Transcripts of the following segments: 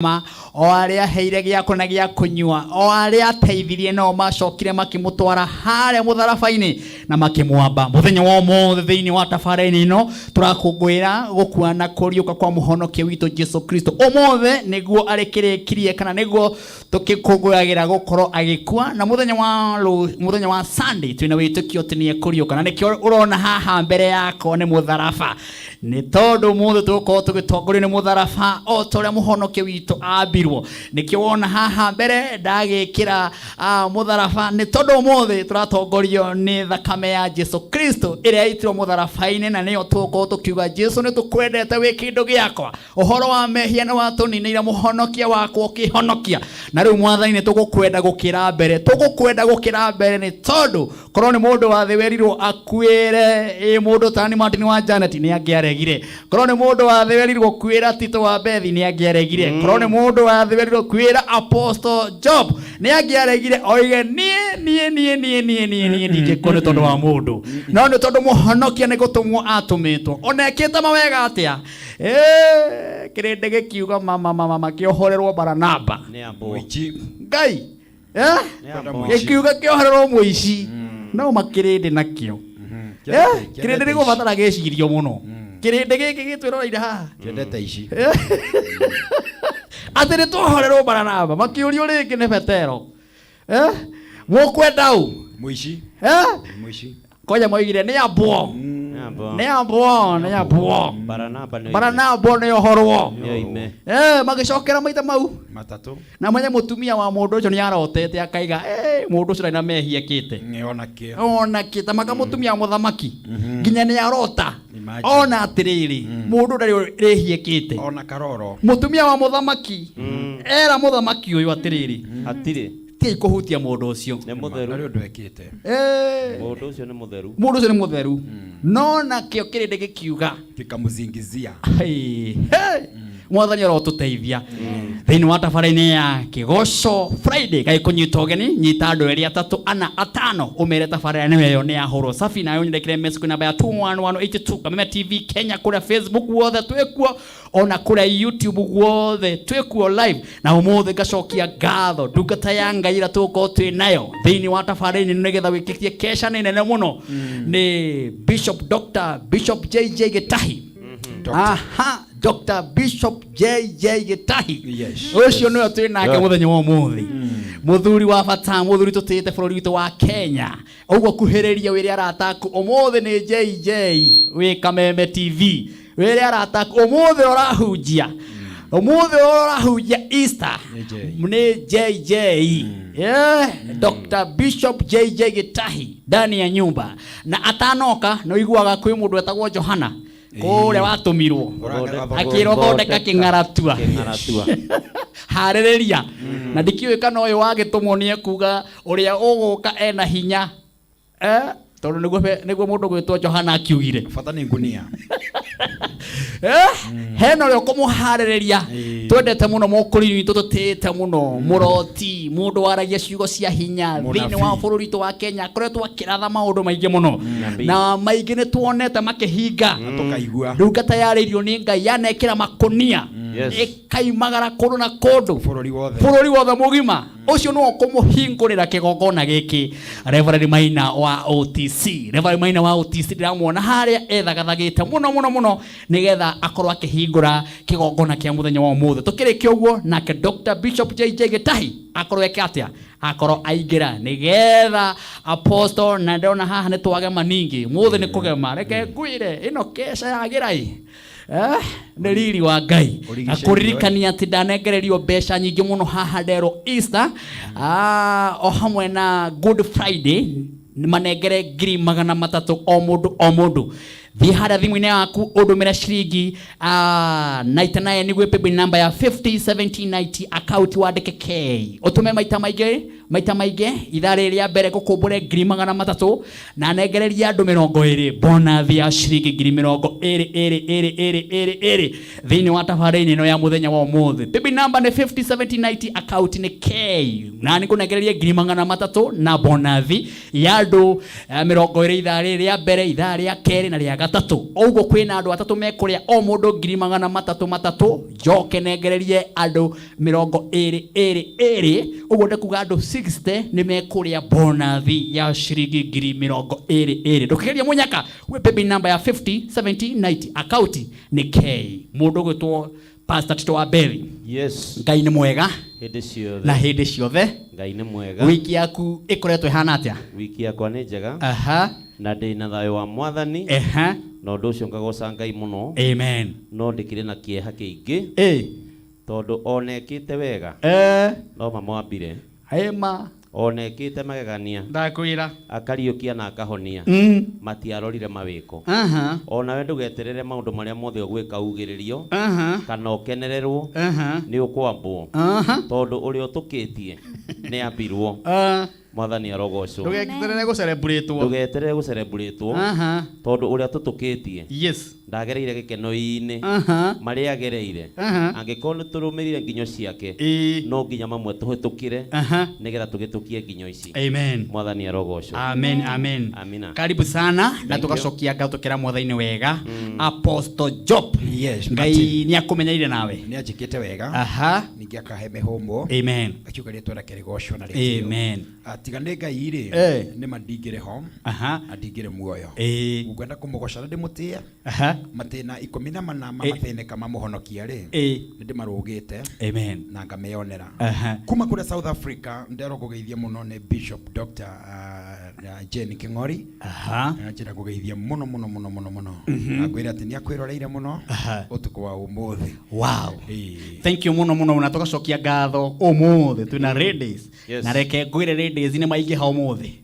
o aria heire gya kona gya kunyua o aria teithirie no macokire makimutwara hare mutharabaini na makimwamba muthenya wa mothe thiini wa tabarani no turakungwira gukua na kuriuka kwa muhonokia witu Jesu Kristo omothe niguo arekirikirie kana niguo tukikunguragira gukoro agikua na muthenya wa Sunday twina witukio tinie kuriuka na nikio urona haha mbere yako ni mutharaba ni tondu mothe tuko tugitongorio ni mutharaba o tore muhonokia witu abirwo nikio wona haha mbere ndagikira mutharaba ni tondu mothe turatongorio ni thakame ya Jesu Kristo iria itirwo mutharabaini na niyo tuko tukiuga Jesu ni tukwendete wi kindu giakwa uhoro wa mehia na watuninira muhonokia wakwa ukihonokia na riu mwathani ni tugukwenda gukira mbere ni tondu korwo ni mundu wathewerirwo akuire mundu tani Martin wa Janet ni angiaregire korwo ni mundu wathewerirwo kuira Tito wa Bethi ni angiaregire korwo ni mundu wathewerirwo kuira Apostle Job ni angiaregire oige nie ndikone tondu wa mundu no ni tondu muhonokia ni gutumwo atumitwo onekite mawega atia kirinde gikiuga mama kiohorerwo Baranaba ni amboichi ngai gikiuga kiohorerwo muici no makirinde nakio kirinde ni gubatara gecirio muno kirinde giki gitwiroreire haha kiendete ici atiri twohorerwo Baranaba makiurio ringi ni Petero mukwenda u muici muici koja moigire ni ambo Baranaba ni ohorwo magicokera maita mau matatu na mwenye mutumia wa mundu ucio ni arotete akaiga mundu ucio na mehia kite ona kita makamutumia muthamaki nginya ni arota ona atiriri mundu ndari rehie kite ona karoro mutumia wa muthamaki era muthamaki uyu atiriri atire ti kuhutia mundu ucio ni mutheru ari undu ekite mundu ucio ni mutheru no na kio kirinde gikiuga kikamuzingizia mwathani arotuteithia thiini wa tabarani ya Kigoco Friday kai kunyita ugeni nyita andu eri atatu ana atano umere tabarani niyo ni ahoro safi na yonyekire message namba ya 21182 Kameme TV Kenya kura Facebook wothe twekuo ona kura YouTube wothe twekuo live na umothe gacokia ngatho ndungata ya Ngai tuko twi nayo thiini wa tabarani nigetha wikitie kesha nene muno ni Dr. Bishop JJ Gitahi Dr. Bishop JJ Gitahi ucio niwe twi nake muthenya wa muthi muthuri wa bata muthuri tutite bururi witu wa Kenya uguo kuhiriria wiri arataku umuthi ni JJ wi Kameme TV wiri arataku umuthi urahunjia Easter ni JJ Dr. Bishop JJ Gitahi ndani ya nyumba na atanoka no iguaga kwi mundu etagwo Johana kule watumirwo akiro thondeka kingaratua haririria na ndikiwe kana uyu wagitumwo ni ekuga uria uguka ena hinya tondu niguo mundu gwitwo Johana akiugire bata ni ngunia heno rio kumuhaririria twendete muno mukuri witu tutite muno muroti mundu waragia ciugo cia hinya thiini wa bururi tu wa Kenya koretwo akiratha maundu maingi muno na maingi ni tuonete makihinga tukaigua ndungata yarĩirio ni Ngai yanekira makunia ikaimagara kundu na kundu bururi wothe mugima ucio no kumuhingurira kigongona giki Reverend Maina wa OTC ndiramwona haria ethagathagite muno nigetha akorwo akihingura kigongona kia muthenya wa muthe tukirikio guo nake Dr. Bishop JJ Gitahi akorwo ekatia akorwo aingira nigetha Apostle na ndona haha ni twage maningi muthe ni kugema reke ngwire ino kesha ya girai ni riri wa Ngai na kuririkania ati ndanengererio mbeca nyingi muno haha ndero Easter o hamwe na Good Friday manengere 300 o mundu thi hara thimu-ini yaku udumira ciringi 99 niguo paybill number ya 501790 account wandike K utume maita maingi maita maige ithare rĩa mbere gukumbure 300 na nengereria andu 20 bonus ya ciringi 20 thini wa tabarĩra ino ya muthenya wa umuthi. Baby number ni 507090, account ni K na nikunengereria 300 na bonus ya andu 20 ithare rĩa mbere, ithare rĩa keri na rĩa gatatu. Uguo kwina andu atatu mekuria o mundu 300 joke nengererie andu 20 uguo ndekuga andu 60 ni mekuria bonus ya ciringi 20 ndukigeria munyaka we baby number ya 507090, account ni K mundu gwitwo Pastor Tito wa Beli. Yes. Ngai ni mwega hindi ciothe na hindi ciothe. Ngai ni mwega. Wiki yaku ikoretwo ihana atia? Wiki yakwa ni njega. Aha. Na ndina thayo wa Mwathani. Aha. Na undu ucio ngagoca Ngai muno. Amen. No ndikire na kieha kiingi. Tondu onekite wega. No mamwambire. Ema. Onekite magegania. Ndakwira. Akariukia na akahonia. Matiarorire mawiko. Ona we ndugeterere maundu maria mothe ogwika ugiririo. Kana ukenererwo. Ni ukwambwo. Tondu uri utukitie ni ambirwo. Mwathani arogocwo. Ndugeterere gu celebrate. Tondu uria tutukitie. Yes. Ndagereire gikeno-ini maria agereire angikorwo turumirire nginyo ciake no nginya mamwe tuhitukire nigetha tugitukie nginyo ici. Amen. Mwathani arogocwo. Amen. Amen. Amina. Karibu sana na tugacokia ngatukira Mwathani wega. Apostle Job. Yes. Ngai ni akumenyeire nawe. Ni ajikite wega. Aha. Ningi akahe mehombo. Amen. Akiuga ritwa rake rigocwo na rĩtio. Amen. Atigane Ngai ri ni mandingire ho. Aha. Adigire muoyo. Ugwenda kumugoca ndimutia. Aha. Matena 14 mathĩnĩka mamuhonokia ri ndi marugite. Amen. Na ngameonera. Kuma kule South Africa ndero kugeithia muno ni Bishop Dr. Jane King'ori. Aha. Njira kugeithia muno ngwira ati ni akwiroreire muno utuko wa umuthi. Wow. Thank you muno na tugacokia ngatho umuthi twina ladies na reke ngwire ladies ni maingi ha umuthi.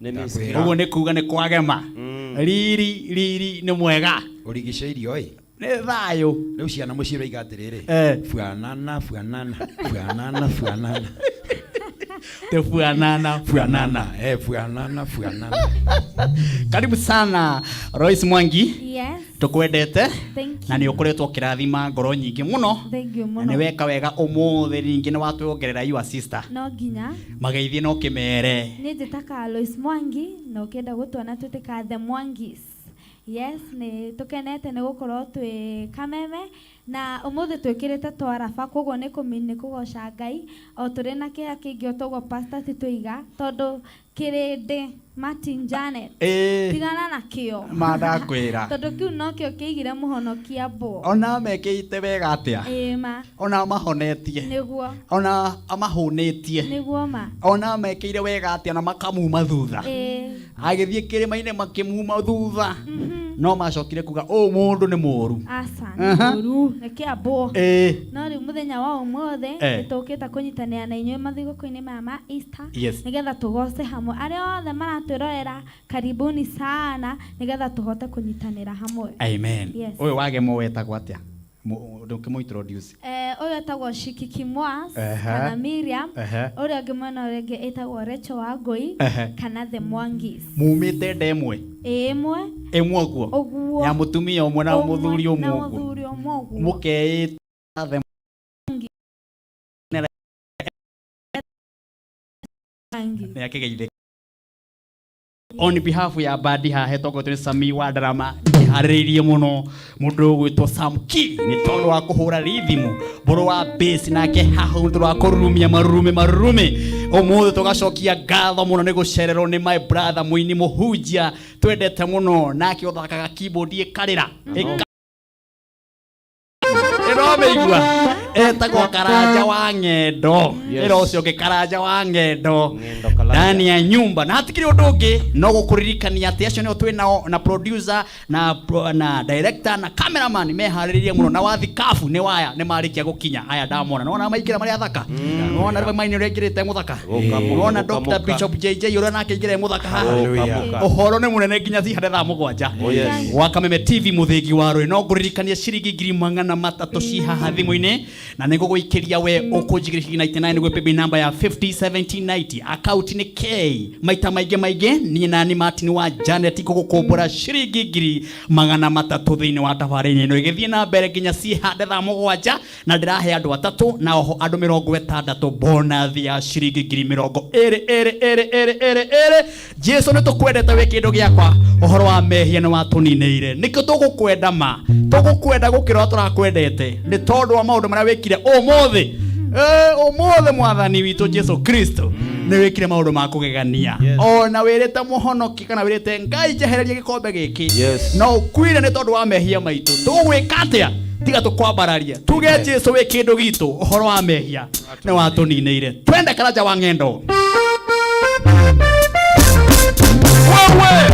Uguo ni kuga ni kwagema. Riri ni mwega. Urigiceirio oi. Ni thayo. Riu ciana muciro igatiriri. Fuanana. Te fuanana. Fuanana. Karibu sana Royce Mwangi. Yes. Tukwendete. Thank you. Na ni ukuretwo kirathima ngoro nyingi muno. Thank you muno. Ni weka wega umuthi ringi ni watwongerera your sister. No ginya. Mageithie no kimere. Ni njitaka Lois Mwangi no kenda gutwana tutika the Mwangis. Yes, ni tukenete ni gukorwo twi kameme na umuthi twikirite twarafa koguo ni kumini kugoca Ngai o turi na kia kingi otogwo pastor tituiga tondu kirindi Martin Janet tigana na kio madakwira tondu kiu no kio kiigire muhonokia bo ona mekite wega atia ona mahonetie niguo ona amahunetie niguo ma ona mekire wega atia na makamuma thutha agithie kirima-ini makimuma thutha no macokire kuga o mundu ni muru asa muru ekiabo no ri muthenya wa umuthi nitukita kunyitania na inywe mathiguko-ini mama Easter nigetha tugoce hamwe ari othe maratwirorera karibuni sana nigetha tuhote kunyitanira hamwe. Amen. Uyu wagemo wetagwo atia ndukimu introduce uyu etagwo Shikiki Mwas kana Miriam uria ungi mwena uria ungi etagwo Recho Wangui kana the Mwangis mumite ndemwe imwe oguo ya mutumia umwe na muthuri umwe oguo mukeita the Mwangis ya kigeithia on behalf ya badi ha hetoko tuli Sami wa drama harĩirie muno mundu gwitwo Samki ni tondu wa kuhura rithimu boro wa bass nake haha ndu wa kurumia marume umuthi tugacokia ngatho muno ni gucererwo ni my brother muini muhunjia twendete muno nake uthakaga keyboard ikarira Iromeigua etagwo Karanja wa Ng'endo ira ucio ngi Karanja wa Ng'endo ndani ya nyumba na hatikiri undu ungi no gukuririkania ati acio nio twinao na producer na director na cameraman mehariririe muno na wathikafu ni waya ni marikia gukinya aya ndamona nona maingira maria thaka nona riva maini uri ngirite muthaka nona Dr. Bishop JJ uri nake ngire muthaka hallelujah uhoro ni munene nginya thi hande tha 7 wa Kameme TV muthingi wa rui no nguririkania ciringi 300 ciha thimu-ini na niko guikiria we ukunjigiria 99 niguo paybill number ya 501790 account ni K maita maige ni nani Martin wa Janet gukumbura ciringi ngiri 300 thiini wa tabarĩra ĩno igithie na mbere nginya ci hande thaa 7 na ndirahe andu 3 na oho andu 60 bonus ya ciringi ngiri 20 Jesu ni tukwendete we kindu giakwa uhoro wa mehia ni watunineire nikio tugukwenda ma tugukwenda gukira turakwendete ni tondu wa maundu maria wekire umuthi umuthi mwathani witu Jesu Kristo ni wekire maundu ma kugegania ona wirite muhonoki kana wirite Ngai jehereria gikombe giki no kwire ni tondu wa mehia maitu tugwika atia tiga tukwambararia tuge Jesu we kindu gitu uhoro wa mehia ni watunineire twende karaja wa ngendo wewe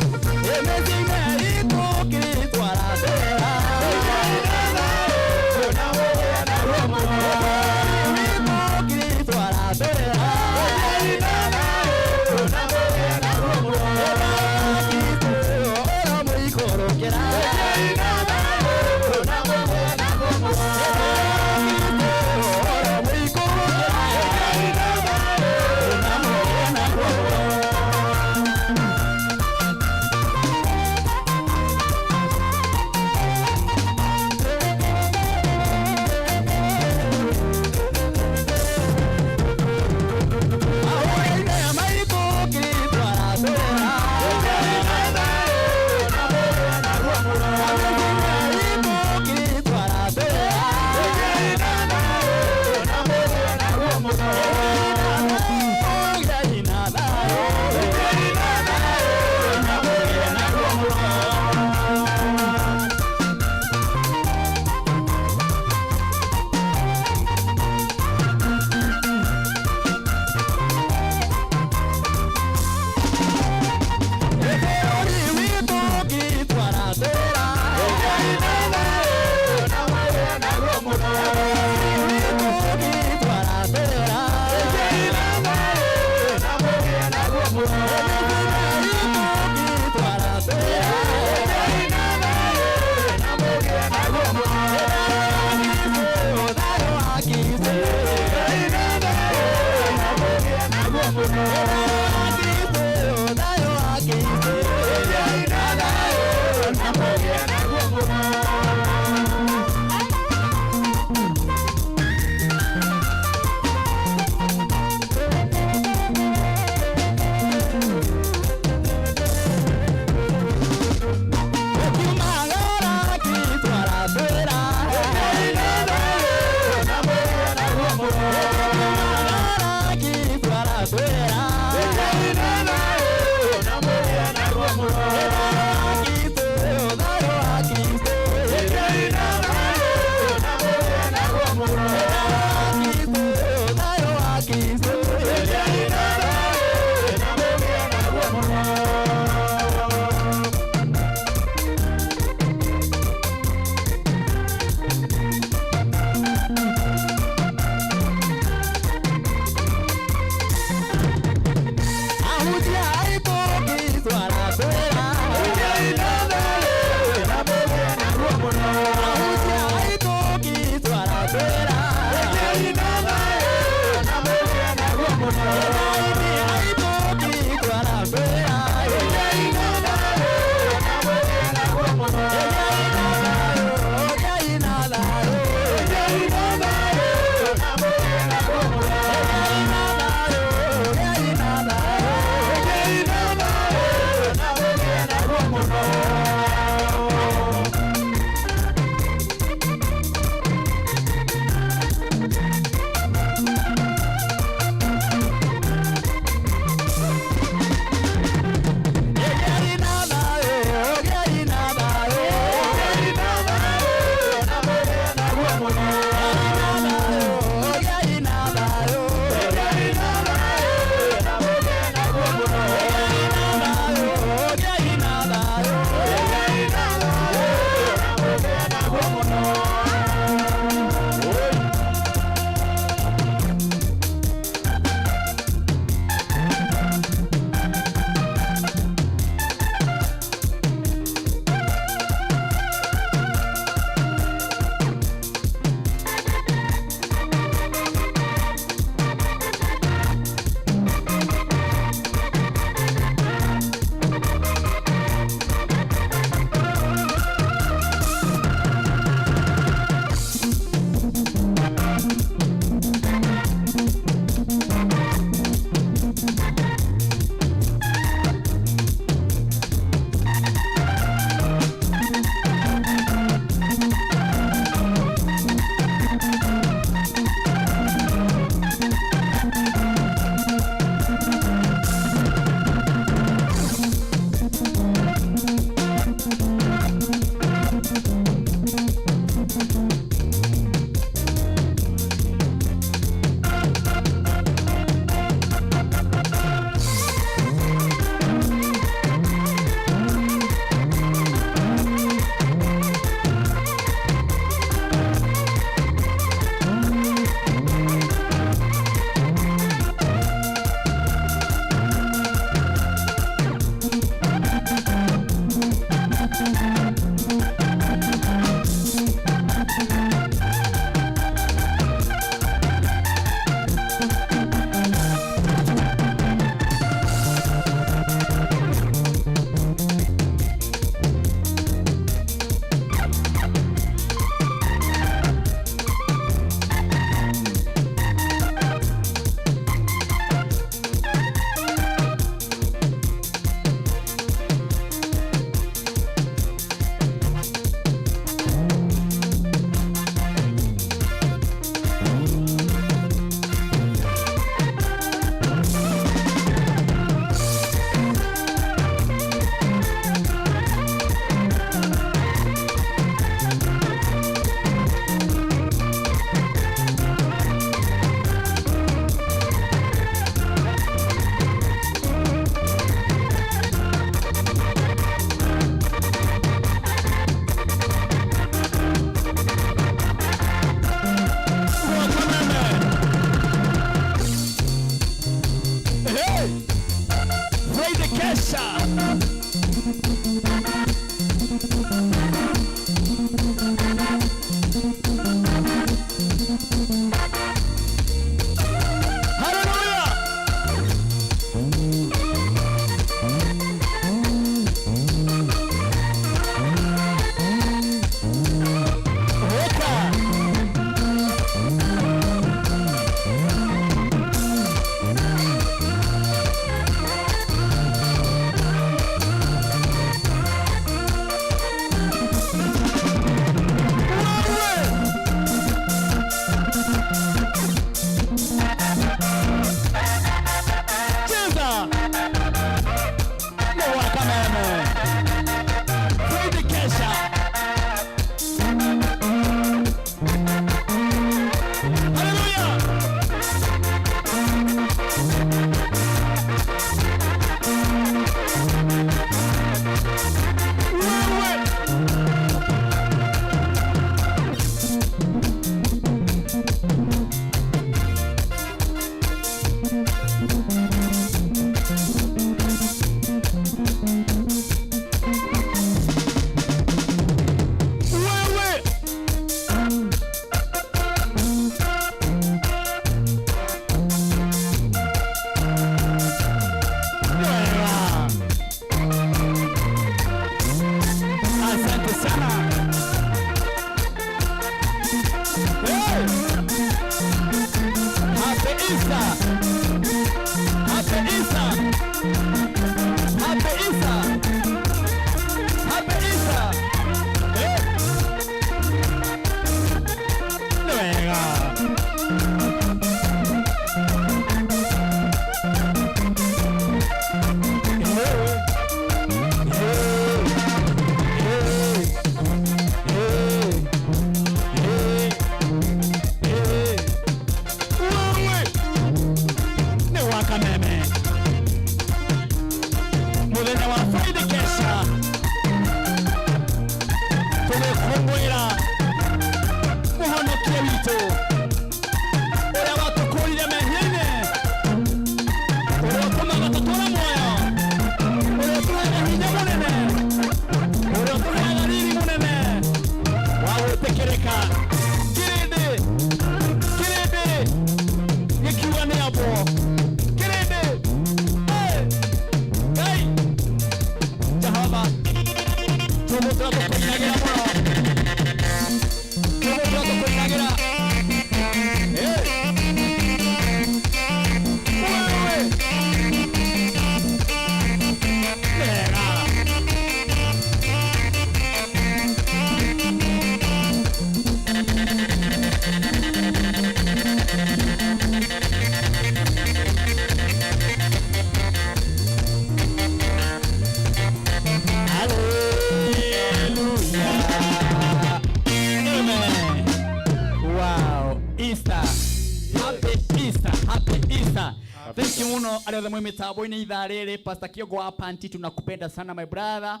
Thank you muno aliothe mwe mitambo-ini ithaa riri. Pastor Kiongo wa Panti, tunakupenda sana my brother.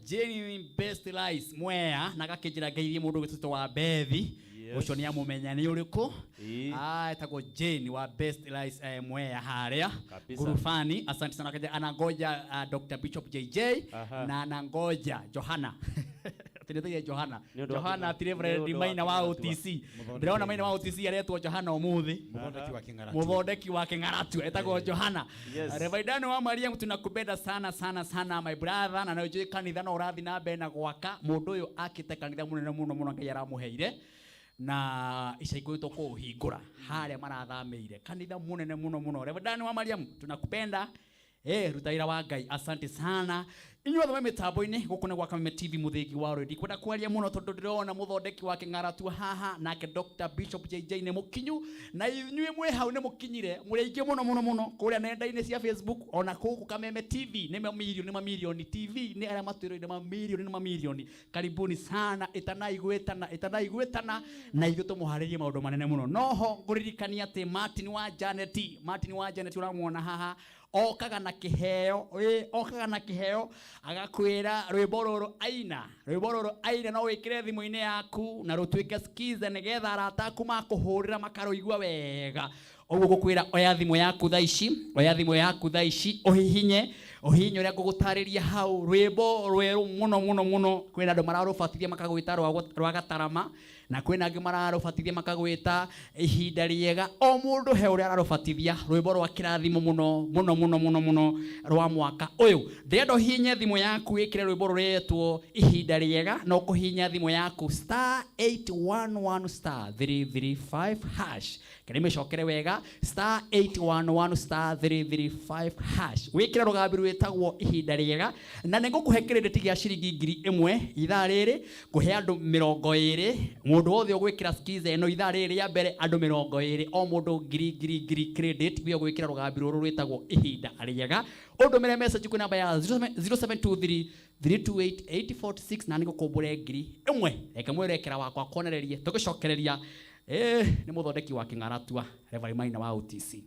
Jenny Best Lies Mwea na gakinjira ngeirie mundu gituto wa Bethi. Ucio ni amumenya ni uriku? Etagwo Jenny wa Best Lies Mwea haria gurufani. Asante sana kaja anangoja Dr. Bishop JJ na anangoja Johana. Tinetaya Johana Reverend Maina wa OTC. Ndiraona Maina wa OTC aretwo Johana umuthi. Muthondeki wa King'aratu etagwo Johana. Reverend wa Mariam, tunakupenda sana sana sana my brother, na najui kanitha no urathi na mbere na gwaka. Mundu uyu akite kanitha munene muno muno Ngai aramuheire na ica ikuitwo kuhingura haria marathameire kanitha munene muno muno. Reverend wa Mariam, tunakupenda. Rutaira wa Ngai, asante sana. Inyuothe mwe mitambo-ini guku ni gwa Kameme TV muthingi wa already. Kwenda kwaria muno tondu ndirona muthondeki wa King'aratu haha nake Dr. Bishop JJ ni mukinyu na inyue mwe hau ni mukinyire muri aingi muno muno muno kuria nenda-ini cia Facebook ona kuku Kameme TV ni mamilioni TV ni aria matwiro ni mamilioni. Karibuni sana, itanaiguetana na ithu tumuharirie maundu manene muno. Noho nguririkania ati Martin wa Janet uramuona haha okaga na kiheo agakwira rwimbo ruru aina no wikire thimu-ini yaku na rutwike skiza nigetha arata aku makuhurira makaruigwa wega. Oguo gukwira oya thimu yaku thaa ici uhihinye Ohinyo ria ngugutariria hau rwimbo rweru muno kwina andu mararubatithia makagwita rwa gatarama na kwina angi mararubatithia makagwita ihinda riega. O mundu he uria ararubatithia rwimbo rwa kirathimo muno rwa mwaka uyu. Ndirenda uhinye thimu yaku ikire rwimbo ruretwo ihinda riega, no kuhinya thimu yaku *811 *335#. Kene mecokere wega *811 *335#. Wikira rugambi rwetagwo ihinda riega, na ningukuhe credit gia ciringi 1000 ithaa riri kuhe andu 20. Mundu wothe ugwikira skiza eno ithaa riri ya mbere andu 20, o mundu ngiri credit bio gwikira rugambi ruru rwetagwo ihinda riega. Undumire message ku namba ya 0723 328 846 na nigukumbure 1000. Reke mwirekera wakwa konererie tugicokereria ni muthondeki wa King'aratua Reverend Maina wa OTC.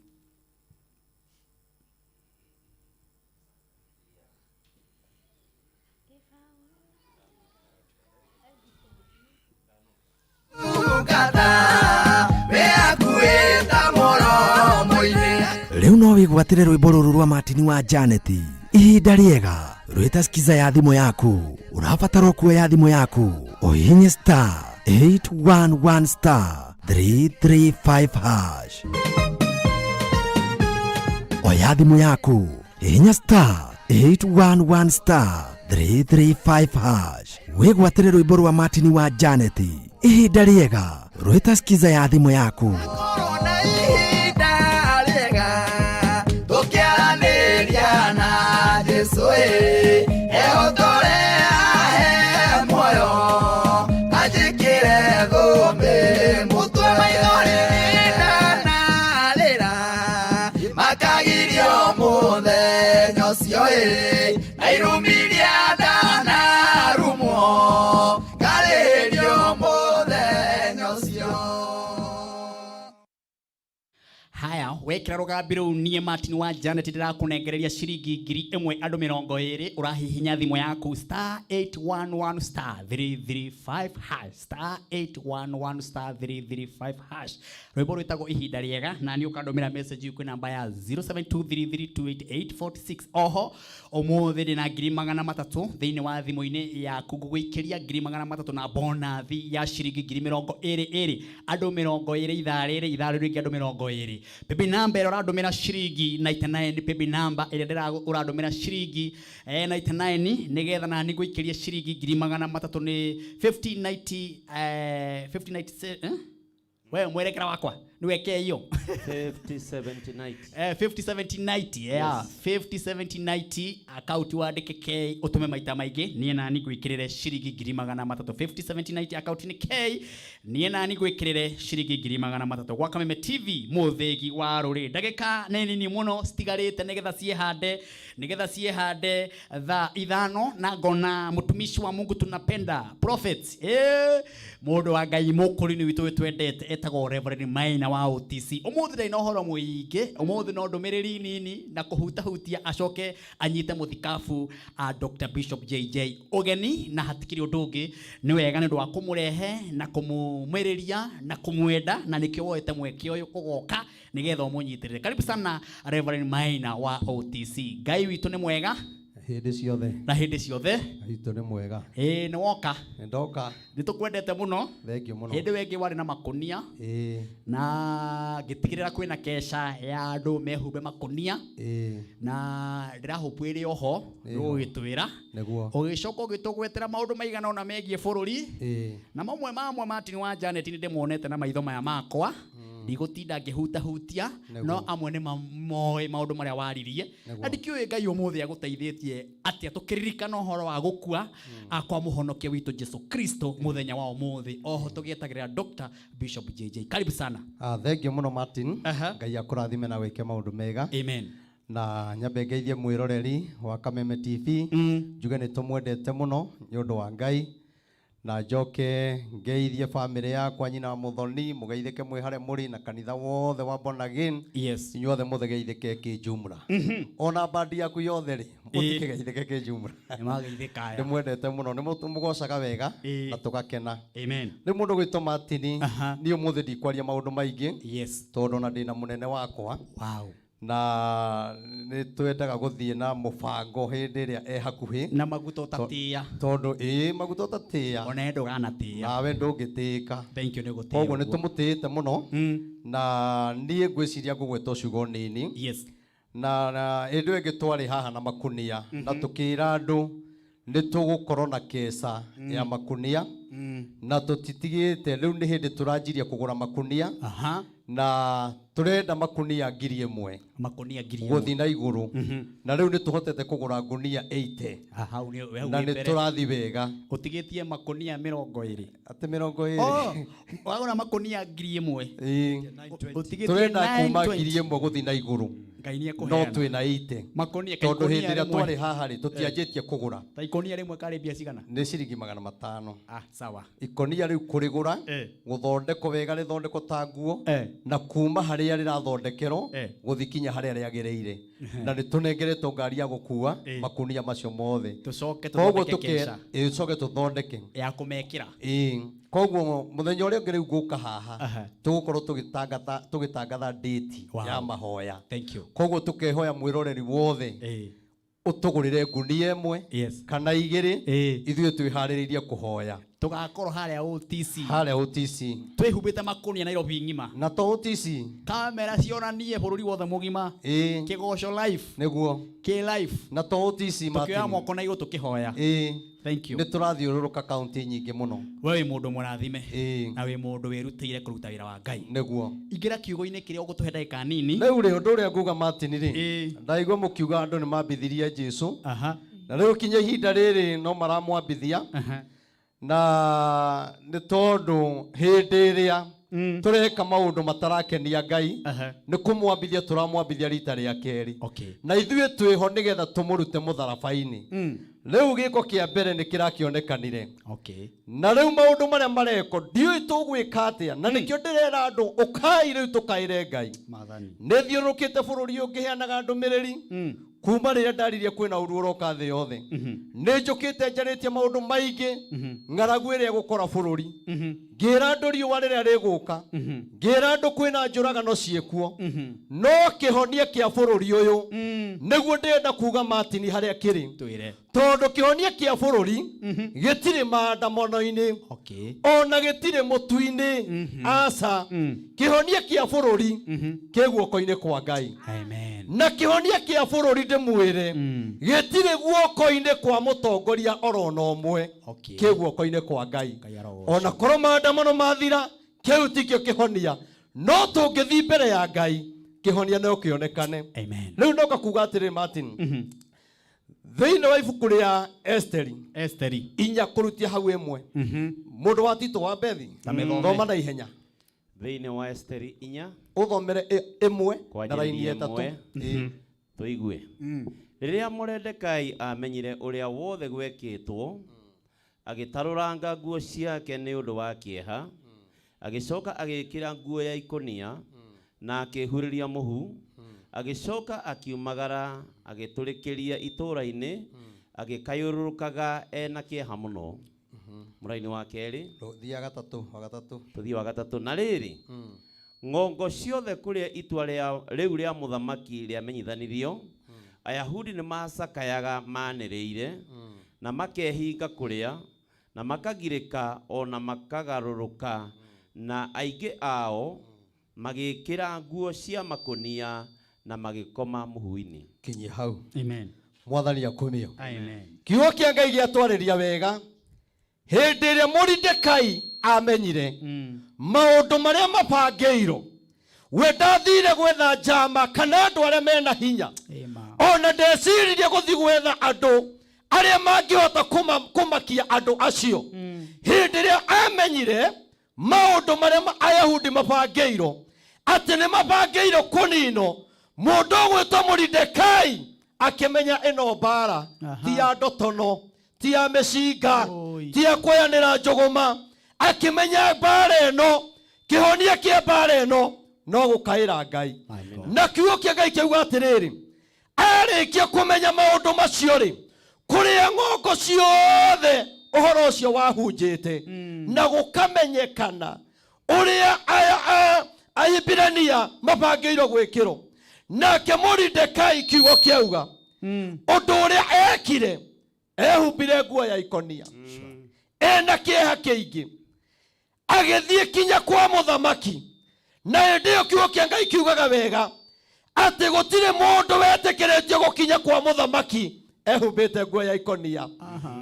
Riu no wigwatire rwimbo ruru rwa Martin wa Janet ihinda riega rwita skiza ya thimu yaku. Urabatara kuoya thimu yaku uhinye *811 *335#. Oya thimu yaku hinya *811 *335#. Wigwatire rwimbo rwa Martin wa Janet ihinda riega rwita skiza ya thimu yaku. Haya, wekira rugambi ru nie Martin wa Janet ndirakunengereria ciringi 1000 andu 20 urahihinya thimu yaku *811 *335# *811 *335#. Rwimbo rwitagwo ihinda riega na ni ukandumira message ku namba ya 0723328846. Oho umuthi ndina 300 thiini wa thimu-ini yaku ngugwikiria 300 na bonathi ya ciringi 20 andu 20 ithaa riri ringi andu 20. Baby number uradumira ciringi 99, baby number ire uradumira ciringi 99 nigetha na ni gwikiria ciringi 300 ni 5090 wewe mwerekera wakwa niweke hiyo 507090 yeah 507090 account wandike K utume maita maingi nie na ni gwikirire ciringi 300 507090 account ni K nie na ni gwikirire ciringi 300 gwa Kameme TV muthegi wa ruri ndagika nini muno stigarite nigetha ciehande tha ithano na ngona mutumishi wa Mungu tunapenda prophet mundu wa Ngai mukuri ni witu twendete etagwo Reverend Maina wa OTC. Umuthi ndai no horo muingi, umuthi no ndumiriri nini na kuhutahutia acoke anyite muthikafu a Dr. Bishop JJ Ogeni na hatikiri ndungi ni wega ni ndu wa kumurehe na kumumwiriria na kumwenda na nikio woete mweke uyu kugoka nigetha umunyitirire. Karibu sana Reverend Maina wa OTC. Ngai witu ni mwega hindi ciothe na hindi ciothe itu ni mwega ni woka ndoka nitukwendete muno thengio muno hindi wengi wari na makunia na gitigirira kwina kesha ya andu mehumbe makunia na ndirahupuire oho ugitwira neguo ugicoka ugitugwetera maundu maigana ona megie bururi na mamwe Martin wa Janet ni ndimuonete na maitho maya makwa ndigutinda ngihutahutia no amwe ni moe maundu maria waririe na ndikiuye Ngai umuthi agutaithietie atia tukiririkana uhoro wa gukua akwa muhonokia witu Jesu Kristo muthenya wa umuthi. Oho tugietagirira Dr. Bishop JJ. Karibu sana. Thank muno Martin. Ngai akurathime na wike maundu mega. Amen. Na nyambe ngeithie mwiroreri wa Kameme TV njuge ni tumwendete muno ni undu wa Ngai na njoke ngeithie family yakwa nyina muthoni mugeithike mwihare muri na kanitha wothe wa born again. Yes. Inyuothe muthegeithike kijumla. Ona bandi yaku yothe ri mutigeithike kijumla. Nimageithika ya. Ndimwendete muno ni mugocaga wega na tugakena. Amen. Ni mundu gwitwo Martin ni umuthi ndikwaria maundu maingi. Yes. Tondu na ndina munene wakwa. Wow. na nĩ twendaga gũthiĩ na mũbango hĩndĩ ĩrĩa hakuhĩ na maguta ũtatĩa tondũ maguta ũtatĩa ona ndũganatĩa nawe ndũngĩtĩka. thank you nĩ gũtĩa koguo nĩ tũmũtĩĩte mũno na niĩ ngwĩciria ngũgweta ũciugo nini. yes na hĩndĩ ĩngĩ twarĩ haha na makunia na tũkĩra andũ nĩ tũgũkorwo na kesa ya makunia na tũtitigĩte rĩu nĩ hĩndĩ tũranjiria kũgũra makunia na turenda makunia 1,000 makunia 1,000 gũthiĩ na igũrũ na rĩu nĩ tũhotete kũgũra ngunia 80 na nĩ tũrathi wega. ũtigĩtie makunia 20 atĩ 20 wagũra makunia 1,000 turenda kuma 1,000 gũthiĩ na igũrũ no twĩ na 80 makunia tondũ hĩndĩ ĩrĩa twarĩ haha rĩ tũtianjĩtie kũgũra ta ikonia rĩmwe karĩbia cigana nĩ ciringi 500. sawa ikonia rĩu kũrĩgũra gũthondekwo wega rĩthondekwo ta nguo na kuma harĩa rĩrathondekerwo gũthiĩ kinya harĩa rĩagĩrĩire na nĩ tũnengeretwo ngari ya gũkua makunia macio mothe koguo tũcoke tũthondeke ya kũmekĩra. koguo mũthenya ũrĩa ũngĩ rĩu ngũka haha tũgũkorwo tũgĩtangatha date ya mahoya. koguo tũkehoya mwĩroreri wothe ũtũgũrĩre ngunia 1 kana 2 ithuĩ twĩharĩrĩirie kũhoya. tugakorwo harĩa OTC twĩhumbĩte makunia Nairobi ng'ima na to OTC kamera cionanie bũrũri wothe mũgima kĩgoco live nĩguo live na to OTC tukĩoya moko na igũrũ tukĩhoya. thank you. nĩ tũrathiũrũrũka kaunti nyingĩ mũno. we wĩ mũndũ mũrathime na wĩ mũndũ wĩrutĩire kũruta wĩra wa Ngai nĩguo ingĩra kiugo-inĩ kĩrĩa ũgũtũhe ndagĩka nini. rĩu rĩ ũndũ ũrĩa nguga Martin rĩ ndaigua mũkiuga andũ nĩ mambithirie Jesũ na rĩu kinya ihinda rĩrĩ no maramwambithia na nĩ tondũ hĩndĩ ĩrĩa tureka maũndũ matarakenia Ngai nĩ kũmwambithia tũramwambithia rita rĩa kerĩ na ithuĩ twĩho nĩgetha tũmũrute mũtharaba-inĩ. rĩu gĩko kĩa mbere nĩ kĩrakĩonekanire na rĩu maũndũ marĩa mareko ndiũĩ tũgwĩka atĩa na nĩkĩo ndĩrera andũ ũkai rĩu tũkaĩre Ngai. nĩ thiũrũkĩte bũrũri ũngĩheanaga ndũmĩrĩri kuma rĩrĩa ndaririe kwĩna ũru ũroka thĩ yothe nĩ njũkĩte njarĩtie maũndũ maingĩ ng'aragu ĩrĩa gũkora bũrũri ngĩra andũ riũa rĩrĩa rĩgũka ngĩra andũ kwĩna njũragano ciĩkuo no kĩhonia kĩa bũrũri ũyũ nĩguo ndĩrenda kuga Martin harĩa kĩrĩ tondũ kĩhonia kĩa bũrũri gĩtirĩ maandamano-inĩ ona gĩtirĩ mũtu-inĩ aca kĩhonia kĩa bũrũri kĩ guoko-inĩ kwa Ngai na kĩhonia kĩa bũrũri ndĩmwĩre gĩtirĩ guoko-inĩ kwa mũtongoria orona ũmwe kĩ guoko-inĩ kwa Ngai. ona korwo maandamano mathira kĩu tikĩo kĩhonia no tũngĩthiĩ mbere ya Ngai kĩhonia no kĩonekane. rĩu ndoka kuga atĩrĩ Martin thĩinĩ wa ibuku rĩa Esteri 4 kũrutia hau 1 mũndũ wa Tito wa Bethi thoma na ihenya thĩinĩ wa Esteri 4 ũthomere 1 na raini ya 3 tũigue. rĩrĩa Moridekaĩ amenyire ũrĩa wothe gwekĩtwo agĩtarũranga nguo ciake nĩ ũndũ wa kĩeha agĩcoka agĩkĩra nguo ya ikonia na akĩhurĩria mũhu agĩcoka akiumagara agĩtũrĩkĩria itũũra-inĩ agĩkayũrũrũkaga ena kĩeha mũno. mũraini wa kerĩ tũthiĩ wa gatatũ. na rĩrĩ ng'ongo ciothe kũrĩa itua rĩu rĩa mũthamaki rĩamenyithanirio Ayahudi nĩ macakayaga manĩrĩire na makehinga kũrĩa na makagirĩka ona makagarũrũka na aingĩ ao magĩkĩra nguo cia makonia na magĩkoma mũhu-inĩ. kinyi hau amen. mwathani akumio amen. kiugo kĩa Ngai gĩatwarĩria wega hĩndĩ ĩrĩa Moridekaĩ amenyire maũndũ marĩa mabangĩirwo we ndathire gwetha njama kana andũ arĩa mena hinya ona ndeciririe gũthiĩ gwetha andũ arĩa mangĩhota kũmakia andũ acio hĩndĩ ĩrĩa amenyire maũndũ marĩa Ayahudi mabangĩirwo atĩ nĩ mabangĩirwo kũninwo mũndũ ũgwĩtwo Moridekaĩ akĩmenya ĩno mbara ti ya ndotono ti ya mĩcinga ti ya kweyanĩra njũgũma akĩmenya mbara ĩno kĩhonia kĩa mbara ĩno no gũkaĩra Ngai. na kiugo kĩa Ngai kĩuga atĩrĩrĩ arĩkia kũmenya maũndũ macio rĩ kũrĩa ng'ongo ciothe ũhoro ũcio wahunjĩte na gũkamenyekana ũrĩa Ahibirania mabangĩirwo gwĩkĩrwo nake Moridekai kiugo kiauga undu uria ekire ehumbire nguo ya ikonia ena kieha kiingi agithie kinya kwa muthamaki na ndio kiugo kia Ngai kiugaga wega ati gutire mundu wetekeretio gukinya kwa muthamaki ehumbite nguo ya ikonia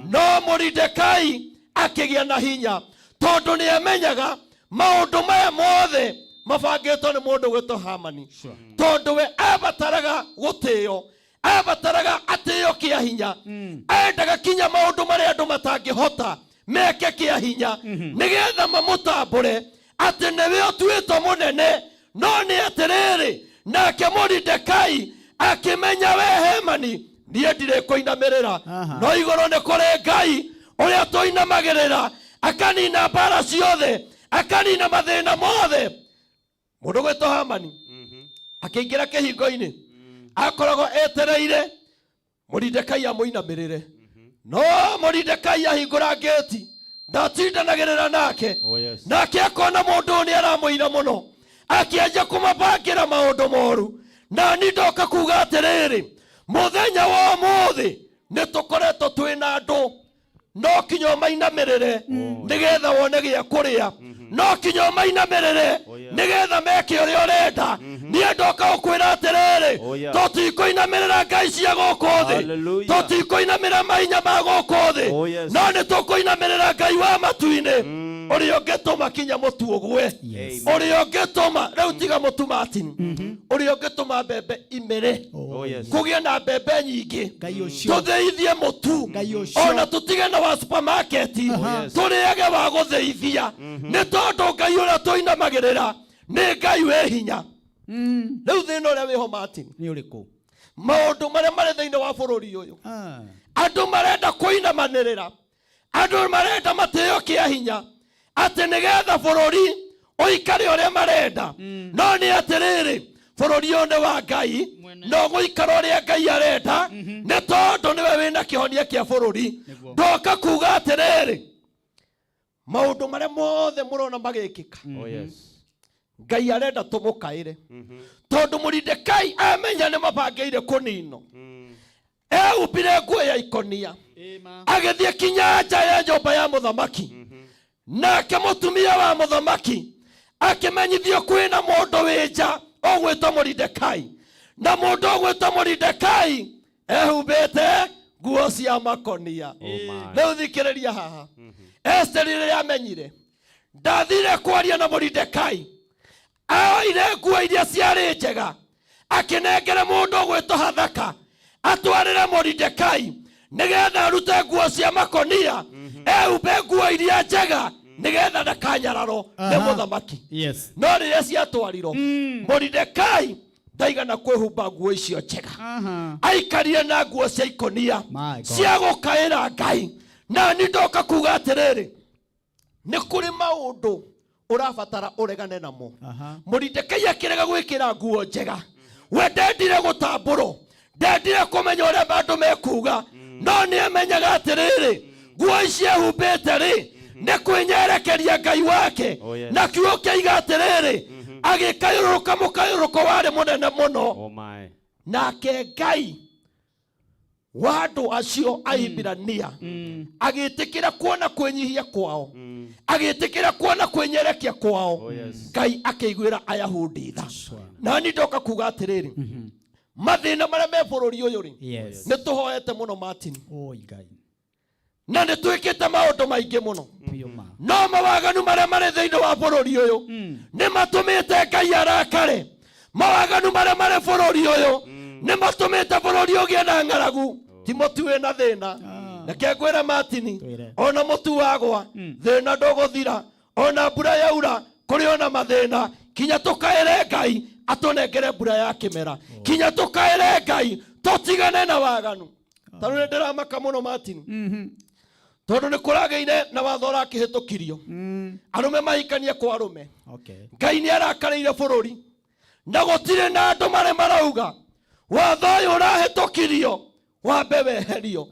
no Moridekai akigia na hinya tondu ni amenyaga maundu maya mothe mabangitwo ni mundu gwitwo Hamani tondu we abataraga gutio abataraga atio kia hinya endaga kinya maundu maria andu matangihota meke kia hinya nigetha mamutambure ati niwe utuitwo munene no ni atiriri nake Moridekai akimenya we Hamani nie ndire kuinamirira no igoro ni kuri Ngai uria tuinamagirira akanina mbara ciothe akanina mathina mothe mundu gwitwo Hamani akiingira kihingo-ini akoragwo etereire Moridekai amuinamirire no Moridekai ahingura gate ndatindanagirira nake nake akona mundu ni aramuina muno akianjia kumabangira maundu moru na nindoka kuga atiriri muthenya wa muthi nitukoretwo twina andu no kinyo mainamirire nigetha wone gia kuria no kinyo mainamirire nigetha meke uria urenda nie ndoka ukwira atiriri tutikuinamirira Ngai cia guku thi tutikuinamirira mainya ma guku thi no nitukuinamirira Ngai wa matu-ini uria ungetuma kinya mutu ugwe uria ungetuma riu tiga mutu matini uria ungetuma mbembe imere kugia na mbembe nyingi tutheithie mutu ona tutige na wa supermarket turiage wa gutheithia ni tondu Ngai uria tuinamagirira ni Ngai we hinya riu thina uria wiho matini ni uriku maundu maria mari thiini wa bururi uyu andu marenda kuinamanirira andu marenda matio kia hinya ati nigetha bururi uikare uria marenda no ni atiriri bururi one wa Ngai no guikara uria Ngai arenda ni tondu niwe wina kihonia kia bururi ndoka kuga atiriri maundu maria mothe murona magikika Ngai arenda tumukaire tondu Moridekai amenya ni mabangeire kunino ehumbire nguo ya ikonia agithie kinya nja ya nyumba ya muthamaki nake mutumia wa muthamaki akimenyithio kwina mundu winja ogwitwo Moridekai na mundu ogwitwo Moridekai ehumbite nguo cia makonia riu thikiriria haha Esteri ria yamenyire ndathire kwaria na Moridekai aoire nguo iria ciarĩ njega akinengere mundu ogwitwo Hathaka atwarire Moridekai nigetha arute nguo cia makonia ehumbe nguo iria njega nigetha ndakanyararo ni muthamaki no riria ciatwarirwo Moridekai ndaigana kwihumba nguo icio njega aikarire na nguo cia ikonia cia gukaira Ngai na nindoka kuga atiriri ni kuri maundu urabatara uregane namo Moridekai akirega gwikira nguo njega we ndendire gutamburo ndendire kumenya uria andu mekuga no ni amenyaga atiriri nguo ici ehumbite ri ni kwinyerekeria Ngai wake na kiugo kiaiga atiriri agikayuruka mukayuruko wari munene muno nake Ngai wadu acio aibirania agitikira kuona kwenyihia kwao agitikira kuona kwenyerekia kwao Ngai akiguira Ayahudi tha na ni ndoka kuga atiriri mathina maria me bururi uyu ri ni tuhoete muno matini Ngai na ni twikite maundu maingi muno no mawaganu maria mari thiini wa bururi uyu ni matumite Ngai arakare mawaganu maria mari bururi uyu ni matumite bururi ugie na ng'aragu Timothy wina thina reke ngwire matini ona mutu wagwa thina nduguthira ona mbura yaura kuri ona mathina kinya tukaire Ngai atunengere mbura ya kimera kinya tukaire Ngai tutigane na waganu tanu ndiramaka muno matini tondu ni kurageire na wathora kihitukirio arume mahikanie kwa arume Ngai ni arakareire bururi na gutire na andu mare marauga watho uyu urahitukirio wambe weherio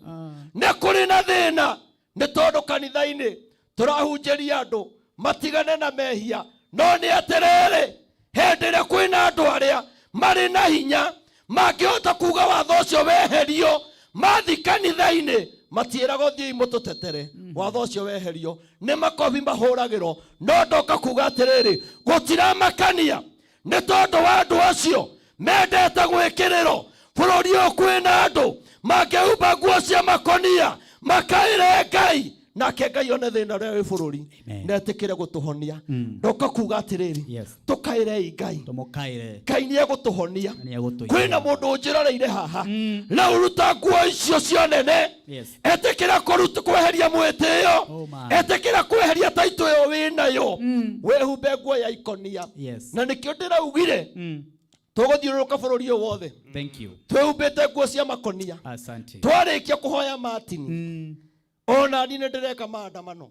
ni kuri na thina ni tondu kanitha-ini turahunjeria andu matigane na mehia no ni atiriri hindi ria kwina andu aria marĩ na hinya mangĩhota kuga watho ũcio weherio mathi kanitha-inĩ matiĩragwo thiĩ mũtũtetere watho ũcio weherio nĩ makobi mahũragĩrwo no ndoka kuga atĩrĩrĩ gũtiramakania nĩ tondũ wa andũ acio mendete gwĩkĩrĩrwo bũrũri ũyũ kwĩna andũ mangĩhumba nguo cia makonia makaĩre Ngai nake Ngai one thĩna ũrĩa wĩ bũrũri netĩkĩre gũtũhonia ndoka kuga atĩrĩrĩ tũkaĩrei Ngai Ngai nĩ egũtũhonia kwĩna mũndũ ũnjĩroreire haha rĩu ruta nguo icio cio nene etĩkĩra kweheria mwĩtĩo etĩkĩra kweheria taitũ ĩyo wĩnayo wĩhumbe nguo ya ikonia na nĩkĩo ndĩraugire tũgũthiũrũrũka bũrũri ũyũ wothe twĩhumbĩte nguo cia makonia twarĩkia kũhoya matini ona ni nĩ ndĩreka maandamano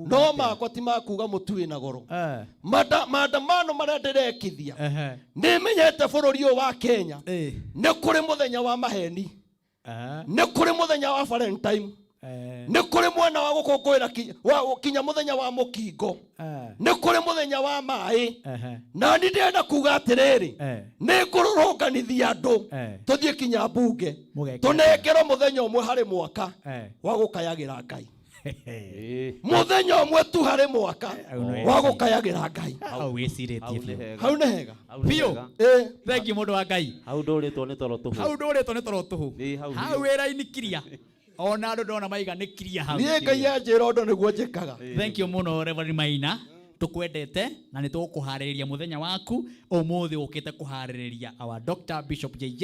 no makwa ti makuga mũtu wĩna goro maandamano marĩa ndĩrekithia nĩmenyete bũrũri ũyũ wa Kenya nĩ kũrĩ mũthenya wa maheni nĩ kũrĩ mũthenya wa Valentine nĩ kũrĩ mwena wa gũkũngũĩra kinya mũthenya wa mũkingo nĩ kũrĩ mũthenya wa maĩ na ni ndĩrenda kuga atĩrĩrĩ nĩ ngũrũrũnganithia andũ tũthiĩ kinya mbunge tũnengerwo mũthenya ũmwe harĩ mwaka wa gũkayagĩra Ngai mũthenya ũmwe tu harĩ mwaka wa gũkayagĩra Ngai hau nĩ hega biũ thengi mũndũ wa Ngai hau ndũrĩtwo nĩ toro tũhũ hau wĩra-inĩ kiria ona andũ ndona maiganĩkiria hau niĩ Ngai anjĩra ũndũ nĩguo njĩkaga thank you mũno Reverend Maina tukwendete na nĩtũgũkũharĩrĩria mũthenya waku ũmũthĩ ũkĩte kũharĩrĩria our Dr. Bishop JJ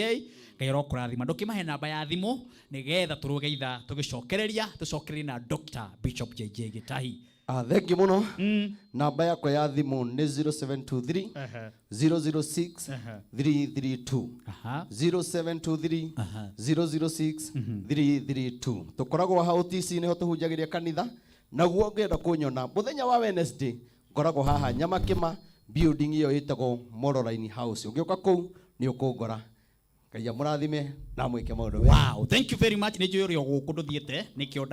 Ngai arokũrathima ndũkĩmahe namba ya thimũ nĩgetha tũrũge itha tũcokererie na Dr. Bishop JJ Gĩtahi. Thank you muno. Namba yakwa ya thimũ nĩ 0723 006 332 0723 006 332. Tũkoragwo haha OTC nĩho tũhunjagĩria kanitha naguo ngenda kũnyona mũthenya wa Wednesday ngoragwo haha Nyamakĩma building iyo ĩtagwo Moroline House. Ũngĩũka kũu nĩ ũkũngora. Ngai amũrathime na mwĩke maũndũ wega. Wow, thank you very much. Nĩ njũĩ ũrĩa gũkũ ndũthiĩte nĩkĩo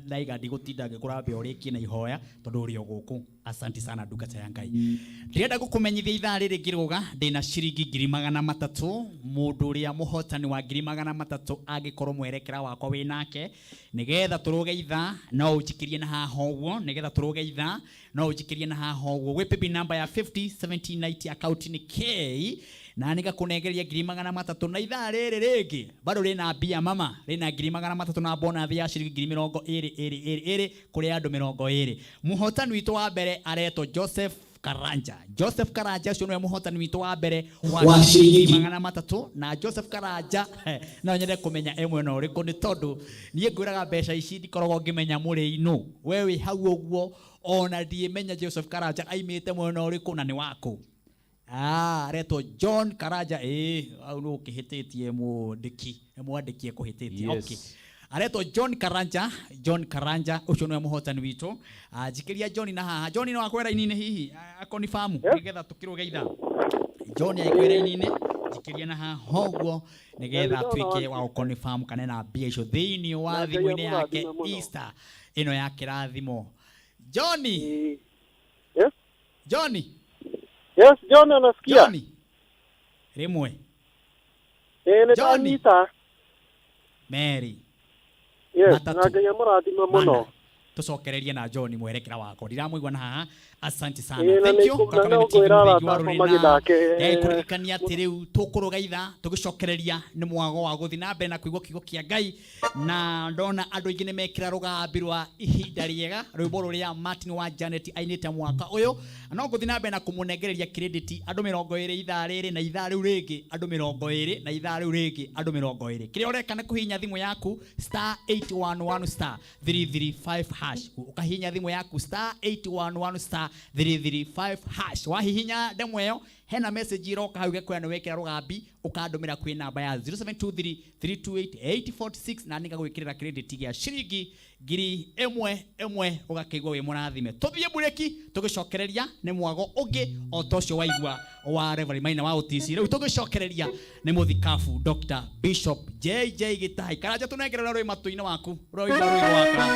ndaiga ndigũtinda ngĩkũrambia ũrĩkie na ihoya tondũ ũrĩa gũkũ. Asante sana ndungata ya Ngai. Ndĩrenda gũkũmenyithia ithaa rĩrĩ ngĩrũga ndĩna ciringi 300 mũndũ ũrĩa mũhotani wa 300 angĩkorwo mwerekera wakwa wĩ nake nĩgetha tũrũge ithaa no ũnjikirie na haha ũguo nĩgetha tũrũge ithaa no ũnjikirie na haha ũguo gwĩ paybill number ya 501790 account ni K na nĩgakũnengeria 300 na ithaa rĩrĩ rĩngĩ bado rĩna mbia mama rĩna 300 na bonus ya ciringi 20 kũrĩ andũ 20. Mũhotani witũ wa mbere aretwo Joseph Karanja ũcio nĩwe mũhotani witũ wa mbere wa ciringi 300 na Joseph Karanja no nyende kũmenya emwe no ũrĩkũ nĩ tondũ niĩ ngwĩraga mbeca ici ndikoragwo ngĩmenya mũrĩ ino we wĩ hau ũguo ona ndiĩmenya Joseph Karanja aimĩte mwena ũrĩkũ na nĩ wako. Aretwo John Karanja au no kĩhĩtĩtie mwandĩki ekũhĩtĩtie okay. Aretwo John Karanja ũcio nĩwe mũhotani witũ njikĩria John na haha John no akwĩra ini-inĩ hihi akonifamu nĩgetha tũkĩrũge ithaa John akwĩra ini-inĩ njikĩria na haha ũguo nĩgetha tuĩke wa gũkonifamu kana na mbia icio thĩinĩ wa thimũ-inĩ yake Easter ĩno ya kĩrathimo. Johnny Yes, John anasikia. Johnny. Rimwe. Johnny. Mary. Yes, na Ngai amũrathima mũno. Tucokererie na John mwerekera wako. Ndiramũigua na haha. Asante sana. Thank you. Kũririkania atĩ rĩu tũkũrũga ithaa tũgĩcokereria nĩ mwago wa gũthiĩ na mbere na kũigua kiugo kĩa Ngai na ndona andũ aingĩ nĩ mekĩra rũgambi rwa ihinda rĩega rwĩmbo rũrĩa Martin wa Janet ainĩte mwaka ũyũ no gũthiĩ na mbere na kũmũnengereria credit andũ 20 ithaa rĩrĩ na ithaa rĩu rĩngĩ andũ 20 na ithaa rĩu rĩngĩ andũ 20. Kĩrĩa ũreka nĩ kũhihinya thimũ yaku *811 *335# ũkahihinya thimũ yaku *811 *335#. Wahihinya demo ĩyo hena message iroka hau gĩkwĩra nĩ wekĩra rũgambi ũkandũmĩra kwĩ namba ya 0723 328 846 na nĩgagwĩkĩrĩra credit gĩa ciringi 1000 ũgakĩigua wĩ mũrathime. Tũthiĩ bureki tũgĩcokereria nĩ mwago ũngĩ o ta ũcio waigua wa Reverend Maina wa OTC. Rĩu tũgĩcokereria nĩ mũthikabu Dr. Bishop JJ Gĩtahi. Karanja tũnengerera rwĩ matũ-inĩ waku rwĩ wakwa.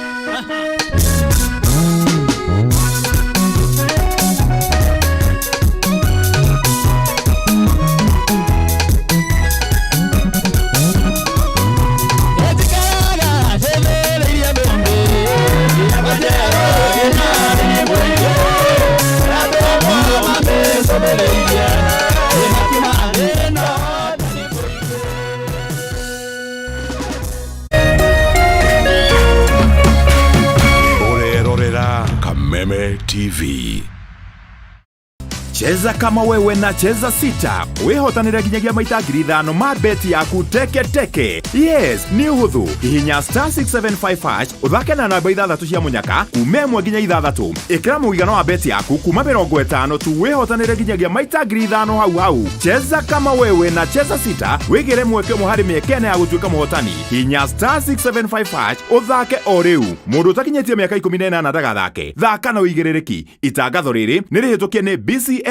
TV. Cheza kama wewe na cheza sita. Wihotanira ginyagia maita 5,000 ma beti yaku teke. Yes, ni uhuthu. Hihinya *675# uthake na namba 6 cia munyaka, umemwe ginya 6. Ikira muigano wa beti yaku kuma 50 tu wihotanira ginyagia maita 5,000 hau. Cheza kama wewe na cheza sita. Wigire mweke muhari miekene ya gutuika muhotani. Hihinya *675# uthake o riu. Mundu utakinyetie miaka 18 ndagathake. Thaka na uigirereki. Itangatho riri nirihitukie ni BCLB.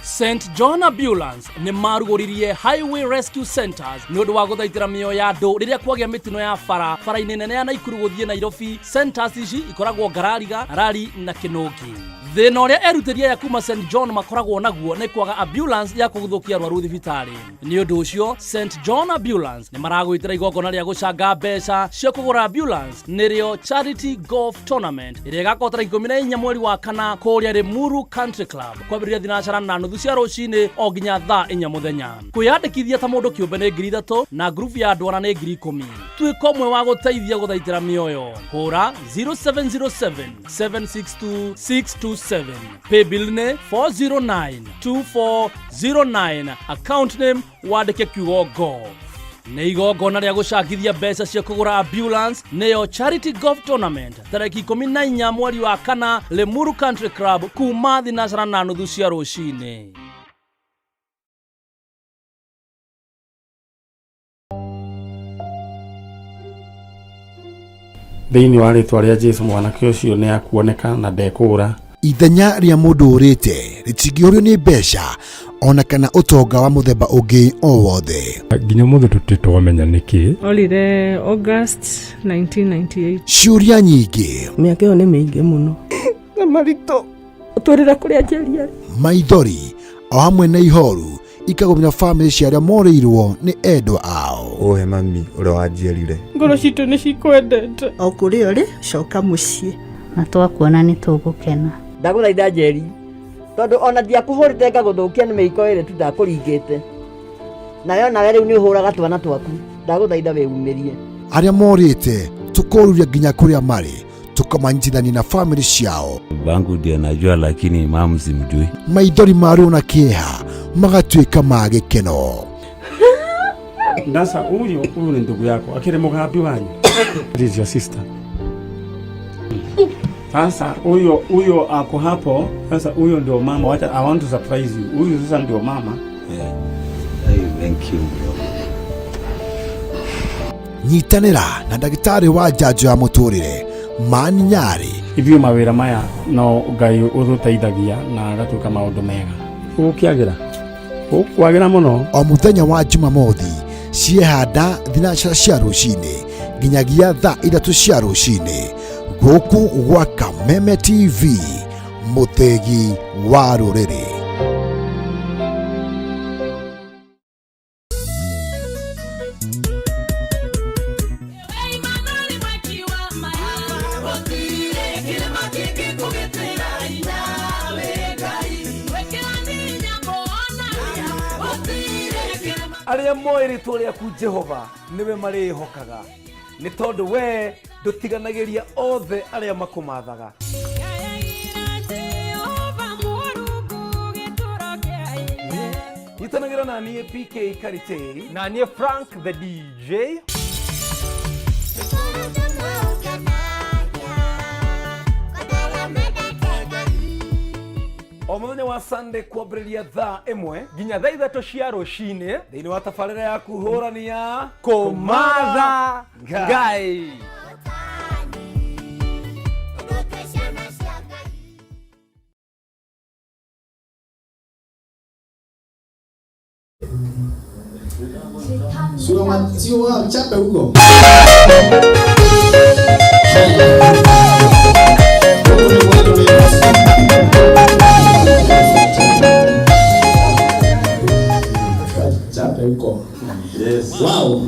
St John Ambulance ni marugoririe Highway Rescue Centers ni undu wa guthaitira mioyo ya andu riria kwagia mitino ya bara-ini nene ya Naikuru guthie Nairobi. Centers ici ikoragwo Ngarariga, Rari na Kinungi. Thina uria erutiria ya kuma St John makoragwo naguo ni kwaga ambulance ya kuguthukia arwaru thibitari. Ni undu ucio St John Ambulance ni maragwitira igongona ria gucanga mbeca cia kugura ambulance nirio Charity Golf Tournament iria gakotara 14 mweri wa kana kuria Limuru Country Club kwambiriria thinacara na nuthu cia rucini o ginya thaa 4 muthenya. Kwiyandikithia ta mundu kiumbe ni 3,000 na group ya andwana ni 10,000. Twiko omwe wa guteithia guthaitira mioyo. Hura 0707 762 627. Paybill ne 4092409. Account name wandike kiugo golf. Nĩ igongona rĩa gũcangithia mbeca cia kũgũra ambulance nĩyo Charity Golf Tournament tarĩki 14 mweri wa kana Limuru Country Club kuma thinacara na nuthu cia rũcinĩ. Thĩinĩ wa rĩtwa rĩa Jesũ mwanake ũcio nĩ akuoneka na ndekũra. Ithenya rĩa mũndũ ũrĩte rĩtingĩũrio nĩ mbeca ona kana ũtonga wa mũthemba ũngĩ o wothe. Nginya mũthĩ tũtitwamenya nĩkĩ. Olire August 1998. Ciũria nyingĩ. Mĩaka ĩyo nĩ mĩingĩ mũno. Na maritũ ũtũrĩra kũrĩa njĩria. Maithori o hamwe na ihoru ikagomera family cia arĩa morĩirwo nĩ endwa ao. Ohe mami ũrĩa wanjĩrire. Ngoro citũ nĩ cikwendete. O kũrĩa ũrĩ coka mũciĩ. Na twakuona nĩ tũgũkena. Ndagũthaitha Njeri, tondũ ona ndiakũhũrĩte ngagũthũkia nĩ mĩiko ĩrĩ tu ndakũringĩte. Nayo nawe rĩu nĩ ũhũraga twana twaku. Ndagũthaitha wĩumĩrie. Arĩa morĩte tũkoruria nginya kũrĩa marĩ tukamanyithania na family ciao. Bangu ndiye najua lakini mamu simjui. Maithori marĩo na kĩeha magatuĩka ma gĩkeno. Sasa huyu ni ndugu yako akire mugambi wanyu. This is your sister. Sasa huyo ako hapo. Sasa huyo ndio mama. Wacha, I want to surprise you. Huyo sasa ndio mama. Yeah. Hey, thank you bro. Nyitanĩra na ndagĩtarĩ wa njanjo ya mũtũrĩre Mani Nyari. Ithio mawĩra maya no Ngai ũtũteithagia na agatuĩka maũndũ mega. Ũkwagĩra mũno. O mũthenya wa Jumamothi ciehanda thinacara cia rũcinĩ nginyagia thaa 3 cia rũcinĩ gũkũ gwa Kameme TV, mũtegi wa rũrĩrĩ. Arĩa moĩ rĩtwa rĩaku Jehova nĩwe marĩhokaga, nĩ tondũ we ndũtiganagĩria othe arĩa makũmathaga. Nyitanagĩra na niĩ PK Karite na niĩ Frank the DJ. O mũthenya wa Sunday kwambĩrĩria thaa 1 nginya thaa 3 cia rũcinĩ thĩinĩ wa tabarĩra ya kũhũrania kũmatha Ngai. Sio chape huko. Yes. Wow.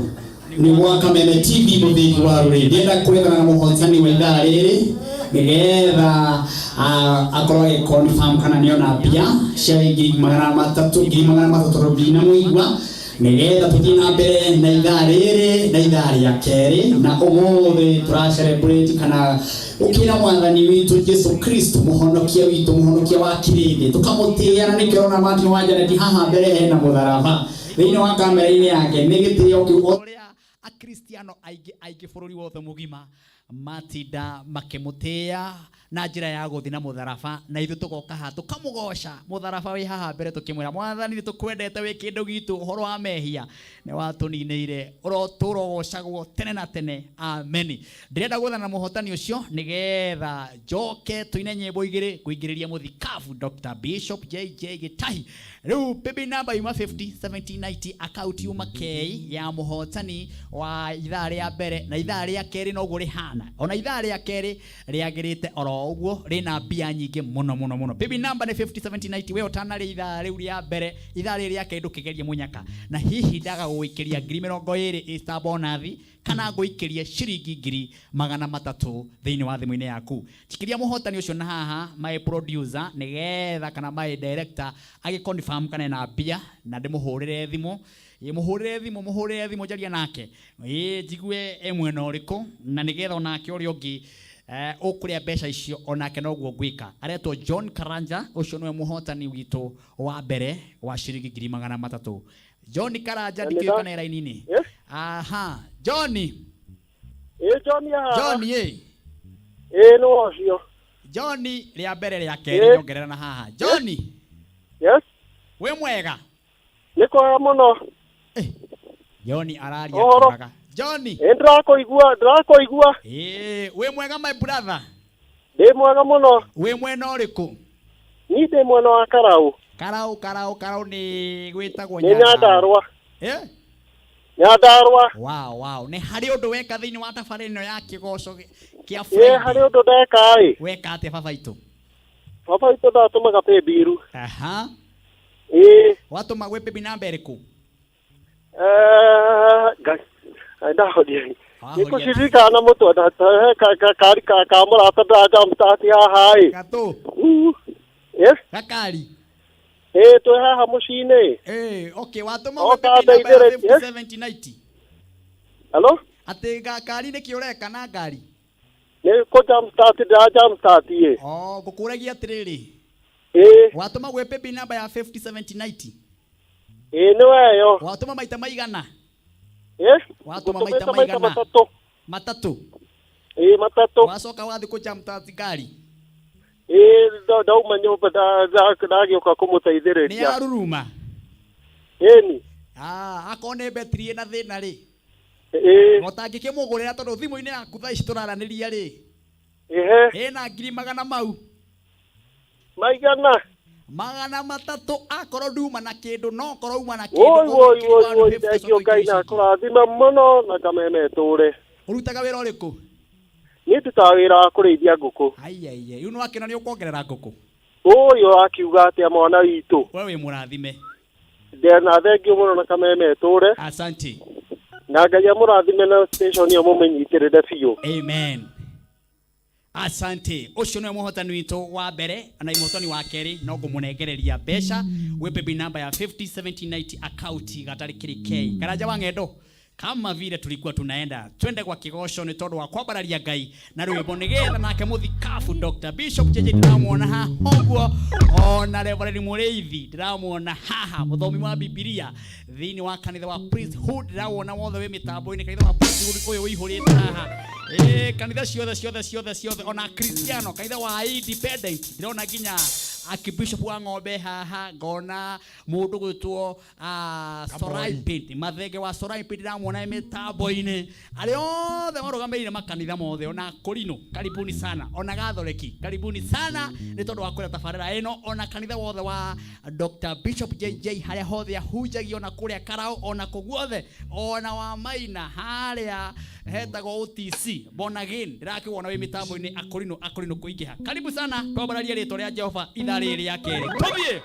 Ni mwaka Kameme TV muthiki wa rũrĩrĩ. Ndienda kũrĩgana na mũhotani wa ithaa rĩrĩ nĩgetha akorwo confirm kana nĩona mbia cia 300,000 ngiri 300 mũigua nigetha tuthie na mbere na ithaa riri na ithaa ria keri na umuthi tura celebrate kana ukina mwathani witu Yesu Kristo muhonokia witu muhonokia wa kirindi tukamutia na nikirona Martin Wanjaneti haha mbere na mutharaba thini wa kamera-ini yake nigitio kiuria akristiano aige bururi wothe mugima matinda makimutia na njira ya guthi na mutharaba na ithu tugoka ha tukamugosha mutharaba wi haha mbere tukimwira mwathani tukwendete wi kindu gitu horo wa mehia ne watuninire turogocagwo tene na tene amen. Ndirenda gutha na muhotani ucio nigetha njoke tuine nyimbo igiri kuingiriria muthikafu Dr. Bishop JJ Gitahi. Riu baby number yuma 50 1790 account yuma K ya muhotani wa ithaa ria mbere na ithaa ria keri no guri hana ona ithaa ria keri riagirite oro uguo rina mbia nyingi muno. Baby number ni 50 1790 we otana ri ithaa riu ria mbere ithaa ria keri ndukigerie munyaka na hihi ndaga guikiria 2020 Easter bonus kana guikiria ciringi 300 thiini wa thimu-ini yaku chikiria muhotani ucio na haha my producer nigetha kana my director agi confirm kana na mbia na ndimuhurire thimu muhurire thimu jaria nake jigue emwena uriku na nigetha onake uri ungi ukuria mbeca icio onake noguo gwika aretwo John Karanja ucio niwe muhotani witu wa mbere wa ciringi 300. John Karanja ndikio kana line-ini aha Johnny Johnny Johnny no ocio Johnny ria mbere ria keri nyongerera na haha Johnny yes we mwega niko muno Johnny araria kibaga Johnny ndirakoigua we mwega my brother ndi mwega muno we mwena uriku ni ndi mwena wa Karau ni gwitagwo Nyandarua wow ni hari undu weka thiini wa tafari ino ya kigoco kia friend hari undu ndeka weka ate baba itu ndatumaga pebiru aha watuma gwe baby number iriku ndahodia niko shirikana mutu kari kamurata ndajamstati haha gato yes kakari tu haha mucine okay watuma gwe baby number 5790 hello ate gakari ni kiureka na ngari ni ko jamstati gukuragia atiriri watuma gwe baby number ya 5790 niweyo watuma maita maigana watuma maita maigana matatu wacoka wathi kuja mtati ngari ndauma nyumba ndagioka kumuteithiriria ni aruruma ni akone betri na thina ri mutangikimugurira tondu thimu-ini yaku thaa ici turaraniria ri na 300 mau maigana 300 akorwo nduma na kindu no korwo uma na kindu thengio Ngai na kurathima muno na kameme ture urutaga wira uriku ni ndutaga wira wa kurithia nguku iu no akina ni ukongerera nguku uyu akiuga atia mwana witu wewe murathime ndena thengio muno na kameme ture asante na Ngai amurathime na station yo mumenyitirire biu amen. Asante ucio ni muhotani witu wa mbere na muhotani wa keri no ngumunengereria mbeca we baby number ya 501790 account gatari kirike Karanja wa ngendo kama vile tulikuwa tunaenda twende kwa kigosho ni tondu wa kwambararia Ngai na rwimbo nigetha nake muthikafu Dr. Bishop JJ ndiramuona ha oguo ona Reverend Mureithi ndiramuona haha muthomi wa Biblia thiini wa kanitha wa priesthood ndiramuona wothe we mitambo-ini kanitha wa priesthood uyu wihurite haha kanitha ciothe ona Cristiano kanitha wa independent ndirona nginya akibishop wa ng'ombe haha ngona mundu gwitwo Soraipit mathenge wa Soraipit ndiramuona mitambo-ini ari othe marugamirire makanitha mothe ona Korino karibuni sana ona Gathoreki karibuni sana ni tondu wa kuria tabarira ino ona kanitha wothe wa Dr. Bishop JJ haria hothe ahunjagia ona kuria Karau ona kuguothe ona wa Maina haria hetagwo OTC born again ndirakiwona wi mitambo-ini Akorino kuingiha karibu sana twambararia ritwa ria Jehova ithaa riri ya keri tubie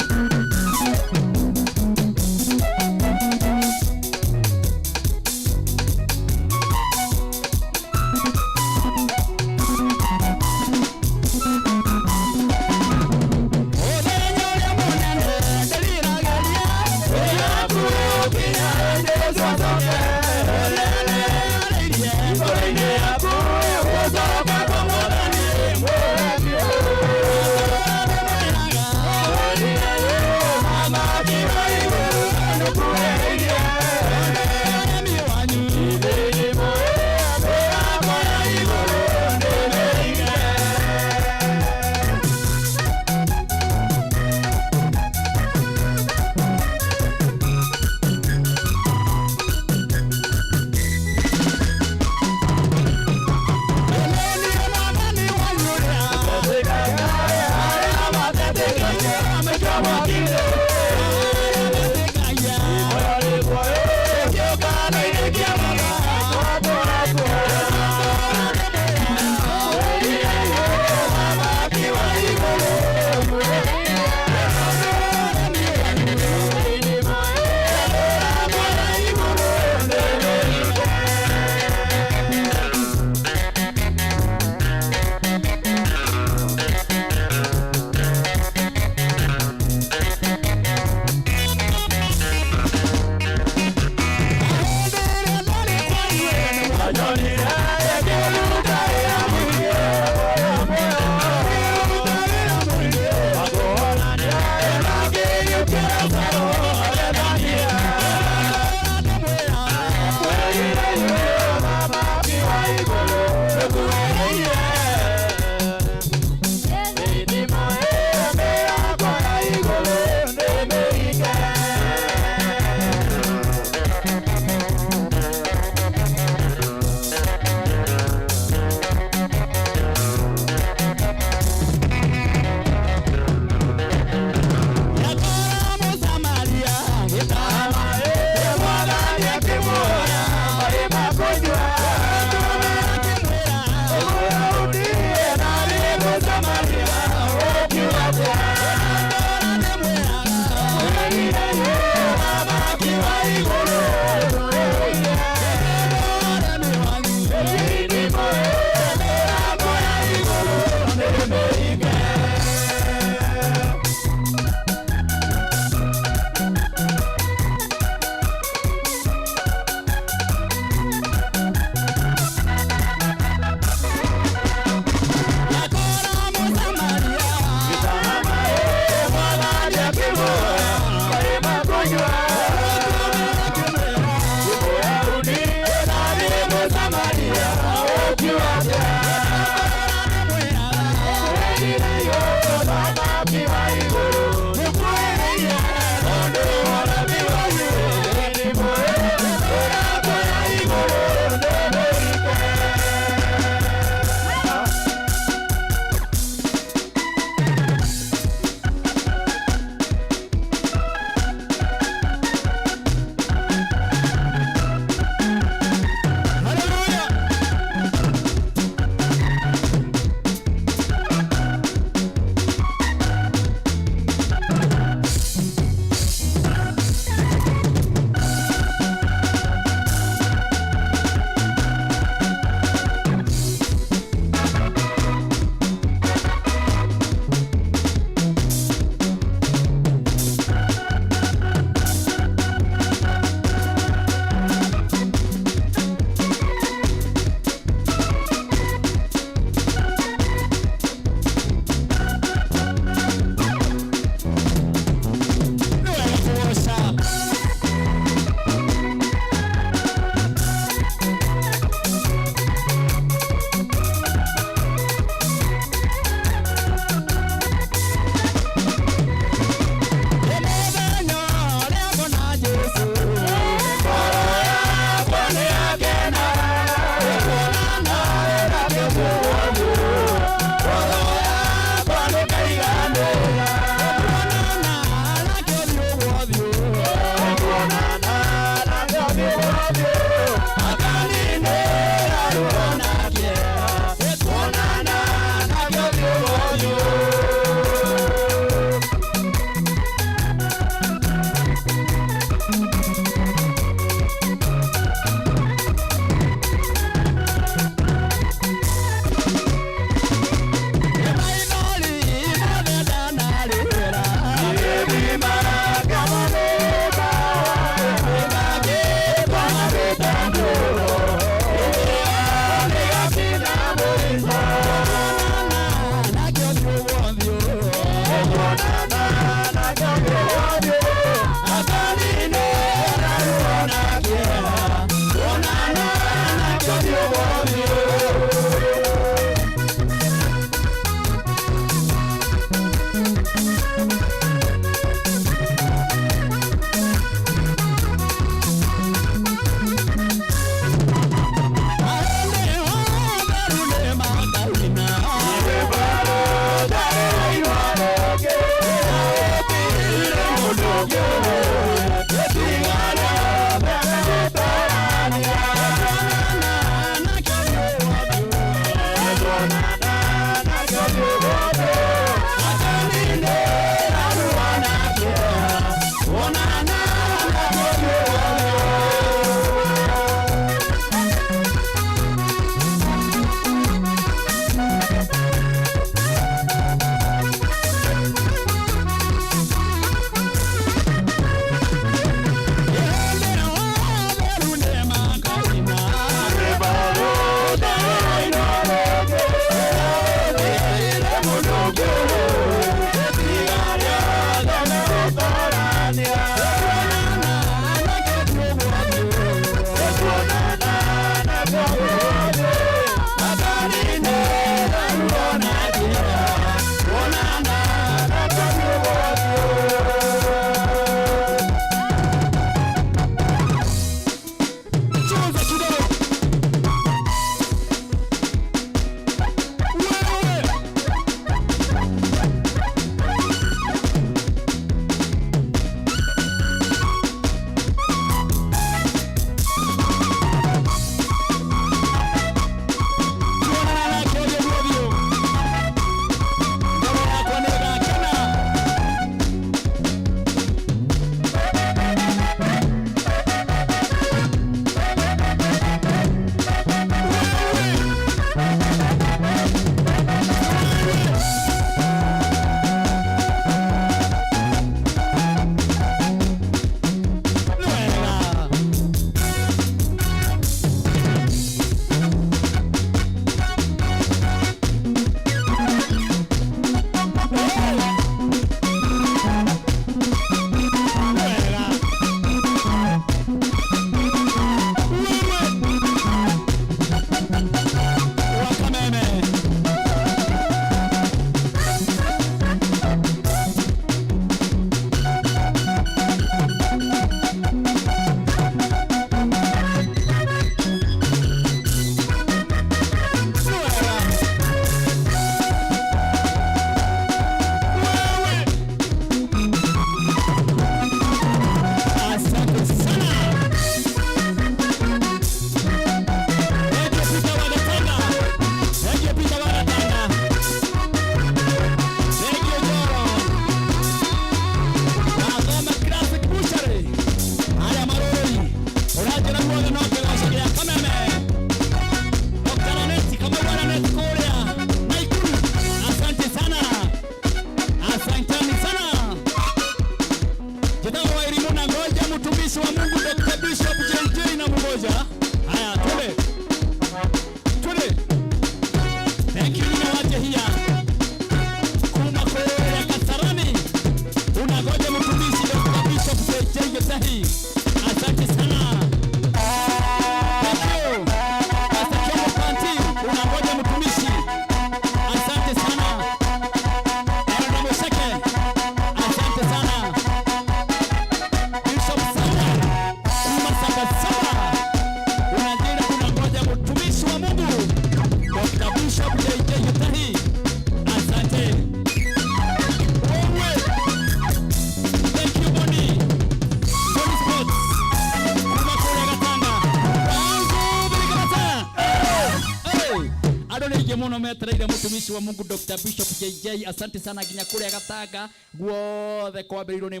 muno metereire mutumishi wa Mungu Dr. Bishop JJ. Asante sana ginya kule Gatanga guothe kwambĩrĩirwo nĩ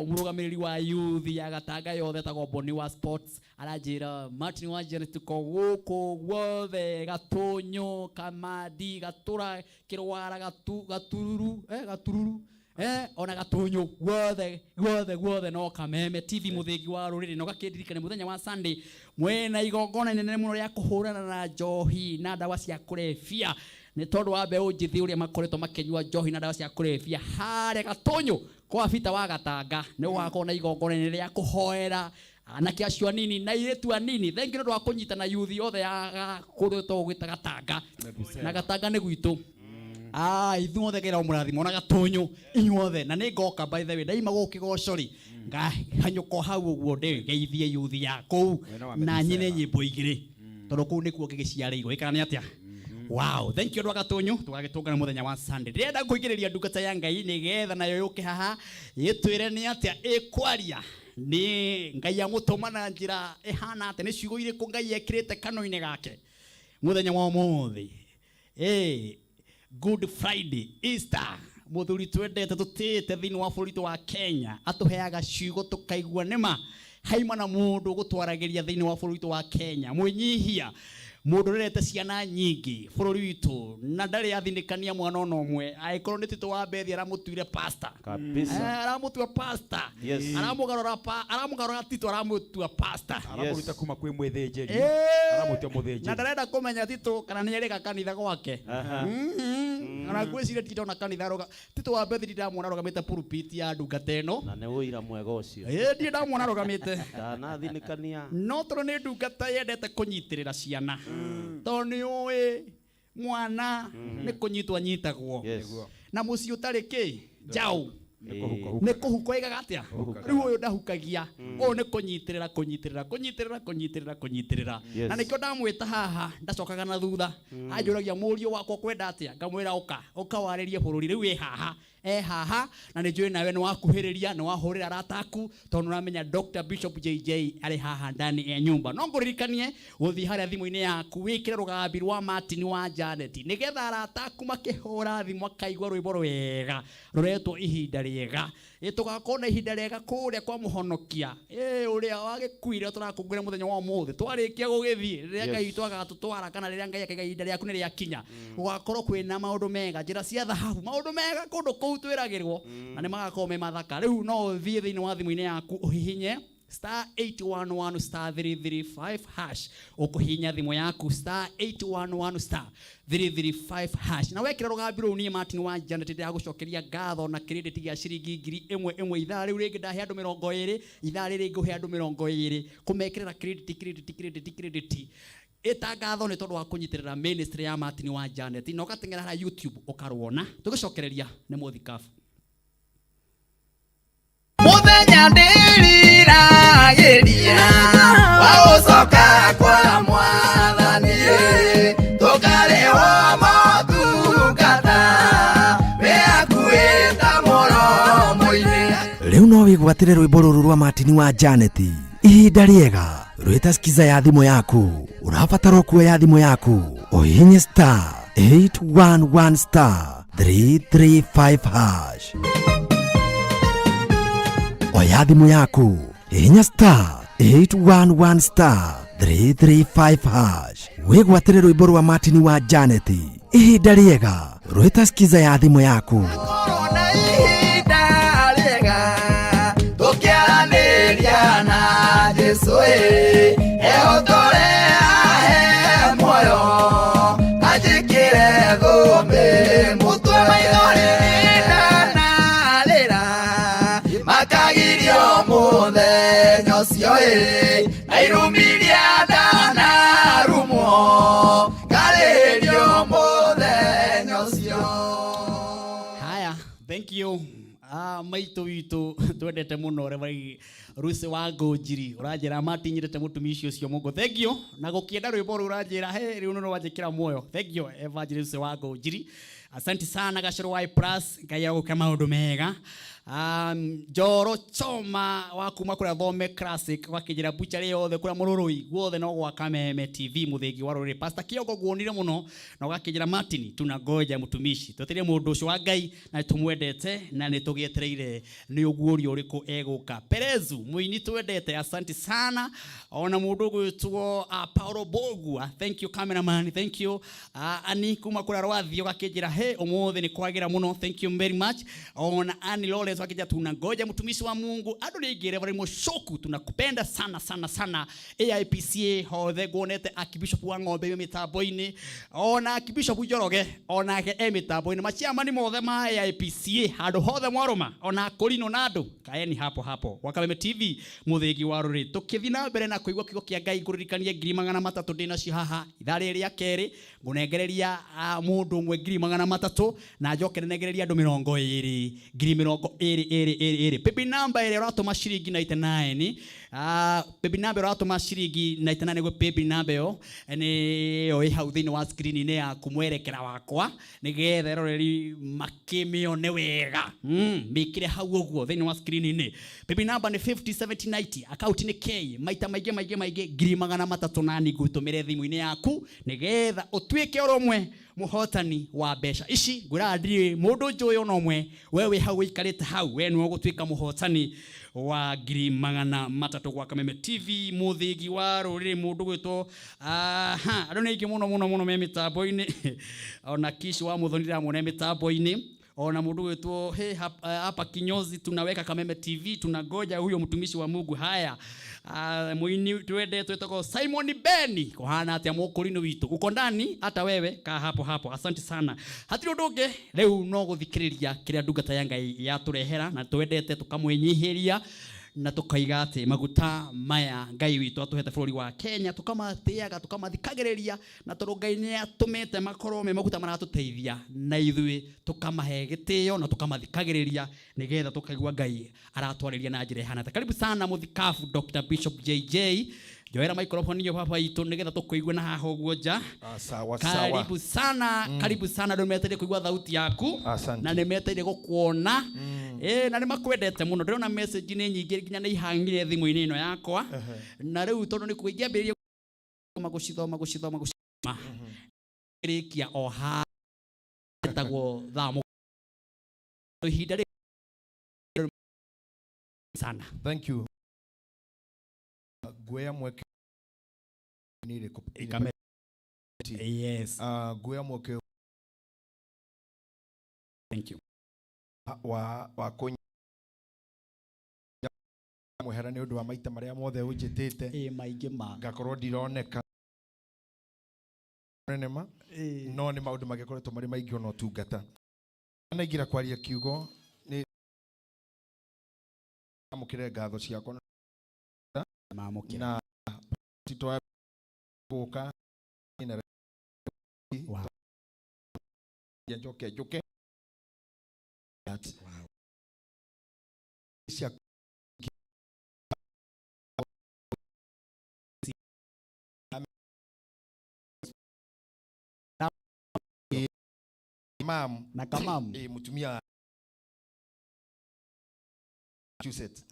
mũrũgamĩrĩri wa youth ya Gatanga yothe tagwo Boni wa Sports aranjĩra Martin Wanjĩra tuko gũkũ guothe Gatunyu Kamadi Gatura Kĩrwara Gatururu ona Gatunyu guothe no Kameme TV mũthĩgi wa rũrĩrĩ no gakĩndirikane mũthenya wa Sunday mwena igongona inene mũno rĩa kũhũrana na njohi na ndawa cia kũrebia nĩ tondũ wa mbeũ njithi ũrĩa makoretwo makĩnyua njohi na ndawa cia kũrebia harĩa Gatunyu kwa bita wa Gatanga nĩ gũgakorwo na igongona inene rĩa kũhoera anake acio anini na airĩtu anini thengi nĩ ũndũ wa kũnyitana yuthi yothe ya kũrĩa gwĩta Gatanga na Gatanga nĩ gwitũ ithuothe gera mũrathimo na Gatunyu inyuothe na nĩ ngoka by the way ndaima gũkĩgocori ngahanyũko hau ũguo ndĩgeithie yuthi ya kũu na nyine nyĩmbo igĩrĩ tondũ kũu nĩkuo ngĩgĩciarĩirwo ĩkana nĩ atĩa Wow, thank you Rwagatunyu tugagitungana muthenya wa Sunday. Ndenda kuigiriria ndungata ya Ngai nigetha nayo yuke haha yitwire ni atia ikwaria ni Ngai amutuma na njira ihana ate ni ciugo iriku Ngai ekirite kanoine gake muthenya wa umuthi. Good Friday, Easter. Muthuri twendete tutite thini wa bũrũri wa Kenya atuheaga ciugo tukaigua nima haima na mundu gutwaragiria thini wa bũrũri wa Kenya mwinyihia mundu rete ciana nyingi bũrũri witu na ndari athinikania mwana ono umwe aikorwo ni tito wa bethi aramutuire pastor kabisa aramutua pastor aramugarora tito aramutua pastor aramuruta kuma kwi mwithĩnjĩri aramutua muthĩnjĩri na ndarenda kumenya tito kana ni ereka kanitha gwake ana gwicire tito na kanitha roga tito wa bethi ndamwona rogamite pulpit ya ndungata ĩno na nĩ ũira mwega ũcio ndiye ndamwona rogamite ndanathinikania no tondũ nĩ ndungata yendete kũnyitĩrĩra ciana toni oe mwana ne kunyitwa nyitagwo na muci utari ki jau ne kuhuko iga gatia riu uyu ndahukagia o ne kunyitirira na nikyo ndamwita haha ndacokaga na thutha anjuragia murio wakwa kwenda atia ngamwira uka waririe bururi riu haha na nijui nawe ni wakuhiriria ni wahurira rataku tondu uramenya Dr. Bishop JJ ari haha ndani ya nyumba no nguririkanie guthii haria thimu-ini yaku wikire rugambi rwa Martin wa Janet nigetha rataku makihura thimu akaigua rwimbo rwega ruretwo ihinda riega tugakona ihinda riega kuria kwa muhonokia uria wagikuire turakungwira muthenya wa umuthi twarikia gugithii riria Ngai twagatutwara kana riria Ngai akaiga ihinda riaku ni riakinya ugakorwo kwina maundu mega njira cia thahabu maundu mega kundu kuu twiragirwo na ni magakorwo me mathaka riu no thie thiini wa thimu-ini yaku uhihinye *811 *335 hash ukuhinya thimu yaku *811 *335 na wekira rugambi ru ni Martin wa Janet ya gucokeria ngatho na credit ya ciringi 1000 ithaa riu ringi ndahe andu 20 ithaa riri nguhe andu 20 kumekirira credit itangatho ni tondu wa kunyitirira ministry ya Martin wa Janet no gatengera ha YouTube ukarwona tugicokereria ni muthikafu muthenya ndiriragiria wa gucoka kwa mwathani tukarehwo motungata we akuita muromo-ini riu no wigwatire rwimbo ruru rwa Martin wa Janet ihinda riega rwita skiza ya thimu yaku urabatara kuoya thimu yaku uhinye *811 *335 hash oya thimu yaku hinya *811 *335 hash wigwatire rwimbo rwa Martin wa Janet ihinda riega rwita skiza ya thimu yaku Jesu ehotore ahe moyo ajikire gombe mutwe maithori ndanarira makagirio muthenya ucio nairumiria ndanarumo ngaririo muthenya ucio. Haya, thank you. Maitu witu twendete muno rebai Ruse wa Ngũnjiri uranjira matinyirite mutumishi ucio mugo thank you na gukienda rwimbo uranjira riu no wajikira muoyo thank you Evangelist wa Ngũnjiri asante sana gacoro wa plus Ngai aguke maundu mega Joro Choma wa kuma kuria Thome Classic wakijira buchari yothe kuria mururui guothe no gwa Kameme TV muthengi wa ruri Pastor Kiongo guonire muno na wakijira Martin tunangoja mutumishi tweterie mundu ucio wa Ngai na tumwendete na nitugietereire ni uguorio uriku eguka Perezu muini twendete asante sana ona mundu gwitwo Paulo Bogu thank you cameraman thank you ani kuma kuria Rwathio wakijira umuthi ni kwagira muno thank you very much ona ani Lawrence wakija tunangoja mtumishi wa Mungu adu ligire vari mushoku tunakupenda sana sana sana AIPCA hothe gonete akibishop wa ng'ombe mitambo-ini ona akibishop Njoroge ona ke mitambo-ini machiama ni mothe ma AIPCA hadu hothe mwaruma ona Korino nadu kaeni hapo Wakameme TV muthengi wa ruri tukithina mbere na kuigwa kigo kia Ngai nguririkanie 300 ndina cihaha ithari ria keri ngunengereria mundu umwe 200 matatu na njoke nenegereria andu 20 20 baby number ile uratuma ciringi 99 baby number uratuma ciringi 99 niguo baby number yo ni oi hau thini wa screen ni ya kumwerekera wakwa nigethe roreri makimione wega mikire hau uguo thini wa screen ni baby number ni 507090 account ni K maita maige 300 ngutumire thimu-ini yaku nigetha utwike oromwe muhotani wa besha ici ngura ndiri mundu njuyo nomwe wewe hau ikarite hau we no gutwika muhotani wa 300 gwa Kameme TV muthigi wa ruriri mundu gwitwo andu ni ingi muno me mitambo-ini ona kishi wa muthonira mune mitambo-ini ona mundu wetu hapa kinyozi tunaweka Kameme TV tunagoja huyo mtumishi wa Mungu. Haya muini twende twetako Simon Beni kohana atia mukurino witu uko ndani hata wewe ka hapo asante sana hatiro ndoge leo no guthikiriria kiria ndungata ya Ngai yaturehera na twendete tukamwenyihiria na tukaiga ati maguta maya Ngai witu atuhete bũrũri wa Kenya tukamatiaga tukamathikagĩrĩria na tondũ Ngai nĩ atũmĩte makorwo me maguta maratuteithia na ithuĩ tukamahe gĩtĩo na tukamathikagĩrĩria nĩgetha tukaigua Ngai aratwarĩria na njĩra ihana. Karibu sana muthikafu Dr. Bishop JJ joera microphone yo papa itu nĩgetha tukuigua na haha ũguo nja. Sawa. Karibu sana ndio meteire kuigua thauti yaku na nĩ meteire gũkuona na nĩ makwendete mũno ndĩrona message nĩ nyingĩ nginya nĩ ihangire thimũ-inĩ ĩno yakwa na rĩu tondũ nĩ kũingĩa mbĩrĩria magũcithoma rĩkia o ha tagwo thamo ihinda sana. Thank you. Guya mweke nire yes. Guya mweke. Thank you. Wa konya muhera ni undu wa maita maria mothe unjitite maingĩ ma ngakorwo ndironeka nema no ni maundu magikoretwo mari maingĩ ona utungata na igira kwaria kiugo ni amukire ngatho ciakwa na titwa boka ina wow joke wow mam na kamam mutumia Massachusetts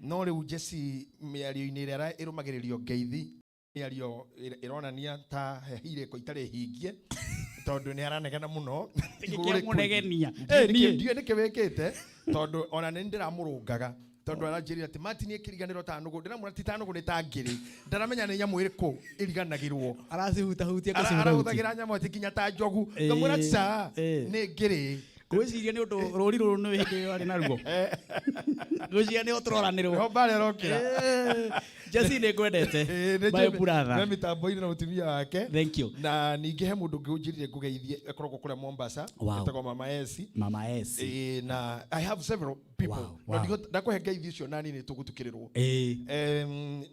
no riu Jesse miario-ini iria irumagiririo ngeithi miario ironania ta hehire ko itare hingie tondu ni aranegena muno munegenia ni kiwekete tondu ona ni ndiramurungaga tondu aranjirira ati Martin ikiriganiro ta nugu ndiramura ti ta nugu ni ta ngiri ndaramenya ni nyamu iriku iriganagirwo aracihutia arahuthagira nyamu ati kinya ta njogu ngamura tsa ni ngiri gwiciria ni undu ruri ruru ni hindi ari narugo gwiciria ni uturoranirwo ho bare rokira Jesse ni ngwendete my brother na mitambo-ini na mutumia wake. Thank you. Na ninge he mundu ngiunjirire ngugeithie akoragwo kuria Mombasa etagwo Mama Esi na I have several people no ndakuhe ngeithi ucio nani ni tugutukirirwo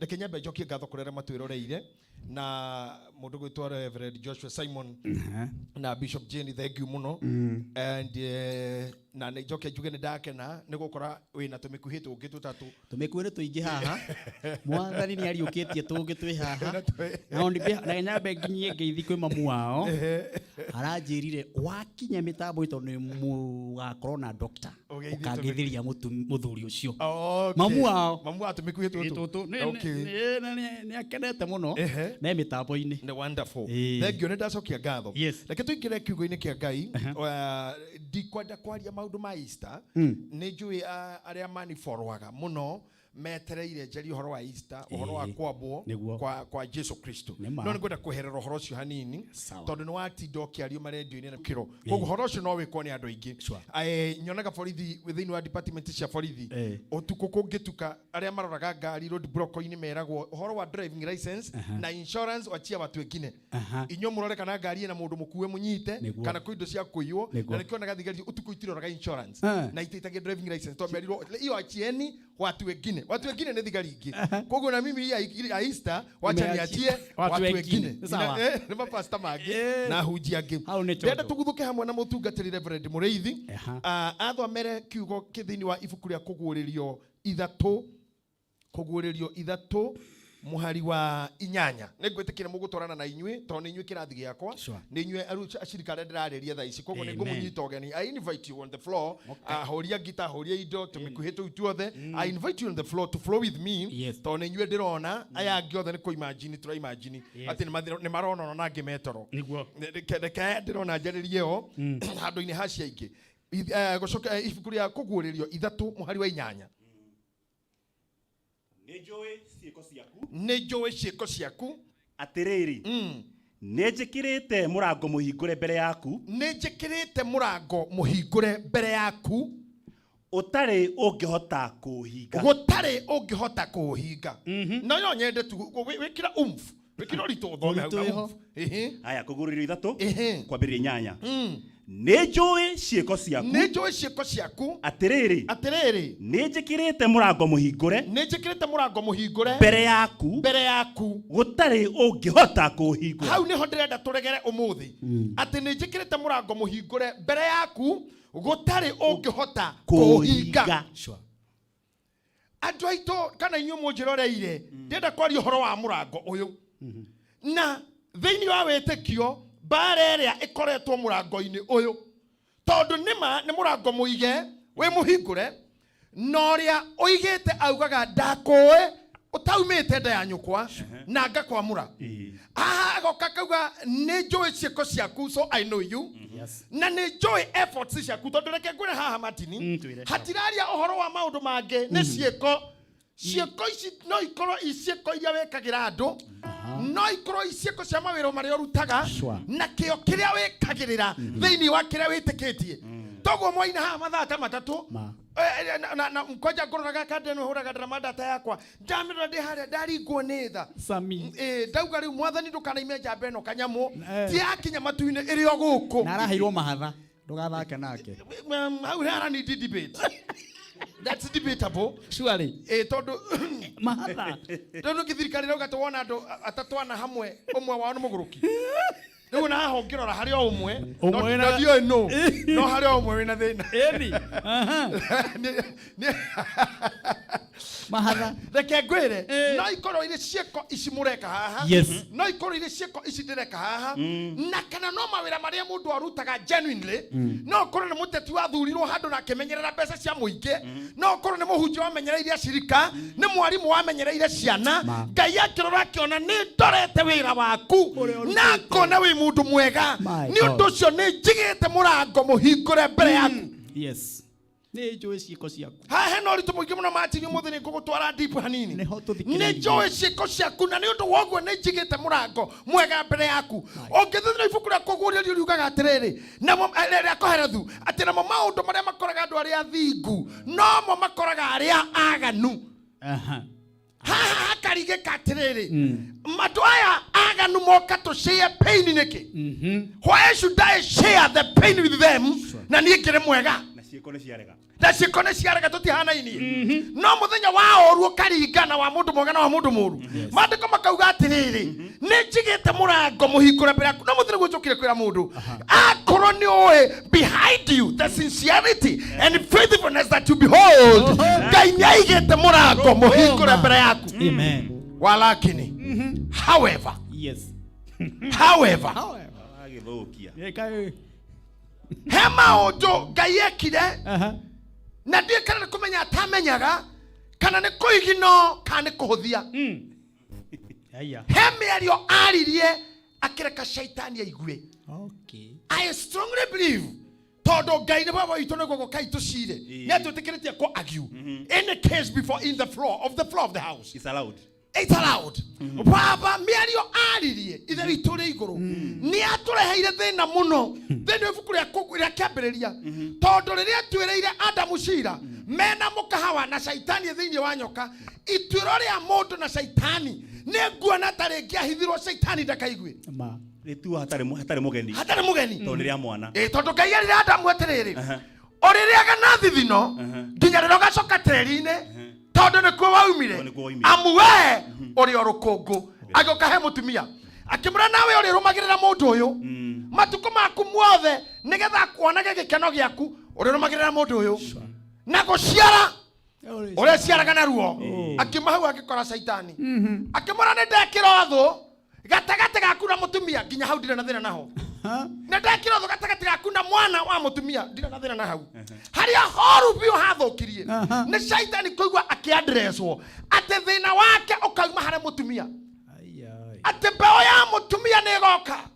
na Kenya be njokie ngatho kurera matwiroreire na mundu gwitwa Reverend Joshua Simon na Bishop Jenny thank you muno and na njoke njuge ni ndakena ni gukora wina tumikuhi tungi tutatu tumikuhi tuingi haha mwathani ni ariukitie tungi twi haha na ondibe na nyambe nginyie ngeithi kwi mamu wao aranjirire wakinya mitambo ito ni mugakorwo na doctor ukangithiria muthuri ucio mamu wao tumikuhi tutu ni akenete muno na mitambo-ini ni wonderful thank you ni ndacokia ngatho reke tuingire kiugo-ini kia Ngai ndikwenda kwaria maundu ma Easter ni njui aria mani forwaga muno metereire njeri uhoro wa Easter uhoro wa kwambwo kwa Jesu Kristo no ngwenda kuherera uhoro ucio hanini tondu ni watinda ukiario marendio-ini na kiro koguo uhoro ucio no wikwo ni andu aingi nyonaga borithi within wa department cia borithi utuku kungituka aria maroraga ngari road block-ini meragwo uhoro wa driving license na insurance wachia watu wengine inyo murore kana ngari na mundu mukuwe munyite kana kwi indo cia kuiywo na nikionaga thigari utuku itiroraga insurance na itaitagia driving license to merirwo iyo achieni watu wengine watu wengine ni thigari ingi koguo na mimi ya Easter wacha niachie watu wengine ni mapasta mangi na hunjia angi ndenda tuguthuke hamwe na mutungatiri Reverend Mureithi athomere kiugo kithini wa ibuku ria kuguririo ithatu muhari wa inyanya ningwitikire mugutwarana na inyui to ni inyui kirathi giakwa ni inyui ashirika ndirariria tha ici koguo ningumunyiita ogeni. I invite you on the floor horia gita horia indo tumikuhitu tuothe. I invite you on the floor to flow with me to ni inyui ndirona aya angi othe ni ko imagine tura imagine ati ni marona na ngi metoro niguo reke ndirona njaririe ho handu-ini hacia ingi gucoka ibuku ria kuguririo ithatu muhari wa inyanya. Nejoe cieko ciaku atiriri nejikirite murango muhingure mbere yaku utari ungihota kuhinga no yo nyende tu wikira wikira rito thome aya kuguririo ithatu kwambiriria inyanya Nejoe cieko ciaku atiriri nejikirite murango muhingure mbere yaku gutari ungihota kuhingura. Hau niho ndirenda turegere umuthi ati nejikirite murango muhingure mbere yaku gutari ungihota kuhinga. Andu aito kana inyu munjiroreire ndenda kwaria uhoro wa murango uyu na thiini wa witikio bareria ikoretwo murango-ini uyu tondu nima ni murango muige we muhingure noria uigite augaga ndakoe utaumite nda ya nyukwa na ngakwamura agoka kauga ni joy cieko ciaku so I know you na ni joy efforts ciaku tondu reke ngwire haha matini hatiraria uhoro wa maundu mange ni cieko ici no ikorwo icieko iria wekagira andu no ikorwo icieko cia mawiro maria urutaga na kio kiria wekagirira thiini wa kiria witikitie toguo mwaina haha mathaa matatu na mkoja ngororaga kande no huraga drama data yakwa ndamira ndi haria ndaringwo ni tha sami ndauga riu mwathani ndukanaime njamba ino kanyamu ti akinya matu-ini iri o guku na araheirwo mahatha ndugathake nake how hara ni debate. That's debatable. Surely. Tondu mahatha. Tondu kithirikari rauga tuwona andu atatwana hamwe umwe wao ni muguruki. Riu na hongirora hari o umwe. No dio no hari o umwe wina thina. Eni. Mahatha. Reke ngwire no ikorwo ire cieko ici mureka haha. Yes. No ikorwo ire cieko ici ndireka haha. Na kana no mawira maria mundu arutaga genuinely. No korwo ni muteti wa thurirwo handu na kimenyerera mbeca cia muingi. No korwo ni muhunjia wamenyereire cirika, ni mwarimu wamenyereire ciana. Ngai akirora akiona ni ndorete wira waku. Na kona wi mundu mwega. Ni undu ucio ni njigite murango muhingure mbere yaku. Yes. Ni joy cieko ciaku. Ha no ritu muingi muno matini muthini ngugutwara deep hanini. Ni joy cieko ciaku na ni undu woguo ni njigite murango mwega mbere yaku. Ongithithira ibuku ria kuguririo riugaga atiriri na ria koherethu ati na maundu maria makoraga andu aria thingu no mo makoraga aria aganu. Ha karige katiriri matu aya aganu moka to share pain niki. Why should I share the pain with them? Na ni ngire mwega na cieko ciarega tutihana ini no muthenya wa oru karingana wa mundu mwega na wa mundu muru mandiko makauga atiriri ni njigite murango muhingure mbere yaku no muthenya gucukire kwira mundu akorwo ni oe behind you the sincerity and faithfulness that you behold Ngai ni aigite murango muhingure mbere yaku. Amen. Walakini however hema ojo Ngai ekire na ndiye kana kumenya atamenyaga kana ni kuigino kana ni kuhuthia heme ario aririe akireka shaitani aigue. I strongly believe todo Ngai ne baba itono gogo kai tucire ni atutikiritie ko argue in the case before in the floor of the house. It's allowed. Baba miario aririe ithe itore iguru ni atureheire thina muno thini ibuku ria kuguria kiambiriria tondu riria twereire Adamu cira mena mukahawa na shaitani thini wa nyoka itwiro ria mundu na shaitani ni nguona ta ringi ahithirwo shaitani ndakaigue ritu hatari mugeni tondu ria mwana tondu Ngai arire Adamu atiriri oriria gana thithino nginya riro gacoka teri-ini to tondu ni kwa waumire amwe uri orukungu agoka he mutumia akimura nawe uri rumagirira mundu uyu matuko maku muothe nigetha kuonage gikeno giaku uri rumagirira mundu uyu na guciara uri ciaraga na ruo akimahau agikora shaitani akimura ni ndekira thu gatagate gaku na mutumia nginya hau ndire na thina naho na ndekira thu gatagate gaku na mwana wa mutumia ndire na thina na hau haria horu biu hathukirie ni shaitani kuigua akiadresswo ate thina wake ukauma hare mutumia ate mbeo ya mutumia ni goka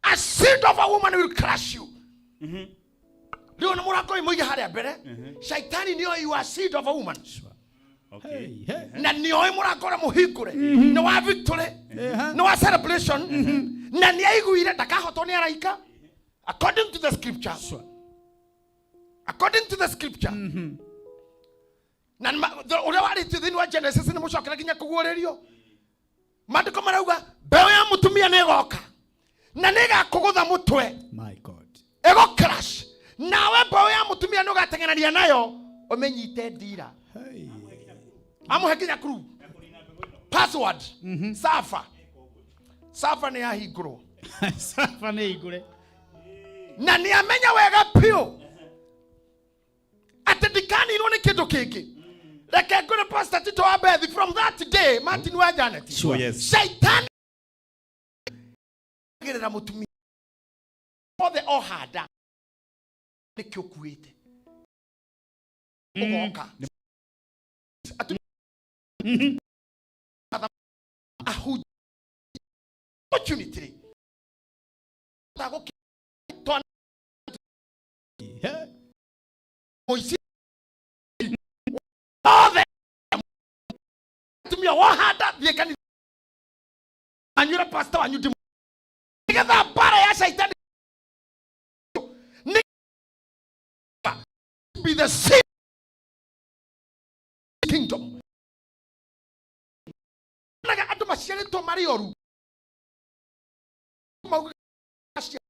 a seed of a woman will crush you Leo na murako imoja hare mbere shaitani niyo you are seed of a woman okay na niyo murako ra muhingure no wa victory no wa celebration na ni aiguire ndakahotwo ni araika according to the scripture na uria wari thini wa Genesis ni mucokera ginya kugurerio mandiko marauga mbeo ya mutumia ni goka na niga kugutha mutwe my god ego crash nawe mbeo ya mutumia no gatengenaria nayo umenyite ndira amuhekinya kuru password safa ni ahinguro safa ni igure na ni amenya wega pio atendikani ino ni kindu kingi like ngure pastor Tito Abethi from that day Martin wa Janet sure yes shaitan gerera mutumia for the ohada nikyokuite ogoka ahu opportunity tago ton moisi ove tumia wahada biekani anyura pastor anyudi together para ya shaitani be the same kingdom naga atu masiere to marioru magasya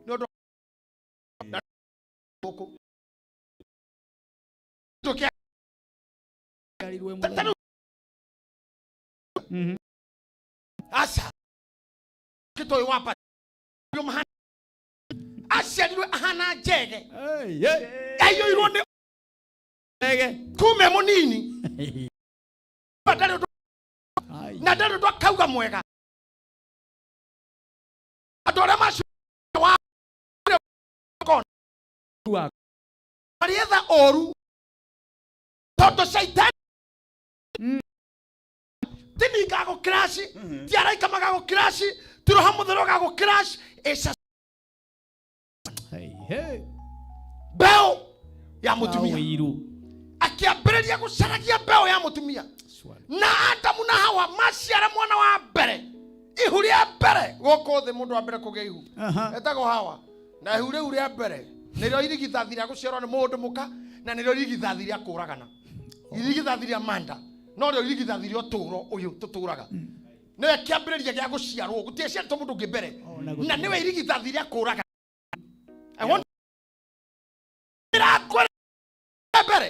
nodo boko tokia asa kito wapa yo mahana asa ni hana jege ayo irone kume munini badalo na dalo do kauga mwega adora mashu wa kon marieza oru toto shaitan tini kago crash tiara kama kago crash tiro hamudero kago crash esa beo ya mutumia akiabereria gucaragia beo ya mutumia na Adamu na Hawa maciara mwana wa mbere ihu ria mbere goko thi mundu wa mbere kugia ihu etago Hawa na ihu riu ria mbere nirio irigithathi ria guciarwo ni mundu muka na nirio irigithathi ria kuragana irigithathi ria manda no rio irigithathi ria turo uyu tuturaga niwe kiambiriria gia guciarwo gutie ciarto mundu ngi mbere na niwe irigithathi ria kuragana I want mbere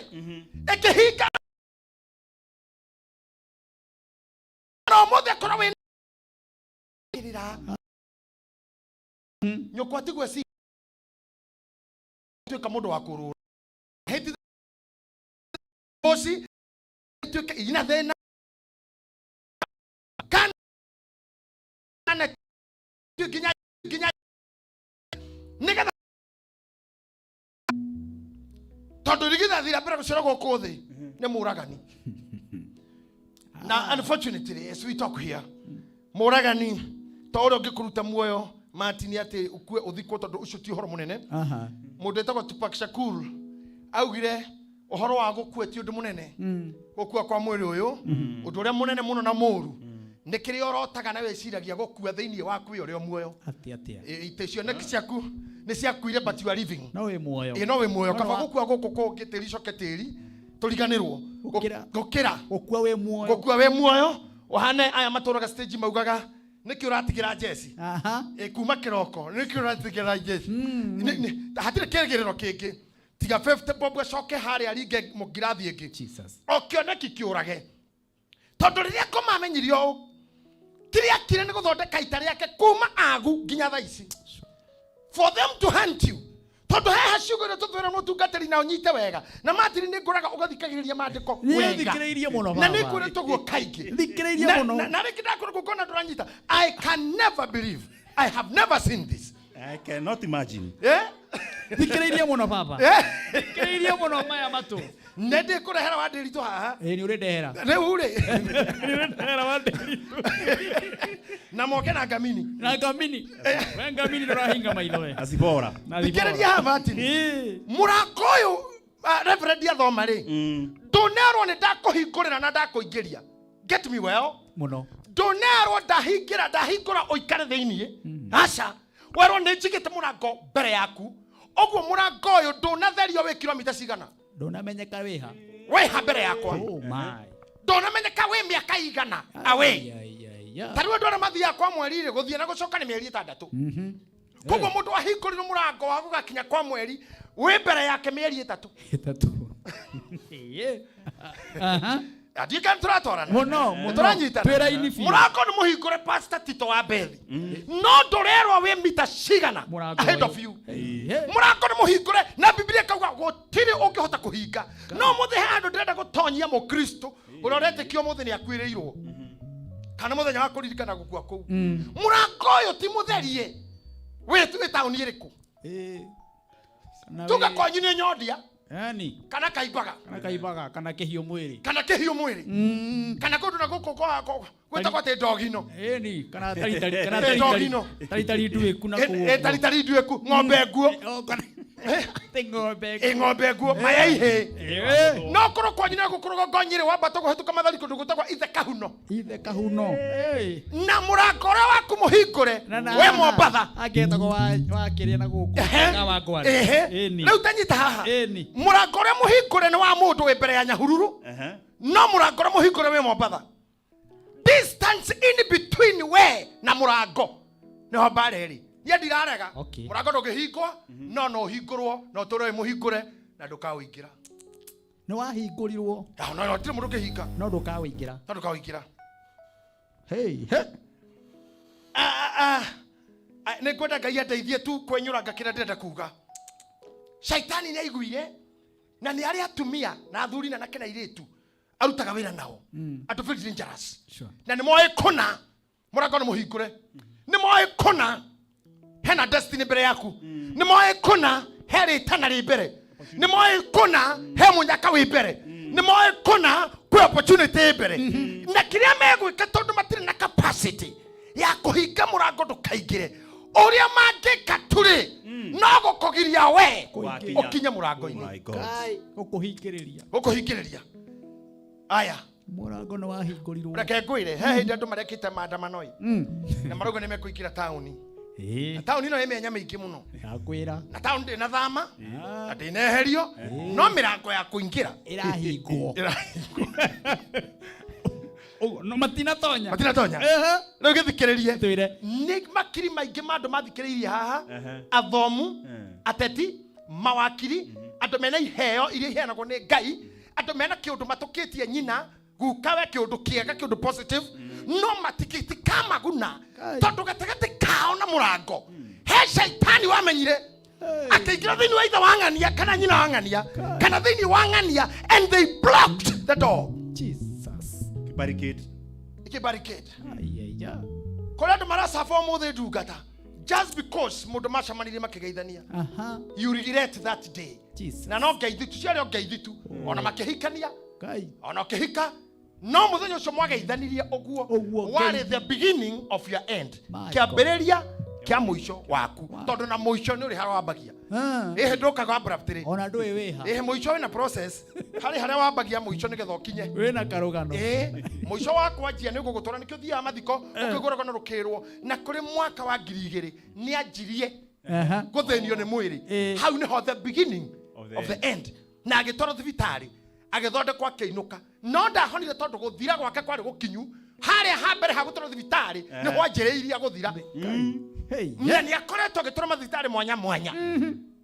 ekihinga no mothe korawe irira nyokwati gwesi tuka mundu wa kurura heti bosi tuka ina thena kan ana tukinya niga tondu rigithathira mbere gucira goko thi ni muragani na unfortunately as we talk here muragani toro ngikuruta muoyo Martin ati ukue uthikwo tondu ucio ti horo munene mundu etagwo Tupac Shakur augire uhoro wa gukua ti undu munene gukua kwa mwiri uyu undu uria munene muno na muru nikiri orotaga na weciragia gukua thiini waku uri muoyo atia itecio neki ciaku ni ciakuire but you are living no we muoyo no we muoyo kaba gukua guku ko ngitiri coketiri turiganirwo gukira gukua we muoyo ohane aya maturaga stage maugaga niki uratigira Jesse kuma kiroko niki uratigira Jesse hatire kergerero kingi tiga 50 bob acoke harĩa aringe mũngirathi ĩngĩ Jesus okĩoneki kĩũrage tondũ rĩrĩa ngũmamenyirie ũũ kĩrĩa kĩrĩ nĩ gũthondeka ita rĩake kuma agu nginya thaa ici for them to hunt you tondũ heha ciugo iria tũtwĩra mũtungatĩri na ũnyite wega na matiri nĩ ngũraga ũgathikagĩrĩria maandĩko wega na nĩ ngwĩrĩtwo guo kaingĩ na rĩngĩ ndakũrwo gũkona ndũranyita I can never believe I have never seen this. I cannot imagine. Thikĩrĩirie mũno baba. Thikĩrĩirie mũno maya matũ. Nĩ ndĩkũrehera wa ndĩritũ haha. Nĩ ũrĩndehera. Rĩu rĩ. Nĩ ũrĩndehera wa ndĩritũ. Na moke na ngamini. Na ngamini. We ngamini ndũrahinga maitho we. Azibora. Thikĩrĩria haha Martin. Mũrango ũyũ Reverend athoma rĩ. Ndũnerwo nĩ ndakũhingũrĩra na ndakũingĩria. Get me well. Mũno. Ndũnerwo ndahingũra ũikare thĩiniĩ. Aca. Werwo nĩ njigĩte mũrango mbere yaku. Oguo mũrango ũyũ ndũnatherio wĩ kilomita cigana. Ndũnamenyeka wĩha. Wĩha mbere yakwa. Oh my. Ndũnamenyeka wĩ mĩaka igana. Away. Tarĩu andũ arĩa mathiaga kwa mweri rĩ gũthiĩ na gũcoka nĩ mĩeri 6. Koguo mũndũ ahingũrĩrwo mũrango wa gũgakinya kwa mweri wĩ mbere yake mĩeri 3. 3. Aha. Adika tũratwarana. Mũno. Tũranyita. Pera-inĩ biũ. Mũrango nĩ mũhingũre Pastor Tito wa Bethi. No ndũrerwo wĩ mita cigana ahead of you. Mũrango nĩ mũhingũre na Biblia kauga gũtirĩ ũngĩhota kũhinga. No mũthĩ handũ ndĩrenda gũtonyia mũkristo ũrĩa ũretĩkio mũthĩ nĩ akuĩrĩirwo. Kana mũthenya wa kũririkana gũkua kũu. Mũrango ũyũ ti mũtherie. Wĩ taũni ĩrĩkũ? Tuga kwanyu nĩ Nyondia. Yani kana kaibaga kana kĩhiũ mwĩrĩ kana kũndũ na gũkũ gwĩtagwo atĩ ndogino ni kana taritari nduĩku na kũu taritari nduĩku ng'ombe nguo ng'ombe nguo maya ihĩ no kũrũ kwanyu na gũkũrũga ngonyĩrĩ wamba tũkũhĩtũka mathari kũndũ gwĩtagwo ithe kahuno na mũrango ũrĩa waku mũhingũre we Mombatha angĩtagwo wa kĩrĩa na gũkũ wa ngwari rĩu tanyita haha mũrango ũrĩa mũhingũre nĩ wa mũndũ wĩ mbere ya Nyahururu no mũrango ũrĩa mũhingũre wĩ Mombatha distance in between we na mũrango nĩho mbara ĩrĩ niĩ ndirarega mũrango ndũngĩhingwo no ũhingũrwo no tũrĩ mũhingũre na ndũkawĩingĩra nĩ wahingũrirwo no gũtirĩ mũndũ ũngĩhinga no ndũkawĩingĩra nĩ ngwenda Ngai andeithie tu kwenyũranga kĩrĩa ndĩrenda kuga Shaitani nĩ aiguire na nĩ arĩa atumia na athuri na nake na airĩtu arutaga wĩra nao andũ very dangerous na nĩ moĩ kũna mũrango nĩ mũhingũre nĩ moĩ kũna hena destiny mbere yaku nĩ moĩ kũna he rĩtana rĩ mbere nĩ moĩ kũna he mũnyaka wĩ mbere nĩ moĩ kũna kwĩ opportunity mbere na kĩrĩa megwĩka tondũ matirĩ na capacity ya kũhinga mũrango ndũkaingĩre ũrĩa mangĩka tũrĩ no gũkũgiria we ũkinye mũrango-inĩ gũkũhingĩrĩria aya mũrango nĩ wahingũrirwo reke ngwĩre he hĩndĩ andũ marekĩte maandamano na marauga nĩ mekũingĩra taũni na taũni ĩno ĩ mĩanya mĩingĩ mũno na taũni ndĩ na thama na ndĩneherio no mĩrango ya kũingĩra ĩrahingwo no matinatonya rĩu gĩthikĩrĩrie nĩ makiri maingĩ ma andũ mathikĩrĩirie haha athomu ateti mawakiri andũ mena iheo iria iheanagwo nĩ Ngai andũ mena kĩũndũ matũkĩtie nyina gukawe kĩũndũ kĩega kĩũndũ positive no matikamaguna tondũ gatagatĩ kao na mũrango he Shaitani wamenyire akĩingĩra thĩinĩ wa ithe wa ng'ania kana nyina wa ng'ania kana thĩinĩ wa ng'ania and they blocked the door. Barricade. Kũrĩa andũ maracaba ũmũthĩ ndungata just because mũndũ macamanirie makĩgeithania you regret that day na no ngeithitu ciarĩ o ngeithitu ona makĩhikania ona ũkĩhika no mũthenya ũcio mwageithanirie ũguo warĩ the beginning of your end kĩambĩrĩria kĩa mũico waku tondũ na mũico nĩ ũrĩ harĩa wambagia ndũkaga wambura atĩrĩ ona ndũĩ wĩha mũico wĩna process harĩa wambagia mũico nĩgetha ũkinye wĩna karũgano mũico wa kwanjia nĩ ũgũgũtwara nĩkĩo ũthiaga mathiko ũkĩgũragwo na rũkĩrwo na kũrĩ mwaka wa 2000 nĩ anjirie gũthĩnio nĩ mwĩrĩ hau nĩho the beginning of the end na agĩtwarwo thibitarĩ agĩthondekwo akĩinũka no ndahonire tondũ gũthira gwake kwarĩ gũkinyu harĩa ha mbere ha gũtwarwo thibitarĩ nĩho anjĩrĩirie gũthira na nĩ akoretwo agĩtwarwo mathibitarĩ mwanya mwanya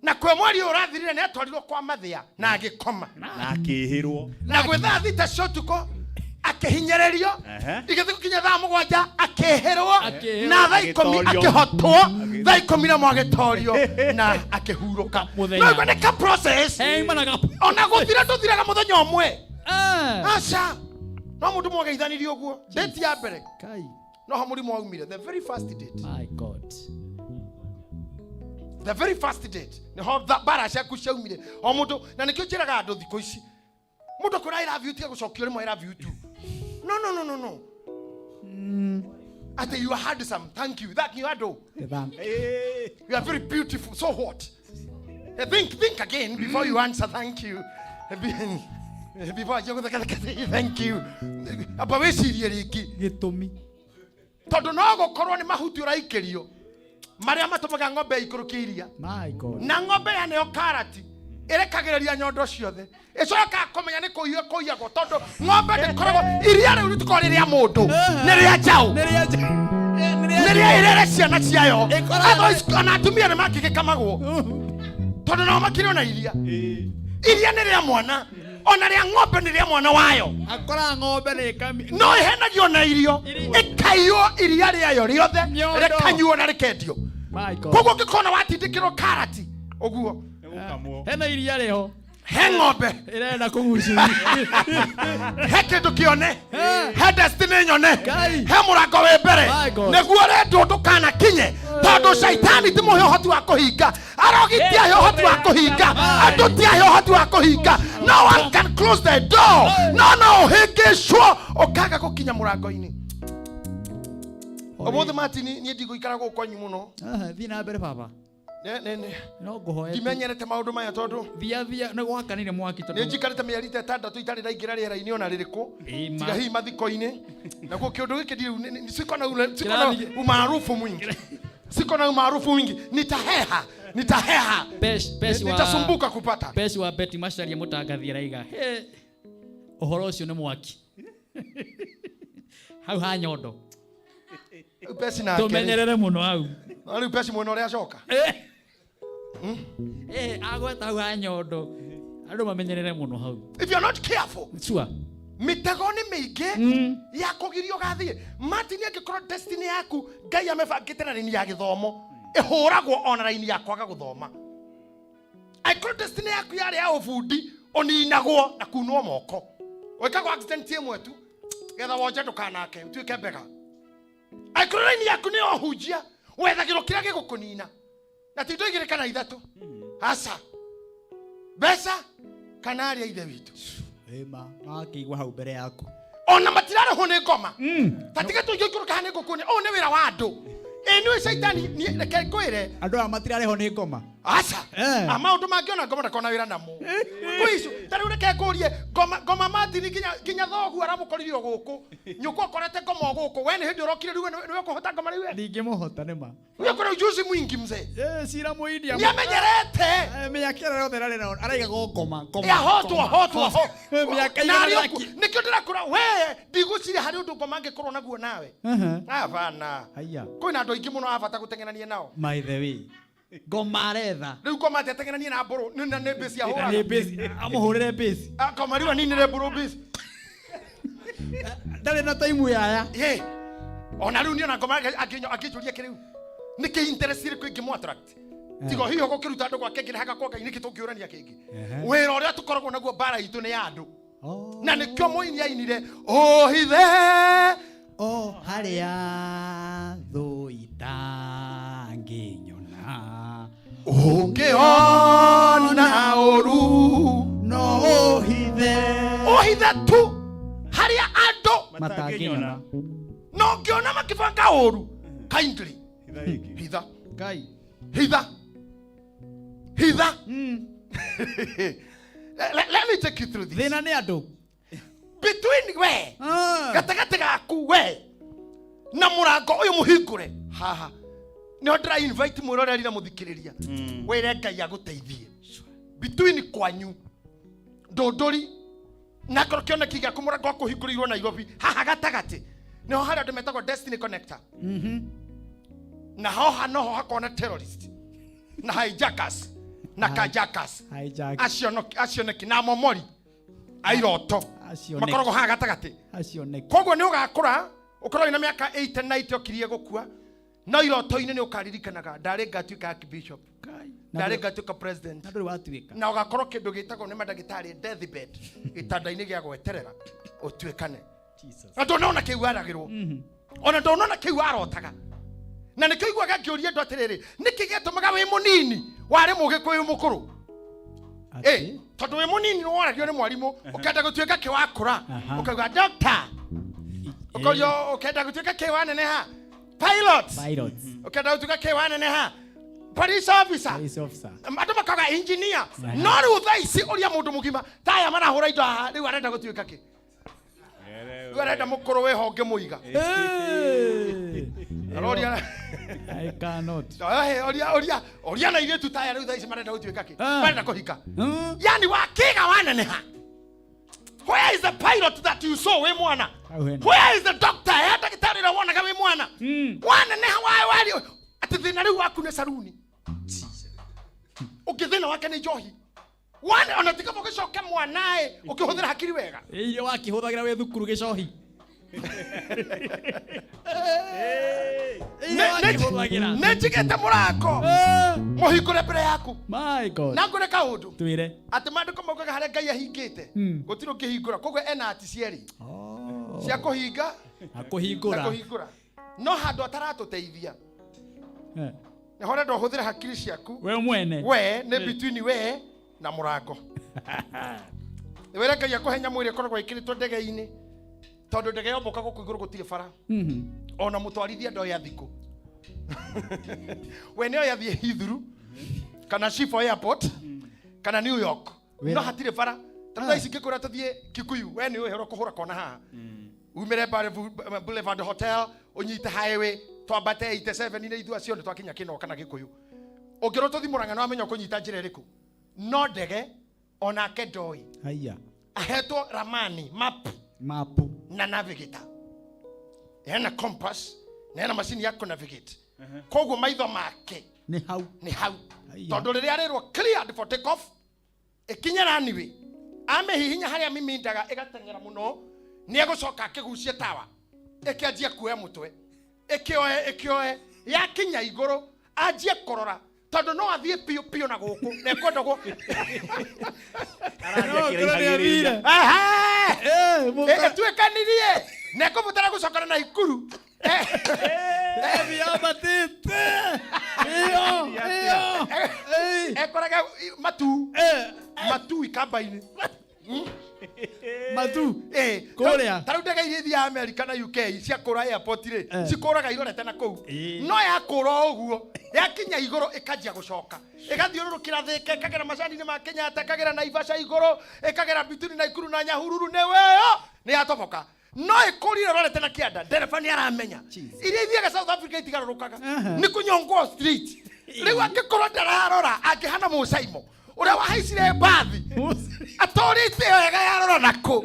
na kwe mweri urathirire ne atwarirwo kwa mathia na agikoma na akihirwo na gwetha thita cotuko akihinyererio igithiku kinya thaa mugwanja akihirwo na thaa 10 akihotwo thaa 10 na mwagetorio na akihuruka no gweneka process ona guthira tuthiraga muthenya omwe acha no mundu mwageithanirio guo date ya mbere kai no hamuri mwaumire the very first date. My God, the very first date ni ho bara cia kushaumire o mundu na nikio njiraga andu thiko ici mundu kura I love you tia gucokio rimwe I love you too. No. I think you are handsome. Thank you. That you are do. You are very beautiful. So what? Think again before you answer. Thank you. Before you thank you. Aba we sirieriki gitumi. Tondu no gukorwo ni mahuti uraikirio. Maria matumaga ng'ombe ikurukiria. My God. Na ng'ombe ya neo karati. Irekagereria nyondo ciothe icoka kumenya ni kuiyagwo tondu ng'ombe ndikoragwo iria riu rituko riria mundu ni ria njau ni ria irere ciana ciayo ana atumia ni makigikamagwo tondu no makiri ona iria ni ria mwana ona ria ng'ombe ni ria mwana wayo akora ng'ombe ni kami no ihenagio na irio ikaiywo iria riayo riothe rikanyuo na rikendio koguo ngikona watindikirwo karati oguo hena iria leho heng'ombe irenda kugucia he kindu kione he destiny nyone he murango we mbere niguo rendo ndukana kinye tondu shaitani ti muhe uhoti wa kuhinga arogitia he uhoti wa kuhinga andu tia he uhoti wa kuhinga no one can close the door no hingishwo ukaga gukinya murango-ini omuthi matini ni ndigo ikara gukwanyu muno thina mbere baba no gohoe dimenyerete maundu maya tondu thia no gwakanire mwaki tondu ni njikarite mĩeri 6 itari ndaingira rĩera-inĩ ona rĩrĩkũ tiga hihi mathiko-inĩ naguo kĩũndũ gĩkĩ ndiu siko na umaarufu mwingi nitaheha nitasumbuka kupata pesi wa beti masharia mutangathia raiga uhoro ucio ni mwaki hau ha nyondo pesi na tumenyerere muno hau ari pesi muno ria coka agweta hau ha nyondo andu mamenyerere muno hau if you are not careful sure mitego ni miingi ya kugirio gathie Martin angikorwo destiny yaku Ngai amebangite na rini ya githomo ihuragwo ona raini ya kwaga guthoma aikorwo destiny yaku yari ya ubundi oninagwo na kunwo moko wekagwo accident imwe tu getha wonje ndukanake utuike mbega aikorwo raini yaku ni ohunjia wethagirwo kira gigukunina na tindo igire kana ithatu asa besa kanaria ithe witu ema makigwa hau mbere yako ona matirare ho ni ngoma tatige tujikuruka hani ngukuni o ni wira wa andu enu shaitani ni reke kwire andu amatirare ho ni ngoma asa amaundu mangiona ngoma ndakona wira namo kuicu tari reke kurie ngoma matini kinya thogu aramukoririo guku nyuko akorete ngoma guku we ni hindi urokire riu ni kuhota ngoma riu ndingi muhota nima we kora ujuzi mwingi mzee sira muindia ni amenyerete miyakera yothe rari na araiga ngoma ya hotwa miyakera yaki nikio ndirakura we ndigucire hari undu ngoma ngikorwo naguo nawe avana haya kwina andu aingi muno abata gutengenania nao my the way ngoma retha riu ngoma tetengenania na mburu nina ne base ya hora ne base amuhurire base akoma riu nini ne mburu base ndale na time yaya ye ona riu niona ngoma akijuria kiriu niki interest iri kwingi mu attract tigo hiyo gukiruta andu gwake nginya haka kwa niki tungiurania kingi wira uria tukoragwo naguo bara itu ni andu na nikio muini ainire o hithe o haria thu itanginyona ungiona uru no ohithe tu haria andu matanginyona no ngiona makibanga uru kindly hitha kai hitha let me take you through this thina ni andu between we gatagati gaku we na murango uyu muhingure haha no ndira invite mwiroreri na muthikiriria wire Ngai aguteithie between kwanyu ndondori na korokio kiga kumurango akuhingurirwo Nairobi haha gatagati no haria andu metagwo destiny connector na haha no hakona terrorist na hijackers na kajakas acio neki na momori airoto makorogo ha gatagati koguo ni ugakura ukorwo ina miaka 8 na 90 okirie gukua no iroto-ini ni ukaririkanaga ndari ngatuika archbishop ndari ngatuika president na ugakorwo kindu gitagwo ni madagitari deathbed gitanda-ini gia gweterera utuikane ndonona kiu aragirwo ona ndonona kiu arotaga na nikio igwaga ngiuria ndo atiriri niki gitumaga wi munini wari mugikuyu mukuru tondu wi munini no waragio ni mwarimu ukenda gutuika kiwakura ukauga doctor ukoyo ukenda gutuika kiwaneneha pilot ukenda gutuika kiwaneneha police officer andu makaga engineer no riu thaici uria mundu mugima taya marahura indo riu arenda gutuika ki riu arenda mukuru we honge muiga I cannot. Oria na ile tutaya riu thaici marenda gutuika ki marenda kuhika yani wakiga waneneha. Where is the pilot that you saw we mwana? Where is the doctor? Hata kitari na wona we mwana. Waneneha wali ati thina riu waku ne saruni. Ukithina wake ni johi. Wana onatika mugicoka mwanae ukihuthira hakiri wega. Iyo wakihuthagira we thukuru gicohi. Nechigete murako muhingure mbere yaku. My God. Nangure kaundu twire ati mandiko maugaga haria Ngai ahingite gutiro kihingura koguo ena ati cieri cia kuhinga akuhingura no handu ataratuteithia ni hore ndo huthira hakiri ciaku we mwene we ne between we na murango ni wera Ngai akuhenya mwire koragwo ikiritwo ndege-ini tondu ndege yomboka guku iguru gutire bara ona mutwarithia ndo ya thiku we ne ya thie Hithuru kana Shifo airport kana New York no hatire bara tanda ici ngikura tuthie Kikuyu we ne uhero kuhura kona ha umire bare Boulevard Hotel unyite highway twambate 87 ine ithu acio twakinya kino kana Gikuyu ungiro tuthi Murang'a no amenya kunyita njira iriku no ndege ona kedoi haya ahetwo ramani map na navigator ena compass na ena machine ya ku navigate koguo maitho make ni hau tondu riria arirwo cleared for take off ikinyara niwe amehihinya haria mimindaga igatengera muno ni egucoka akigucie tawa ikianjia kuoya mutwe ikioe yakinya iguru anjie korora tondu no athie pio na guku na ekwenda go tuikanirie na kumutara gucokana na ikuru ekoraga matu ikamba-ini matu kuria taru ndege iria thia America na UK cia kura airport ri cikuraga irorete na kou no yakura uguo yakinya iguru ikanjia gucoka igathiururukira thike ikagera macani-ini ma Kenyatta ikagera Naivasha iguru ikagera Bituni na Ikuru na Nyahururu neweyo ni yatoboka no ikurire rorete na kianda ndereba ni aramenya iria ithiaga South Africa itigarurukaga ni kunyongwo street riu akikorwo ndararora akihana mucaimo uria wahaicire mbathi atorite wega yarora nako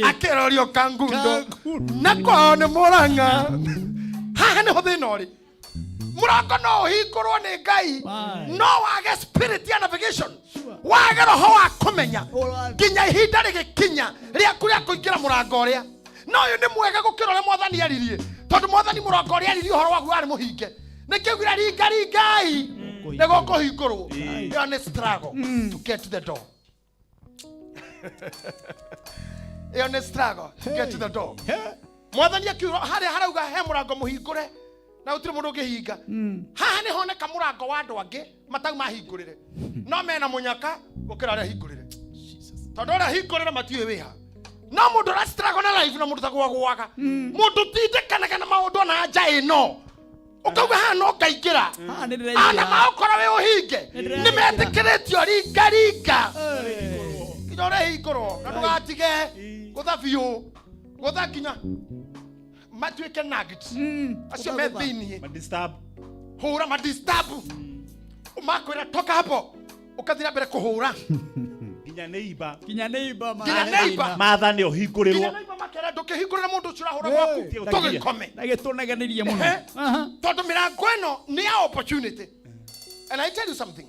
akirorio Kangundo nako ni Murang'a haha ni thina uri murango no uhingurwo ni Ngai no wage spirit ya navigation wage roho wa kumenya nginya ihinda rigikinya ria kuria kuingira murango uria no uyu ni mwega gukira uria Mwathani aririe tondu Mwathani murango uria aririe uhoro wagu ari muhinge nikiugira ringai nego kuhingurwo you need struggle to get to the door you need struggle to get to the door Mwathani akiuga haria harauga he murango muhingure na utire mundu ngihinga haha ni honeka murango wa andu angi matau mahingurire no mena munyaka gukira aria hingurire tondu aria hingurire matiwe wiha no mundu ra struggle na life na mundu tagwa gwaga mundu tindekanaga na maundu na nja ino ukauga ha no ngaingira ana maukora we uhinge ni metikiritio ringa kinore hingurwo na ndugatige guthabiu guthakinya matuike nuggets acio me thiini hura madisturb umakwira toka hapo ukathira mbere kuhura kinya neighbor matha ni uhingurirwo kinya neighbor makera ndukihingurira mundu ucio urahura gwaku tugikome na gituneganirie muno tondu mirango ino ni ya opportunity And I tell you something.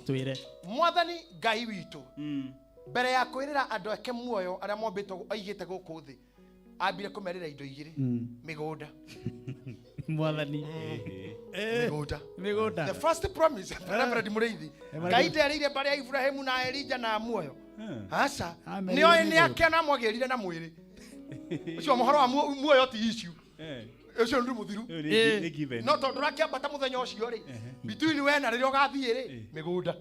Mwathani Ngai witu. Mbere ya kwirira andu ake muoyo aria mombitwo aigite guku thi. Ambire kumerera indo igiri. Migunda. Mwathani. Migunda. The first promise. Reverend Mureithi. Ngai nderire mbere ya Ibrahimu na Elijah na muoyo. Asa. Nio ni ake na mwagirire na mwiri. Ucio mohoro wa muoyo ti issue. Ucio ndu muthiru. No tondu rakiambata muthenya ucio ri. Between we na ririo gathie ri. Migunda.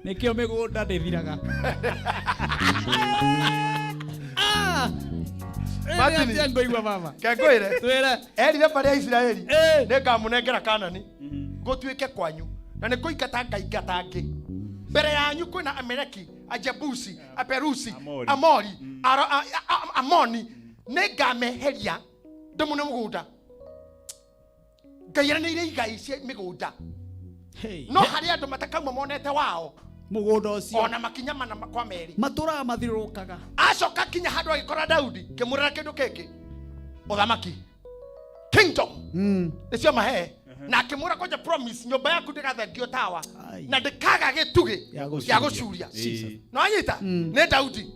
Nikio migunda ndithiraga. Matini ngoigwa mama. Kengwire. Twire. Erire mbere ya Israeli. Nĩngamunengera Kanani. Gũtuĩke kwanyu. Na nĩ kũingata ngaingata angĩ. Mbere yanyu kwĩna Amaleki, Ajebusi, Aperusi, Amori, Amoni. Nĩngameheria ndĩmune mũgũnda. Ngairanĩire igai cia mĩgũnda. No harĩ andũ matakauma monete wao. Mũgũnda ũcio. Ona makinya mana kwa meri. Matũra mathiũrũrũkaga. Acoka kinya handũ agĩkora Daudi kĩmũrĩra kĩndũ kĩngĩ. Ũthamaki. Kingdom. Nĩcio mahe. Na akĩmũra koja promise nyũmba yaku ndĩgathengio tawa. Na ndĩkaga gĩtugĩ gĩa gũcuria. No anyita nĩ Daudi.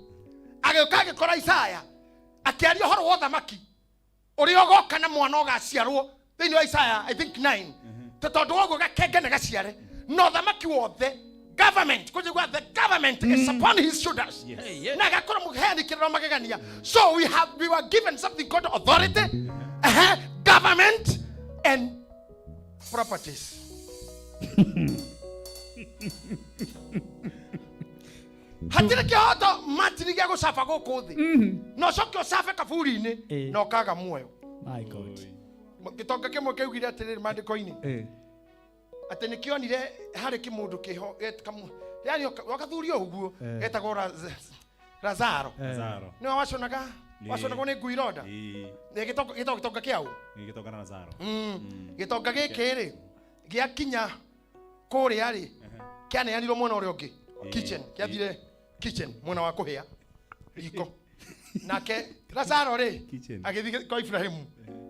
Agĩũka agĩkora Isaya. Akĩaria ũhoro wa ũthamaki. Ũrĩa ũgoka na mwana ũgaciarwo. Thĩinĩ wa Isaya I think 9. Tondũ woguo gakenge na gaciare. No ũthamaki wothe. Government, the government is upon his shoulders. So we were given something called authority, government, and properties. Hatire kihoto matini gya gusafa gukuthi. No cokyo safa kaburi-ini no kaga muoyo. My God. Gitonga kimwe kiugire atiriri mandiko-ini. Ate nikionire hari kimundu kiho yani wakathurio uguo etagwo Lazaro ni waconaga ni ngui roda ni gitonga kiau gitonga na Lazaro gitonga gikiri giakinya kuria ri kianeanirwo mwena uria ungi kitchen kiathire kitchen mwena wa kuhia riko nake Lazaro ri agithie kwa Ibrahimu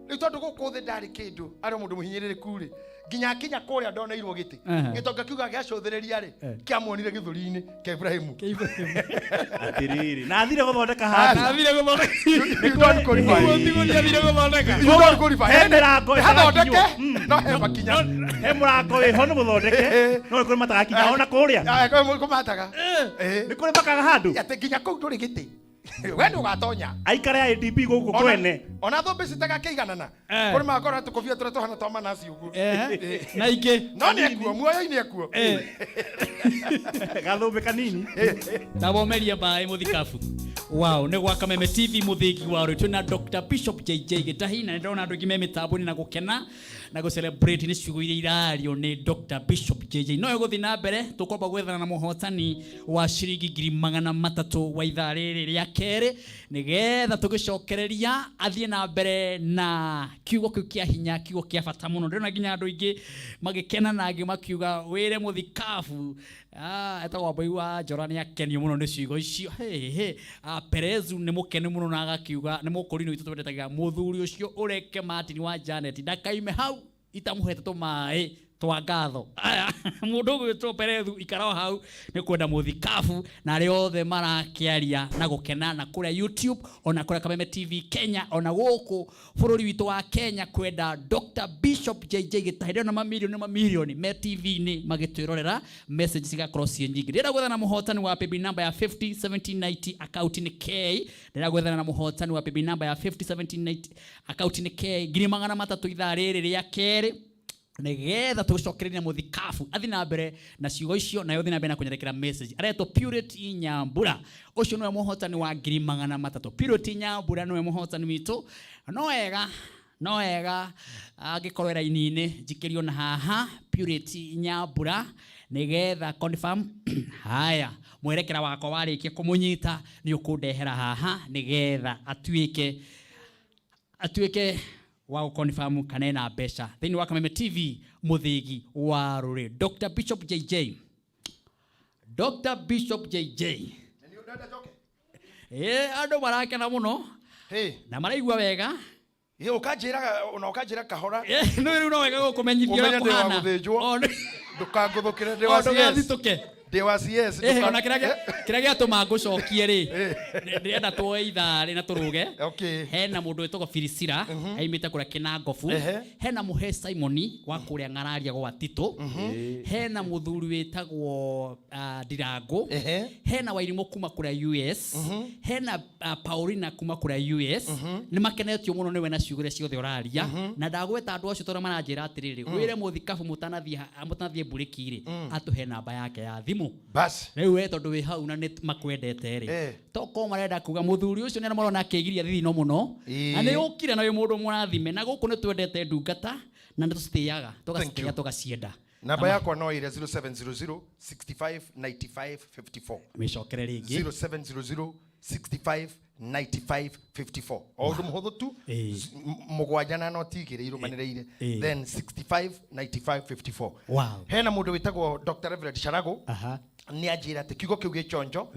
ni tondu gukuthi ndari kindu ari mundu muhinyiririku ri ginya kinya kuria ndona irwo giti gitonga kiuga giacothereria ri kiamuonire githuri-ini kia Ibrahimu atiriri na athire guthondeka handu na athire guthondeka don't qualify ni athire guthondeka you don't qualify he mirango hathondeke no he makinya he murango iho ni guthondeke no kuri matagakinya ona kuria ko mataga ni kuri makaga handu ate ginya kuu nduri giti we ndu gatonya aikare ya IDP guku kwene ona thombe citaga kiiganana kuri makora tukofia tura tuhana twa manasi uguo na ingi no ni ekuo muoyo-ini ekuo gathombe kanini tabomeria bai muthikabu wow ne gwa Kameme TV muthiki wa rutwe na Dr. Bishop JJ Gitahi na ndona andu kimeme tabuni na gukena na go celebrate ni ciugo iria irario ni Dr. Bishop JJ no guthi na mbere tukomba gwethana na muhotani wa ciringi 300 wa ithaa riri ria kere nigetha tugicokereria athie na mbere na kiugo kiu kia hinya kiugo kia bata muno ndona nginya andu ingi magikena na angi makiuga wire muthikabu etagwo Mbui wa Njora ni akenio muno ni ciugo icio Perezu ni mukene muno na agakiuga ni mukurino itu twendetaga muthuri ucio ureke Martin wa Janet ndakaime hau itamuhete tumai twa ngatho mundu gwitwo Perezu ikara hau ni kwenda muthikabu na ari othe marakiaria na gukena na kuria YouTube ona kuria Kameme TV Kenya ona guku bururi witu wa Kenya kwenda Dr. Bishop JJ Gitahi na mamilioni me TV ni magitwirorera message cigakorwo cie nyingi ndira gwethana na muhotani wa PB number ya 501790 account ni K ndira gwethana na muhotani wa PB number ya 501790 account ni K 300 ithaa riri ria keri nigetha tucokereria muthikabu athi na mbere na ciugo icio na yothi na mbere na kunyerekera message areto Purity Nyambura ucio niwe muhotani wa 300 Purity Nyambura niwe muhotani witu no ega agikorwo raini-ini njikirio na haha Purity Nyambura nigetha confirm haya mwerekera wako warikia kumunyita ni ukundehera haha nigetha atuike wa confirm kanena besha thini wa Kameme TV muthigi wa ruri Dr. Bishop JJ ando barakena muno na maraigua wega ukajira kahora no wega gukumenyithio kuhana Ndukangũthũkĩre ndĩ wa CS. Ndĩ wa CS. Ona kĩrĩa gĩatũma ngũcokie rĩ. Ndĩrenda tuoe itharĩ na tũrũge. Hena mũndũ wĩtagwo Filisira, aimĩte kũrĩa Kĩnangobu. Hena mũhe Simoni wa kũrĩa Ng'araria gwa Tito. Hena mũthuri wĩtagwo Ndirango. Hena Wairimũ kuma kũrĩa US. Hena Paulina kuma kũrĩa US. Nĩmakenetio mũno nĩwe na ciugo ciothe ũraria. Na ndagweta andũ acio tondũ maranjĩra atĩrĩrĩ, wĩre mũthikabu mũtanathiĩ mburĩki rĩ, atũhe namba yake ya thimũ. Bas. Rĩu we tondũ wĩ hau na nĩ makwendete rĩ. Toko marenda kuga mũthuri ũcio nĩ marona akĩgiria thithino mũno. Na nĩ ũkire na wĩ mũndũ mũrathime na gũkũ nĩ twendete ndungata na nĩ tũcitĩaga tũgacitĩaga tũgacienda. Namba yakwa no ire 0700 65 95 54. Mĩcokere rĩngĩ 0700 65 95 54. O ũndũ mũhũthũ tu mũgwanja na noti igĩrĩ irũmanĩrĩire. Then 65 95 54. Wow. Hena mũndũ wĩtagwo Dr. Reverend Sharago. Nĩ anjĩra atĩ kiugo kĩu gĩchonjo.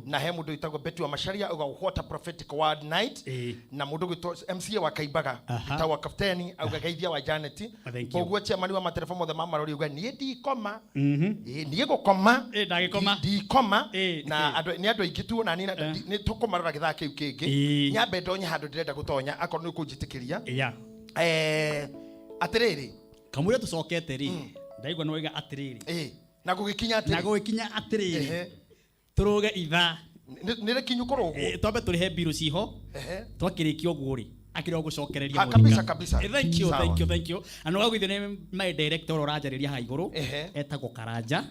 Na he mũndũ wĩtagwo Betty wa Macharia uga what a prophetic word night. Na mũndũ wĩtagwo MCA wa Kaimbaga wĩtagwo Kapteni auga geithia wa Janet. Koguo chairman wa matereba mothe ma marori uga niĩ ndikoma. Niĩ gũkoma. Ndikoma. Na andũ nĩ andũ aingĩ tu na nĩ tũkũmarora gĩthaka kĩu kĩngĩ. Nyambe ndonye handũ ndĩrenda gũtonya akorwo nĩ kũnjĩtĩkĩria. Atĩrĩrĩ. Kamũira tũcokete rĩ. Ndaigua no iga atĩrĩrĩ. Na gũgĩkinya atĩrĩrĩ tũrũge itha nĩ rĩkinyu kũrũgwo twambe tũrĩhe mbirũ ciho twakĩrĩkia ũguo rĩ akĩrĩ gũcokereria kabisa. Thank you. Ano gagwithio nĩ my director ũranjarĩria ha igũrũ etagwo Karanja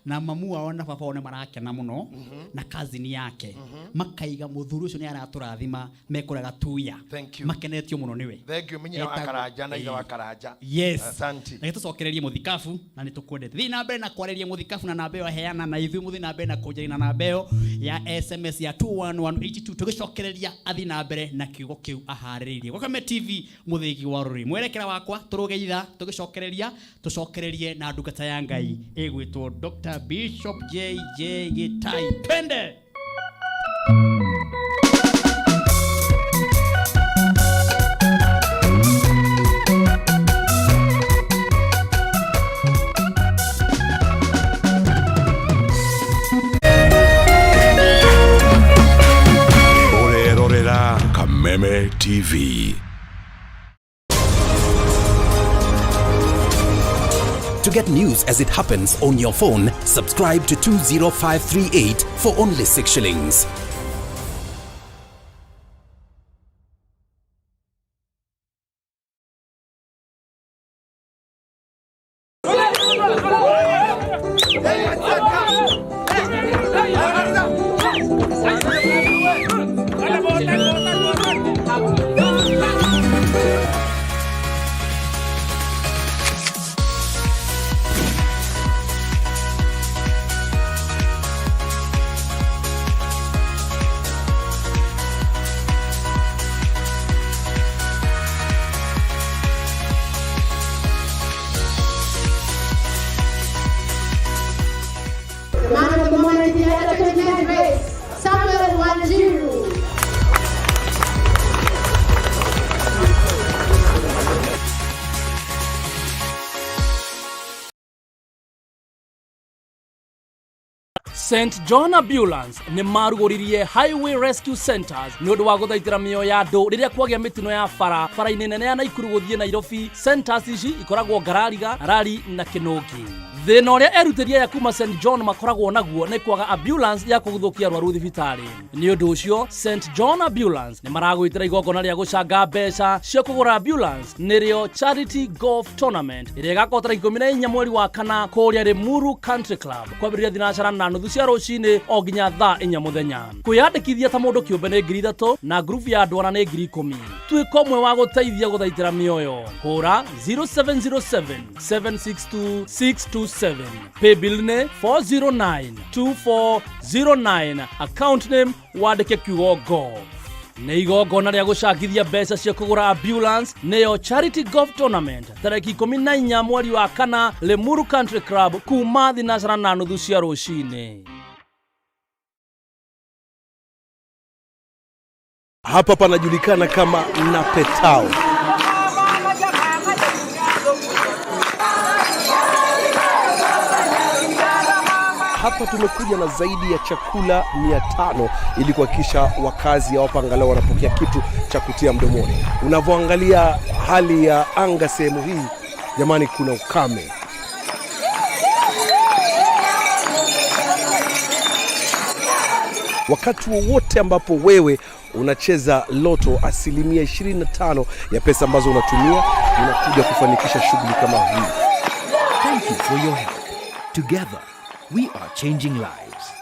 na mamu wao na baba wao nĩ marakena mũno na cousin yake makaiga mũthuri ũcio nĩ aratũrathima mekũraga tuya makenetio mũno nĩwe. Thank you minyi wa Karanja na ithe wa Karanja. Yes. Asante. Na tũcokererie mũthikabu na nĩ tũkwendete. Thiĩ na mbere na kwarĩria mũthikabu na namba ĩyo heana na ithuĩ mũthi na mbere na kũnjĩra na namba ĩyo ya SMS ya 21182 tũgĩcokereria athi na mbere na kiugo kĩu harĩrĩirie Gokame TV mũthĩgi wa rũrĩrĩ mwerekera wakwa tũrũge itha tũcokererie na ndungata ya Ngai ĩgwĩtwo Dr. Bishop JJ Gitai twende. Kameme TV. To get news as it happens on your phone, subscribe to 20538 for only 6 shillings. St. John Ambulance nĩ marugũririe Highway Rescue Centers nĩ ũndũ wa gũthaitĩra mĩoyo ya andũ rĩrĩa kwagĩa mĩtino ya bara-inĩ nene ya Naikuru gũthiĩ Nairobi. Centers ici ikoragwo Ngarariga, Rari na Kĩnũngi. Thĩna ũrĩa erutĩria ya kuma St. John makoragwo naguo nĩ kwaga ambulance ya kũgũthũkia arwaru thibitarĩ. Nĩ ũndũ ũcio St. John Ambulance nĩ maragwĩtĩra igongona rĩa gũcanga mbeca cia kũgũra ambulance nĩrĩo Charity Golf Tournament ĩrĩa ĩgakorwo tarĩki 14 mweri wa kana kũrĩa Limuru Country Club kwambĩrĩria thinacara na nuthu cia rũcinĩ o nginya thaa 4 mũthenya. Kwĩyandĩkithia ta mũndũ kĩũmbe nĩ 3,000 na group ya andũ ana nĩ 10,000. Tuĩka ũmwe wa gũteithia gũthaitĩra mĩoyo. Hũra 0707 762 627. Paybill nĩ 4092409. Account name wandĩke kiugo golf. Nĩ igongona rĩa gũcangithia mbeca cia kũgũra ambulance nĩyo Charity Golf Tournament tarĩki 14 mweri wa kana Limuru Country Club kuma thinacara na nuthu cia rũcinĩ. Hapa panajulikana kama Napetao. hapa tumekuja na zaidi ya chakula 500 ili kuhakikisha wakazi hapa angalau wanapokea kitu cha kutia mdomoni. Unavyoangalia hali ya anga sehemu hii, jamani, kuna ukame. Wakati wowote ambapo wewe unacheza loto, 25% ya pesa ambazo unatumia inakuja kufanikisha shughuli kama hii. Thank you for your help. Together, we are changing lives.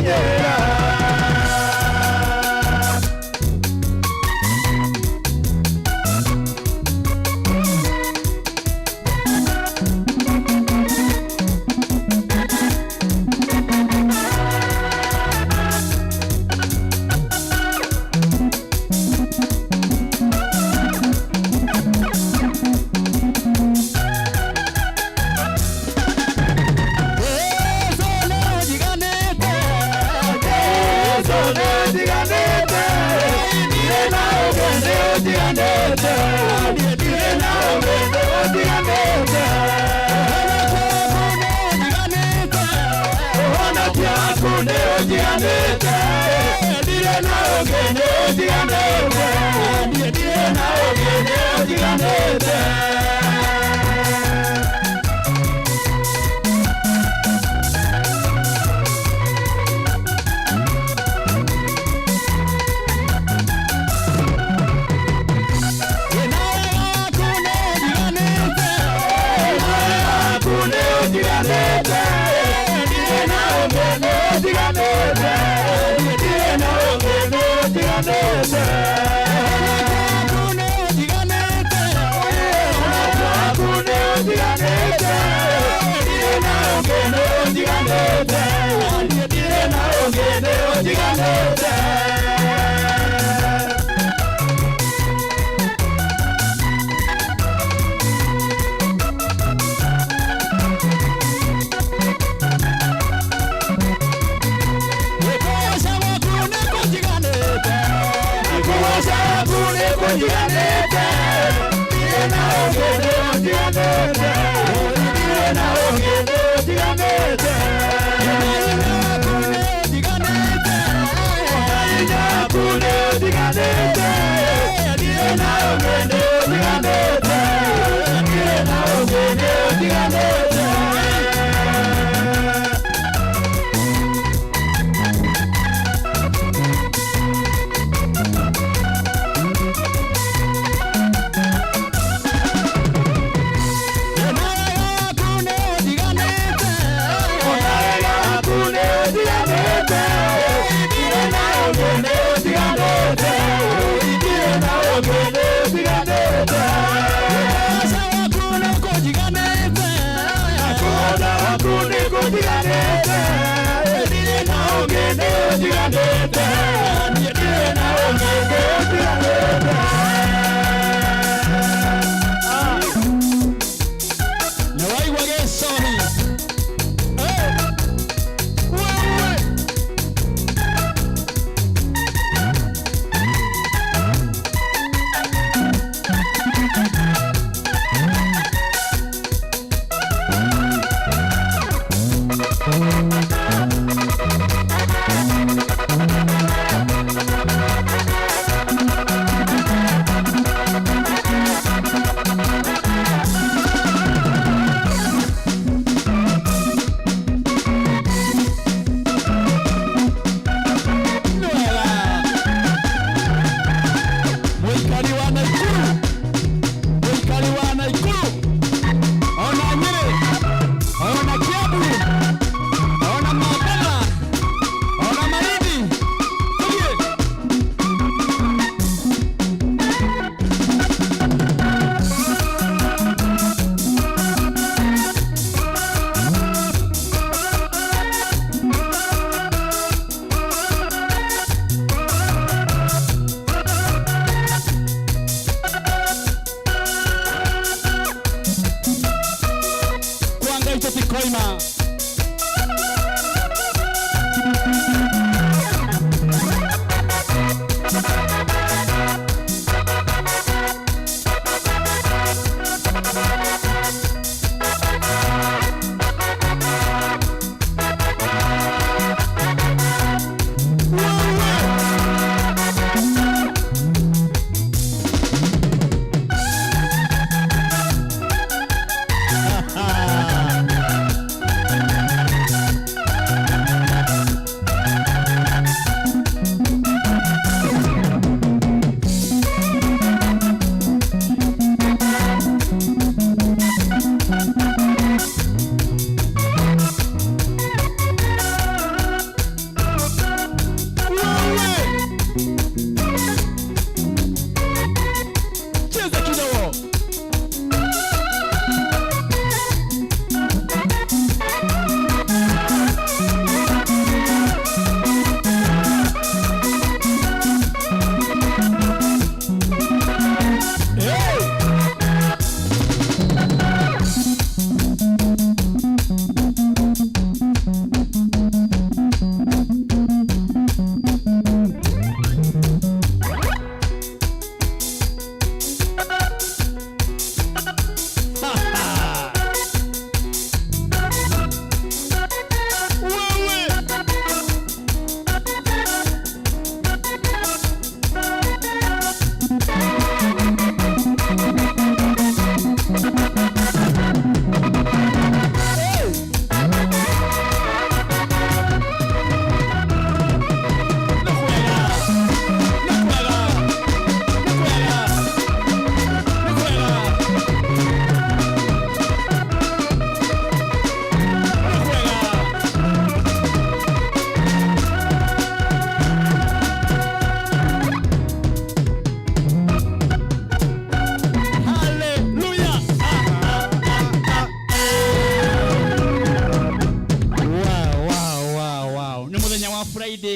Yeah.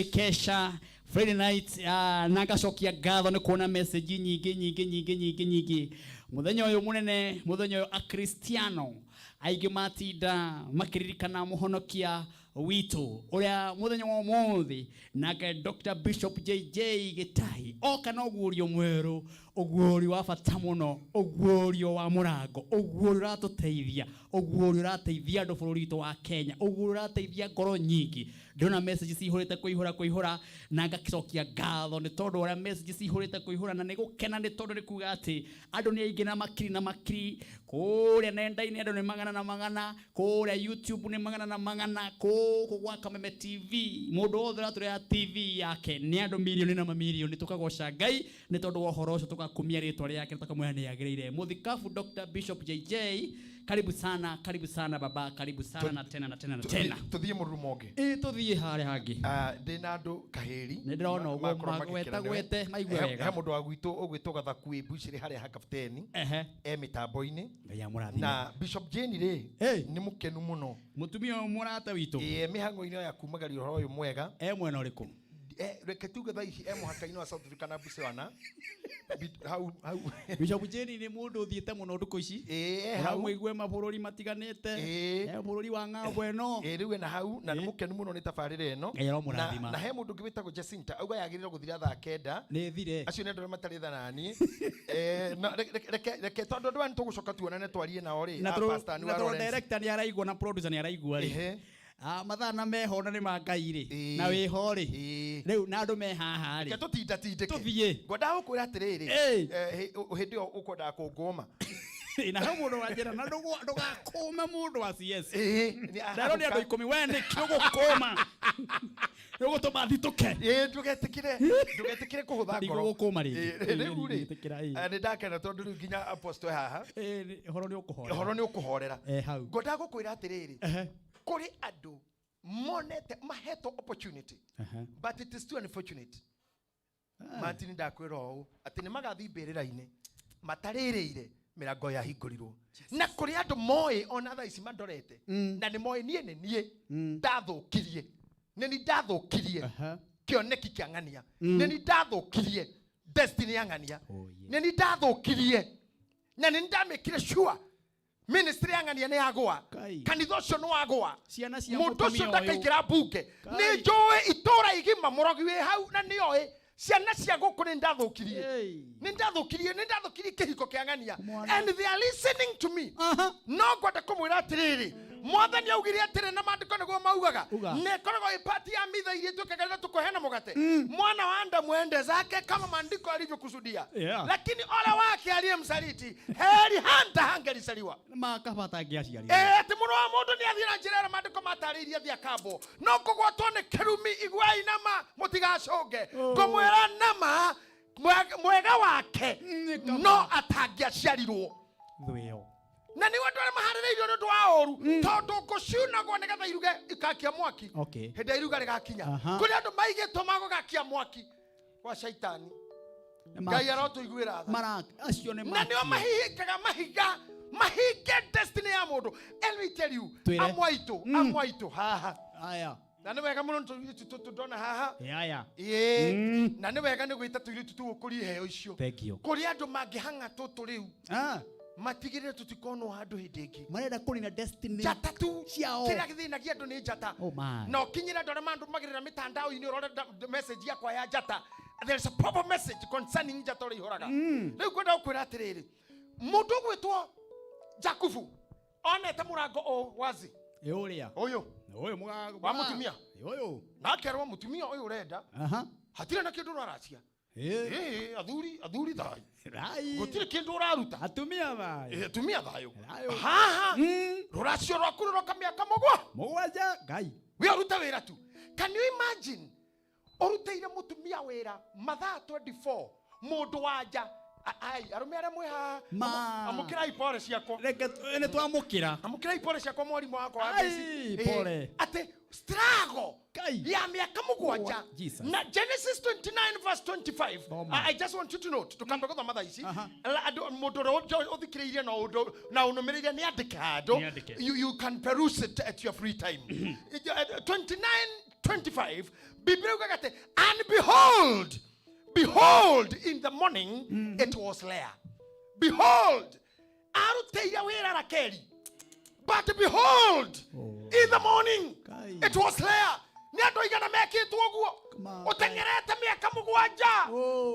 kesha Friday night nagacokia ngatho ni kuona message nyingi muthenya uyu munene muthenya uyu a Cristiano aigi matinda makiririkana muhonokia witu uria muthenya wa umuthi nake Dr. Bishop JJ Gitahi oka no gurio mweru ugurio wa bata muno ugurio wa murango ugurio ratuteithia ugurio rateithia andu bururi witu wa Kenya ugurio rateithia ngoro nyingi ndona message cihurite kuihura na ngacokia ngatho ni tondu uria message cihurite kuihura na ni gukena ni tondu ni kuga ati andu ni aingĩ na makiri kuria nenda-ini andu ni magana kuria YouTube ni magana gwa Kameme TV mundu wothe raturia TV yake ni andu milioni na mamilioni tukagoca Ngai ni tondu wa horo ucio tugakumia ritwa riake tukamwira ni agiriire muthikafu Dr. Bishop JJ karibu sana baba karibu sana na tena tuthie murumonge tuthie hare hangi ndina andu kaheri ni ndona ugo magwete maigwe wega he mundu wa gwitu ugwitwo Gathakui buciri hare ha kapteni mitambo-ini na Bishop Jane ri ni mukenu muno mutumia murata witu mihango-ini ya kumagaria uhoro uyu mwega mwena uriku reke tuge thaa ici muhaka-ini wa South Africa na Botswana hau Bishop Jane ni mundu thiete muno nduku ici hau mwigwe mabururi matiganite bururi wa ng'ambo eno riu na hau na ni mukenu muno ni tabarire eno na he mundu ngibitagwo Jacinta auga yagirire guthira thaa 9 ni thire acio ni andu matari thanani reke tondu andu tugucoka tuonane twarie nao ri pastor ni wa director ni araigwa na producer ni araigwa ri mathana meho na ni mangai ri na wiho ri riu na andu me haha ri tutinda tuthie ngwenda gukwira atiriri hindi o ukwenda kungoma na ha mundu wanjira na ndugakuma mundu wa CS ndaro ni andu 10 we ni kugukuma nigutuma thituke ndugetikire kuhutha ngoro gukuma ri riu ri ni ndakena tondu riu nginya apostle haha horo ni ukuhorera ngwenda gukwira atiriri kuri andu monete maheto opportunity but it is too unfortunate matini ndakwira o ati ni magathi mbirira-ini mataririire mirango ya hingurirwo na kuri andu moi ona thaa ici mandorete na ni moi nie ndathukirie ni ndathukirie kioneki kia ng'ania ni ndathukirie destiny ya ng'ania ni ndathukirie na ni ndamekire sure ministry ya ng'ania ni agwa kanitha ucio ni wagwa mundu ucio ndakaingĩra mbunge ni njũĩ itura igima murogi wi hau na nĩoĩ ciana cia gũkũ ni ndathukirie kĩhiko kĩa ng'ania and they are listening to me no ngwenda kũmwĩra atĩrĩrĩ mwathani augire atĩrĩ na maandĩko nĩguo maugaga nĩ ĩkoragwo ĩpati ya mitha iria tukagarĩra tukohena mũgate mwana wa Adamu ende zake kama maandiko alivyokusudia lakini ole wake aliyemsaliti heri hanta hangelisaliwa makabata angiaciari ati mũrũ wa mũndũ nĩ athiĩ na njĩra ĩrĩa maandĩko matarĩirie thia kambo no kũgwatwo nĩ kĩrumi iguai nama mũtigacũnge ngũmwĩra nama mwega wake no atangĩaciarirwo thwĩyo na ni watu wale maharĩrĩirio nĩ ũndũ wa ũru tondũ ngũciunagwo nĩgetha iruge ikakia mwaki hĩndĩ iruga rĩgakinya kũrĩ andũ maigĩtwo magũgakia mwaki wa shaitani Ngai arotũiguĩra tha acio nĩ na nĩo mahihingaga mahinge destiny ya mũndũ and we tell you amwaitũ haha aya na nĩ wega mũno tũndona haha na nĩ wega nĩ gwĩta tũirĩtu tũgũkũria iheo icio kũrĩ andũ mangĩhang'a tũtũ rĩu matigirire tutikonwo handu hindi ingi marenda kurina destiny njata tu ciao kira githinagia andu ni njata no kinyira ndore mandu magirira mitandao-ini urore message yakwa ya njata there is a proper message concerning njata uri ihoraga riu kwenda gukwira atiriri mundu gwitwo Jakubu onete murango o wazi uria uyu mugaga wa mutumia uyu nakerwo mutumia uyu urenda hatire na kindu raracia athuri thayu gutire kindu uraruta atumia thayu haha ruracio rwaku ruroka miaka mugwanja Ngai we uruta wira tu can you imagine uruteire mutumia wira mathaa 24 mundu wanja arume aria mwe haha amukira ipore ciakwa reke ene twamukira amukira ipore ciakwa mwarimu wakwa pole ate struggle ya miaka mugwanja na Genesis 29 verse 25 I just want you to note tukambe kwa mathaa ici mundu uthikireirie na unumireirie ni andike handu you can peruse it at your free time 29 25 Biblia ikagate, and behold in the morning it was Leah. Behold, aruteia wera Rakeli. But behold, in the morning it was Leah. Ni andu igana mekitwo guo. Utengerete miaka 7.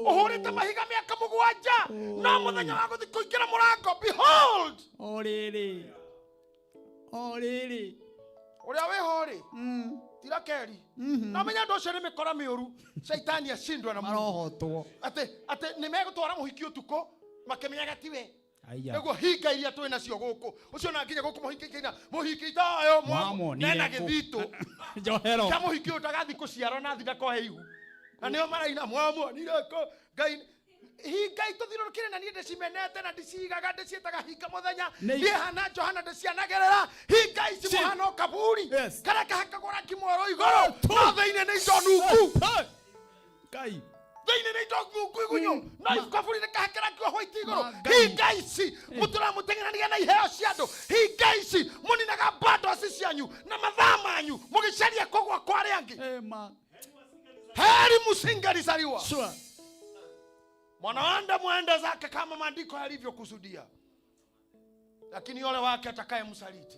Uhurite mahiga miaka 7. No muthenya wa guthi kuingira murango, behold. Oriri. Uria wihori. Tira Keri. Na menya andu acio ni mikora miuru. Shaitani ashindwa na marohotwo. Ate ni megutwara muhiki utuko makemenyaga tiwe. Ego hika iria twe nacio guku. Ucio na nginya guku muhiki tayo mwamo nena githito. Johero. Kama muhiki utagathi kuciaro na thida ko heihu. Na nio maraina mwamo ni reko Ngai hika ituthirukire na nie ndicimenete na ndicigaga ndicietaga hika muthenya ni hana Johana ndicianagerera hika ici muhano kaburi kana kahakagora kimwaro igoro no theine ni ndonuku Ngai Deine ni ndonuku igunyo no kaburi ni kahakera kyo hoiti igoro hika ici mutura mutengerania na iheo ciando hika ici muninaga bado asicianyu na mathamanyu mugicaria kogwa kware angi heri musingarizaliwa sure. Mwanaanda mwenda zake kama maandiko yalivyokusudia, lakini yule wake atakaye msaliti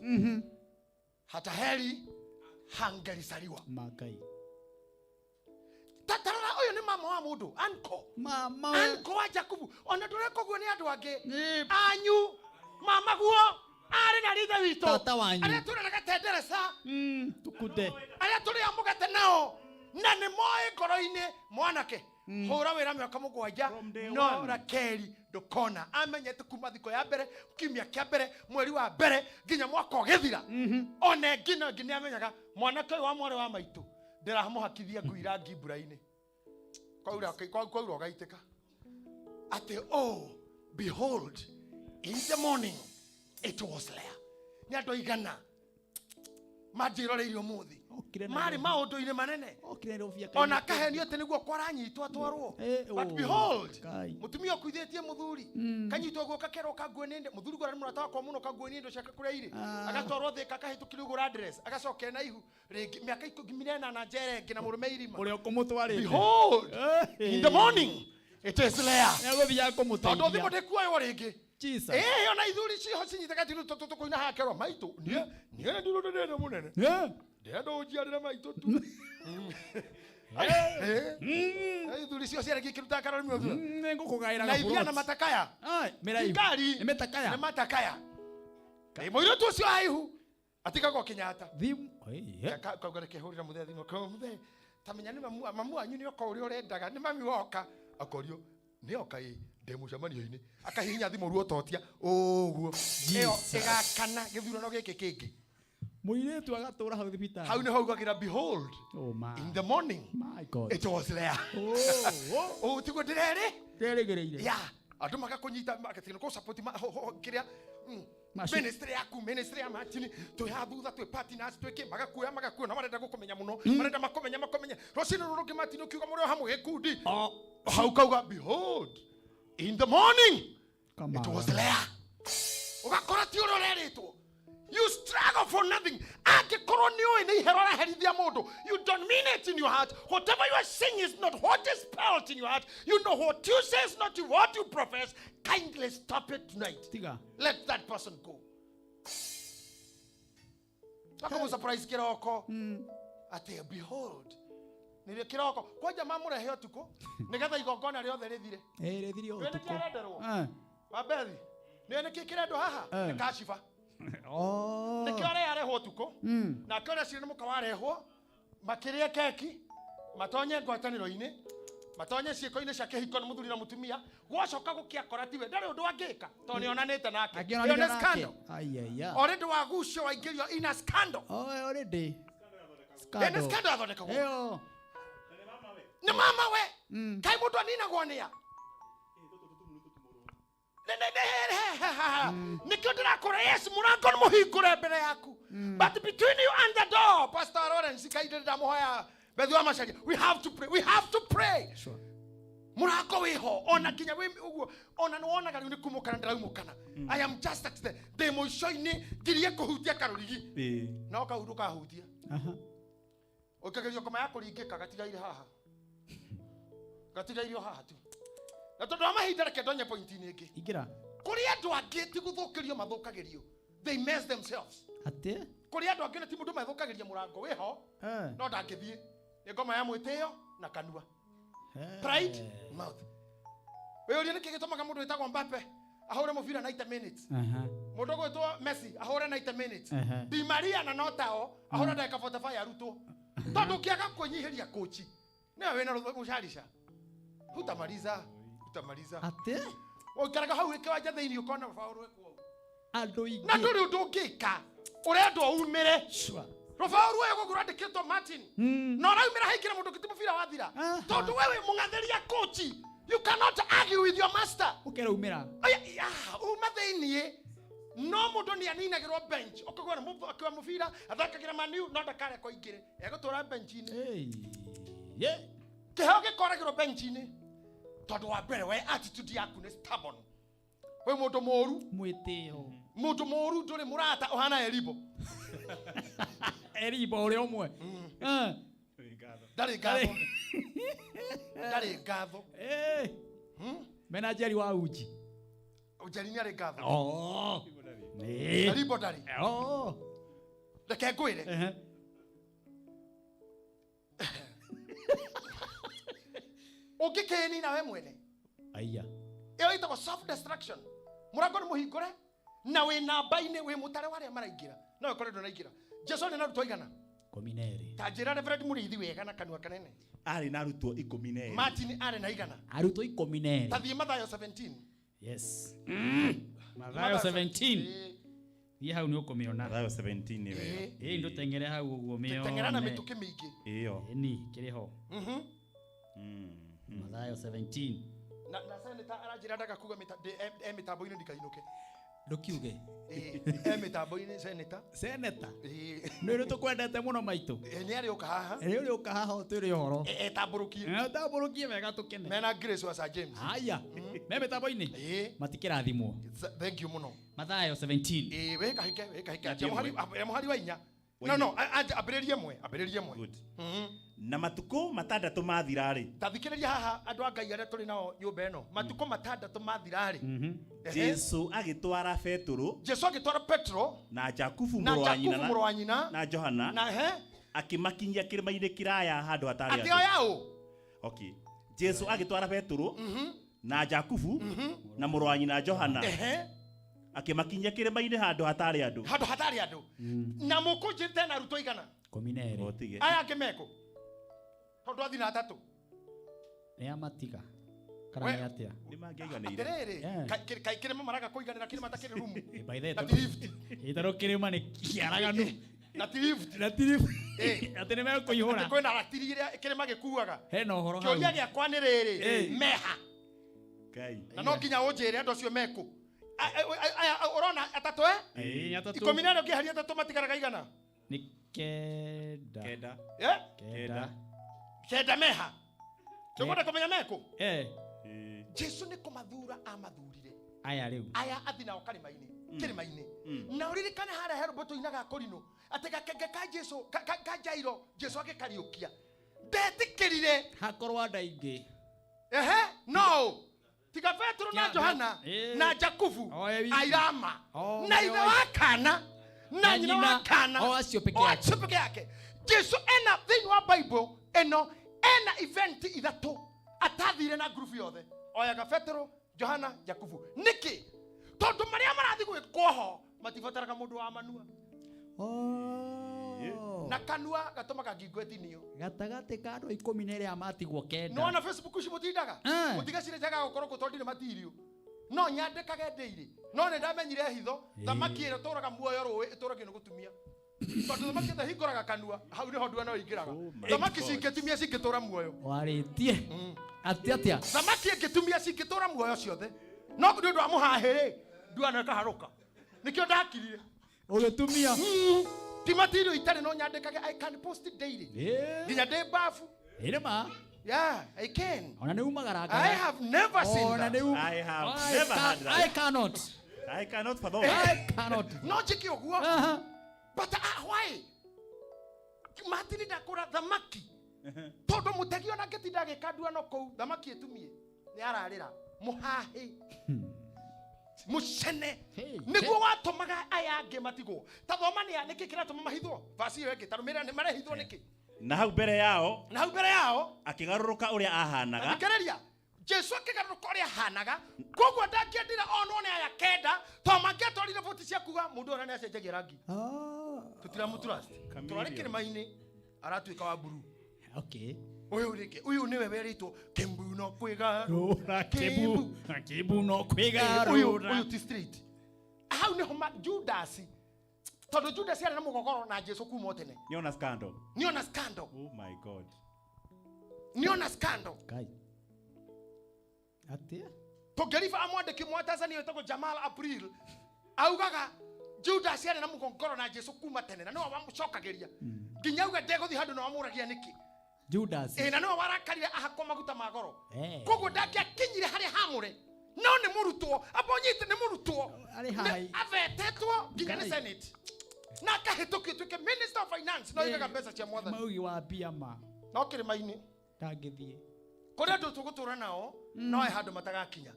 hata heri hangelisaliwa. Magai tatarara huyo ni mama wa mudu anko wa Jakubu ona tureko guo ni andu angi anyu mama guo ari na rithe wito tata wanyu ari turi na gatenderesa tukude ari turi amugate nao na ni moe ngoro-ini mwanake hura wira miaka 7 no Rakeli ndukona amenyete kuma thiko ya mbere kimia kia mbere mweri wa mbere nginya mwaka ogithira one nginya amenyaga mwanake wa mware wa maitu ndiramuhakithia nguira ngibura-ini kwa ura gaiteka ate behold in the morning it was Leah. Ni andu igana majiroreirio muthi mari maundu-ini manene ona kahenio te niguo kwaranyitwo atwarwo but behold mutumia kuithitie muthuri kanyitwo guo kakero kaguo ninde muthuri gora ni murata wakwa muno kaguo ninde ciake kuria iri agatwarwo thika kahitukire gura address agacokera na ihu ringi miaka 18 na njere ngina murume irima uria kumutwarite behold in the morning it is Leah neguthia kumuteithia tondu thimo ndikuoyo ringi Jesus ona ithuri ciho cinyitaga tiru tukuina hakerwa maitu nie ndiru ndene munene ndendo ujiarira maitu tu ithuri cio ciaregi kiruta karori mwe ngukugaira na ivia na matakaya ngari ni matakaya ni matakaya kai moiro tu cio aihu atika go Kenyatta thimu kagore kehurira muthe thimu ko muthe tamenya ni mamu anyu ni okori urendaga ni mami woka akorio ni okai demucamanio-ini akahihinya thimu ruo totia uguo iyo igakana githurano giki kingi muiretu agatura hau thibitari hau ni hau gagira behold in the morning my God it was Leah tigo nderegereire ya andu magakunyita magatina ko support kiria ministry ya matini to ya thutha to partners to ke magakuya na marenda gukumenya muno marenda makomenya rocino ruruki matini ukiuga muri hamwe gikundi hau kauga behold in the morning it was Leah ugakora ti uroreritwo you struggle for nothing angikoro ni oi ni herora herithia mundu you don't mean it in your heart whatever you are saying is not what is spelled in your heart you know what you say is not what you profess kindly stop it tonight let that person go Ako surprise kiroko ate behold nire kiroko kwa jamaa murehe utuko nigetha igongona riothe rithire rithire utuko babethi nene kikirendo haha nikashifa nikore areho utuko na kore cire muka warehwo makirie keki matonye ngwataniro-ini matonye ciiko-ini cia kihiko na muthuri na mutumia gwacoka gukiakora tiwe ndari undu angika to ni onanite nake ona scandal already wagucio waingirio in a scandal already scandal athondeka guo ni mama we kai mundu anina gwania nikio ndirakura yes murango ni muhingure mbere yaku but between you and the door Pastor Lawrence kaide ndamuhoya bethu wa macaria we have to pray sure murango wiho ona kinya we uguo ona ni wonaga ni kumukana ndiraumukana I am just at the demo show-ini ngirie kuhutia karurigi no kauruka hutia Ukageria koma yako ringika gatigaire haha. Gatigaire haha tu. Na tondu amahinda reke ndonye point ingi. Ingira. Kuri andu angi ti guthukirio mathukagirio. They mess themselves. Ate? Kuri andu angi ti mundu mathukagiria murango wiho. No ndangithie. Ni ngoma ya mwitio na kanua. Pride mouth. Wewe uri niki gitumaga mundu witagwo Mbappe ahore mubira 90 minutes. Mundu gwitwo Messi ahore 90 minutes. Di Maria na Notao ahore ndaka 45 arutwo. Tondu kiaga kunyihiria coach. Niwe wena mucarisha. Utamaliza. Ate? Ukaraga hau ikiwanja thiini ukona faulu wekwo. Andu ingi. Na nduri undu ngika. Urendwo umire. Rofaulu wego kurandikitwo Martin. No raumira haikira mundu kiti mubira wathira. Tondu wewe mungatheria coach. You cannot argue with your master. Ukera umira. Aya, uma thiini. No mundu ni aninagirwo bench. Ukagora mundu akiwa mubira athakagira maniu no ndakare ko ingire. Egutwara bench ini. Kiho gikoragirwo bench ini. Tondu wa mbere we attitude yaku ni stubborn. We mundu moru mwitio. Mundu moru nduri murata ohana Eribo. Eribo uri omwe. Dari gatho. Dari gatho. Menajeri wa uji. Ujari ni ari gatho. Ni. Eribo dari. Reke ngwire. Ugikeni na we mwene. Aya. Iyo itagwo self destruction. Murango ni muhingure na we namba-ini we mutare waria maraingira. No ukore ndonaigira. Jesu ni narutwo igana. 12. Tajira Reverend Muriithi wega na kanua kanene. Ari narutwo 12. Martin ari na igana. Arutwo 12. Tathie Mathayo 17. Yes. Mathayo 17. Ye hau ni ukumiona. Mathayo 17 we. Ndo tengere hau uguo mio. Tengera na mituki mingi. Iyo. Ni kiri ho. Mathayo 17. Na seneta arajira ndaga kuga mitambo-ini ndikainuke. Ndukiuge. Mitambo-ini seneta. Seneta. Nĩ tũkwendete mũno maitũ. Nĩ arĩ ũka haha. Nĩ ũrĩ ũka haha tũrĩ ũhoro. Tamburukie. Tamburukie wega tũkene. Mena Grace wa Sir James. Haya. Me mitambo-ini. Matikĩrathimwo. Thank you mũno. Mathayo 17. We kahike. Muhari wa inya. No, ambĩrĩrie mwe. Good. Na matuko matandatu mathira ri. Tathikĩrĩria haha andũ a Ngai arĩa tũrĩ nao nyũmba ĩno. Matuko matandatu mathira ri. Jesu agĩtwara Petro. Na Jakubu mũrũ wa nyina. Na Johana. Akimakinyia kĩrĩma-inĩ kĩraya handũ hatarĩ andũ. Atĩ oyao. Okay. Jesu agĩtwara Petro na Jakubu na mũrũ wa nyina Johana. Akimakinyia kĩrĩma-inĩ handũ hatarĩ andũ. Na mũkũnjĩte na arutwo igana. 12. Aya angĩmeko. Tondu athi na atatu. Nĩ amatiga. Kana nĩ atĩa? Nĩ mangĩaiganĩire. Atĩrĩrĩ, kĩrĩma maraga kũiganĩra kĩrĩma ta kĩrĩ rumu. By the way, itaro kĩrĩma nĩ kĩaraganu. Na tirift. Atĩ nĩ megũkũihũra. Kwĩna ratiri ĩrĩa kĩrĩma gĩkuaga. Hena ũhoro hau. Kĩũria gĩakwa nĩ rĩrĩ. Meha. Ngai. Na no nginya ũnjĩre andũ acio mekũ. Urona atatu atatu. 12 ũngĩharia atatu matigaraga igana. Nĩ kenda. Kenda meha. Tũkwenda kũmenya mekũ? Jesu nĩ kũmathura amathurire. Aya rĩu. Aya athi nao kĩrĩma-inĩ. Na ũririkane harĩa Herũbũtũ-inĩ ga Korinũ atĩ gakenge ka Jesu ka Jairo Jesu agĩkariũkia. Ndetĩkĩrire. Hakorwo andũ aingĩ. No. Tiga Petro na Johana na Jakubu airama na ithe wa kana na nyina wa kana acio peke yake. Jesu ena thĩinĩ wa Bible eno ena event ithatu atathire na group yothe oyaga Petro, Johana, Jakubu. Niki tondu maria marathi gwĩkwo ho matibataraga mũndũ wa manua. Na kanua gatumaga ngingo etinio. Gatagati ka andũ 12 amatigwo kenda. No na Facebook uci mutindaga. Mutigacire jaga gũkorwo gũtondire material. No nyandĩkage ndĩire. No nĩ ndamenyire hitho thamaki ĩrĩa tũraga muoyo rũĩ ĩtũragio nĩ gũtumia. Tondũ thamaki ĩrĩa hingũraga kanua hau nĩho ndua no ingĩraga. Thamaki cingĩtumia cingĩtũra muoyo. Warĩtie. Atĩa. Thamaki ĩngĩtumia cingĩtũra muoyo ciothe. No nĩ ũndũ wa mũhahĩrĩ ndua no ĩkaharũka. Nĩkĩo ndakirire. Ũgĩtumia. Ti material itari no nyandĩkage. I can post it daily. Nginya ndĩ bafu. Irema. Yeah, I can. Ona nĩ umagara. I have never seen that. I have never had that. I cannot. I cannot for those. I cannot. No jiki oguo. But why? matini ndakora thamaki tondu mutegi ona ngetinda gikandua no kou thamaki etumie ni ararira muhahi mucene niguo watumaga aya angi matigwo ta thoma ni aniki kiratuma mahithwo vasi yo ngi tarumira ni marehithwo niki na hau mbere yao akigaruruka uria ahanaga akikereria Jesu akigaruruka uria ahanaga koguo ndakiendira onwo ni aya kenda to mangetwarire voti cia kuga mundu ona ni acenjagia rangi tutira mutrust turari kirimaini aratuika wa buru okay uyu niwe weritwo kimbuno kwigarura kibuno kwigarura uyu ti straight how ni homa Judas tondu Judas ari na mugogoro na Jesu kuma tene niona scandal oh my god niona scandal kai atia tugerifa amwandiki mwa Tanzania wetagwo Jamal April augaga Judas ari na mugogoro na Jesu kuma tene na no wamucokageria nginya uga ndeguthi handu no wamuragia niki Judas na no warakarire ahakwa maguta magoro koguo ndakinyire hari hamure no ni murutwo abonyite ni murutwo ari hai avetetwo nginya ni senate na kahitukio tuke minister of finance no igaga pesa cia mwathani maugi wa biama no kirimaini tangithie kuri andu tugutura nao no he handu matagakinya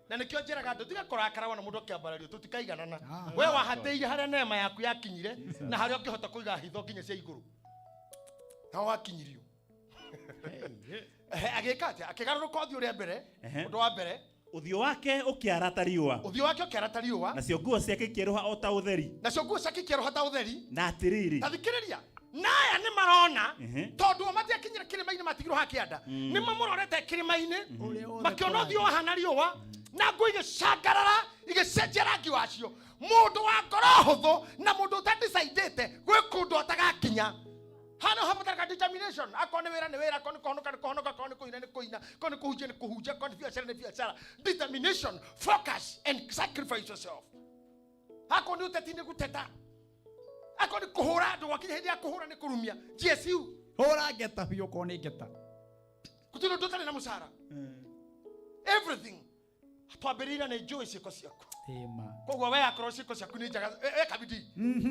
na nikio njiraga andu tiga kurakara wana mundu kiambarario tutikaiganana we wahateire haria neema yaku yakinyire na haria ukihota kuiga hitho nginya cia iguru na wakinyirio agikate akigaruruka uthio ria mbere undu wa mbere uthio wake ukiarata riua nacio nguo ciake ikieruha o ta utheri na atiriri tathikiriria naya ni marona tondu matiakinyira kirimaini matigirwo hakianda ni mamurorete kirimaini makiona uthio hana riua na ngui igicangarara igicenjia rangi wacio mundu wa ngoro huthu na mundu utadicidite gwi kundu atagakinya hana habataka determination akone wera ni wera akone kohonoka kone kuina ni kuina kone kuhuje ni kuhuje kone biashara determination focus and sacrifice yourself akone utetinde guteta akone kuhura ndo wakinya hindi ya kuhura ni kurumia GSU hura geta biyo kone geta kutino totally na musara everything twabirira na enjoy siko ciaku koguo we akorwo ciko ciaku ni njaga kabidi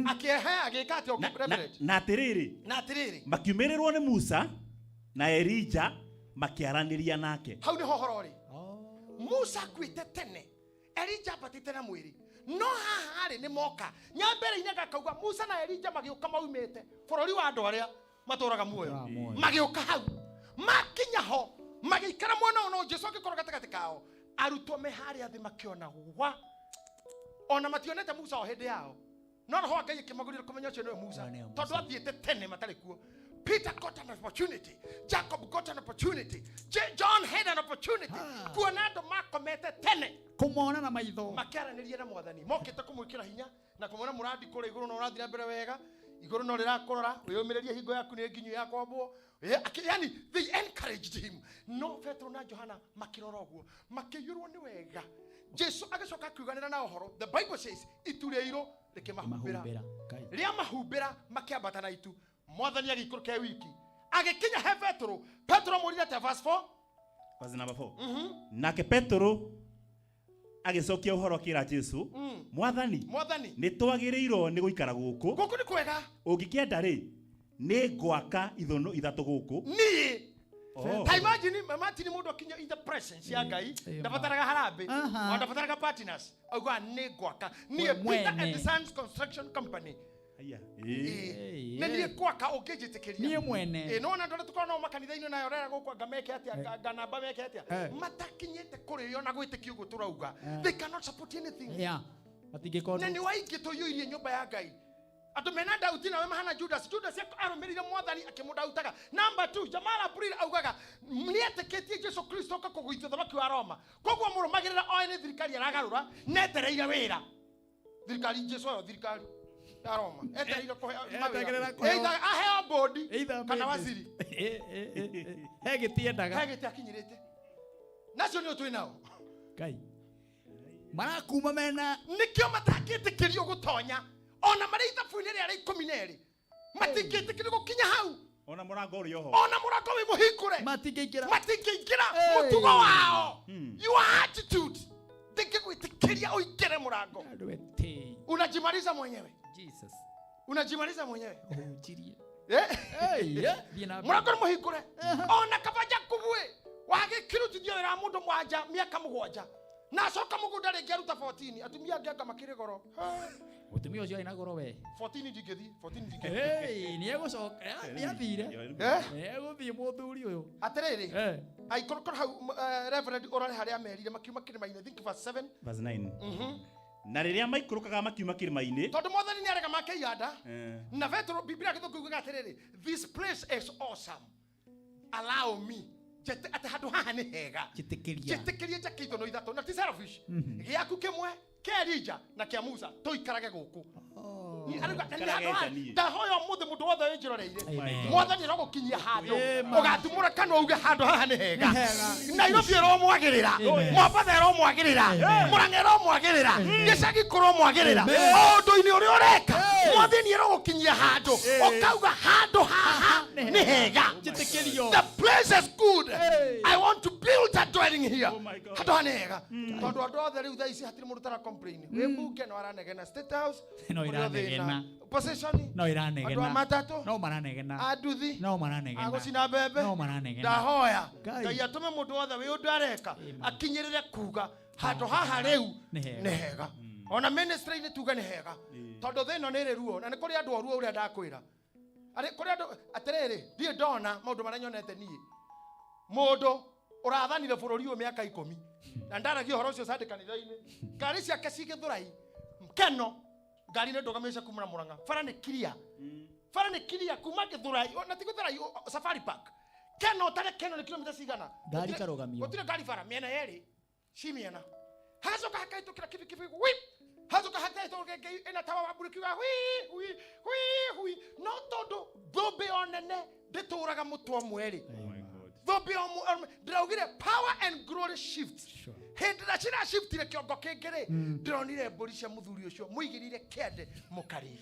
akiehe agikate okibreveret na atiriri makiumirirwo ni Musa na Elijah makiaraniria nake hau ni hohorori Musa kwite tene Elijah batite na mwiri no haha ari ni moka nyambere inaga kauga Musa na Elijah magiuka maumite bururi wa andu aria maturaga muoyo magiuka hau makinya ho magikara mwana ono Jesu akikora gatakati kao arutwo mehari athi makiona wa ona mationete Musa o hindi yao no ho Ngai kimagurira kumenya ucio no Musa tondu athiete tene matari kuo Peter got an opportunity Jacob got an opportunity John had an opportunity kuona andu makomete tene kumona na maitho makiaranirie na mwathani mokite kumwikira hinya na kumona muradi kure iguru no urathira mbere wega iguru no rirakurora uyumiririe hingo yaku ni nginyu yakwambwo yani they encouraged him no Petro na Johana makirora guo makiyurwo ni wega Jesu agacoka kuganira na uhoro the Bible says itureiro rikimahumbira ria mahumbira makiambata na itu mwathani agikuru ke wiki agikinya he Petro murire ta verse 4 verse number 4 nake Petro agicokia uhoro kira Jesu mwathani ni twagirirwo ni guikara guku ni kwega ungikienda ri ni gwaka ithono ithatu guku ni ta imagine mamati ni mundu akinya in the presence ya Ngai ndabataraga harambe ndabataraga partners auga ni gwaka ni Peter and Sons Construction Company nĩ gwaka ũngĩnjĩtĩkĩria niĩ mwene no na ndore tukona makanitha-inĩ nayo rera gũkwa ngameke atia nganamba meke atia matakinyĩte kũrĩo na gwĩtĩkio ũguo tũrauga they cannot support anything matingĩkorwo na nĩ waingĩ tũiyũirie nyũmba ya Ngai andũ mena dauti nawe mahana Judas arũmĩrĩire mwathani akĩmũdautaga number 2 Jamal April augaga nĩetĩkĩtie Jesu Kristo kũgũithia thamaki wa Roma koguo mũrũmagĩrĩra oe nĩ thirikari aragarũra netereire wĩra thirikari Jesu oyo thirikari Roma etereire either aheo bodi kana waziri hegĩtiendaga hegĩtiakinyĩrĩte nacio nĩo twĩ nao Ngai marakuma mena nikio matakĩtĩkĩrio gũtonya ona marĩ ithabu-inĩ rĩa 12 matingĩtĩkĩrio gũkinya hau ona mũrango ũrĩ oho ona mũrango wĩ mũhingũre matingĩingĩra mũtugo wao your attitude ndĩngĩgwĩtĩkĩria ũingĩre mũrango unajimaliza mwenyewe Jesus unajimaliza mwenyewe Mũrakora mũhingũre. Ona kaba Jakubu wagĩkĩrutithio wĩra mũndũ mwanja mĩaka 7. Na coka mũgũnda rĩngĩ aruta 14. Atumia angĩ anga makĩrĩ goro. Mutumia ũcio ina goro we. 14 ndingĩthi. Nĩ egũcoka. Nĩ athire. Nĩ egũthiĩ mũthuri ũyũ. Atĩrĩrĩ. Aikũrũkũra hau Reverend Orale harĩa merire makiuma kĩrĩma-inĩ. I think verse 7. Verse 9. Na rĩrĩa maikũrũkaga makiuma kĩrĩma-inĩ. Tondũ Mwathani nĩ arega make iganda. Na Petro Biblia gĩthũngũ yugaga atĩrĩrĩ. This place is awesome. Allow me. Ate handũ haha nĩ hega. Njĩtĩkĩria njakĩitwo no ithatũ na ti selfish. Gĩaku kĩmwe kĩa Elija na kĩa Musa tũikarage gũkũ. Ndahoya mũthĩ mũndũ wothe wĩnjĩroreire. Mwathani arogũkinyia handũ. Ũgatumũra kanua uge handũ haha nĩ hega. Nairobi ĩromwagĩrĩra. Mombasa ĩromwagĩrĩra. Mũrang'a ĩromwagĩrĩra. Gĩcagi kũromwagĩrĩra. Ũndũ-inĩ ũrĩa ũreka. Mwathani arogũkinyia handũ. Ũkauga handũ haha nĩ hega. The place is good. I want to build a dwelling here. Handũ haha nĩ hega. Tondũ andũ othe rĩu thaa ici hatirĩ mũndũ tara complain. Wĩ mbunge no aranegena State House. No iranegena. Possession. No iranegena. Andũ a matatũ. No maranegena. Anduthi. No maranegena. Agũcina mbembe. No maranegena. Ndahoya. Ngai atũme mũndũ wothe wĩ ũndũ areka akinyĩrĩre kuga handũ haha rĩu nĩ hega. Ona ministry-inĩ tuga nĩ hega. Tondũ thĩno nĩ ĩrĩ ruo na nĩ kũrĩ andũ oruo ũrĩa ndakwĩra. Kũrĩ andũ atĩrĩrĩ ndiĩ ndona maũndũ marĩa nyonete niĩ. Mũndũ ũrathanire bũrũri ũyũ mĩaka 10 na ndaragia ũhoro ũcio Sunday kanitha-inĩ. Ngari ciake cigĩthũrai Keno ngari nĩ ndũgamĩte kuma Mũrang'a. Bara nĩ clear. Bara nĩ clear kuma Gĩthũrai na ti Gĩthũrai Safari Park. Keno tare Keno nĩ kilomita cigana. Ngari karogamio. Gũtirĩ ngari bara mĩena yerĩ. Ci mĩena. Hacoka hakaitũkĩra kibikibi wi. Hacoka hakaitũkĩra ĩna tawa wa buriki wa wi. No tondũ thũmbĩ o nene ndĩtũraga mũtwe mweri. Thũmbĩ o ndĩraugire power and glory shift. Hĩndĩ ĩrĩa cirashiftire kĩongo kĩngĩ-rĩ ndĩronire mbũri cia mũthuri ũcio mũigĩrĩire kĩande mũkarĩ.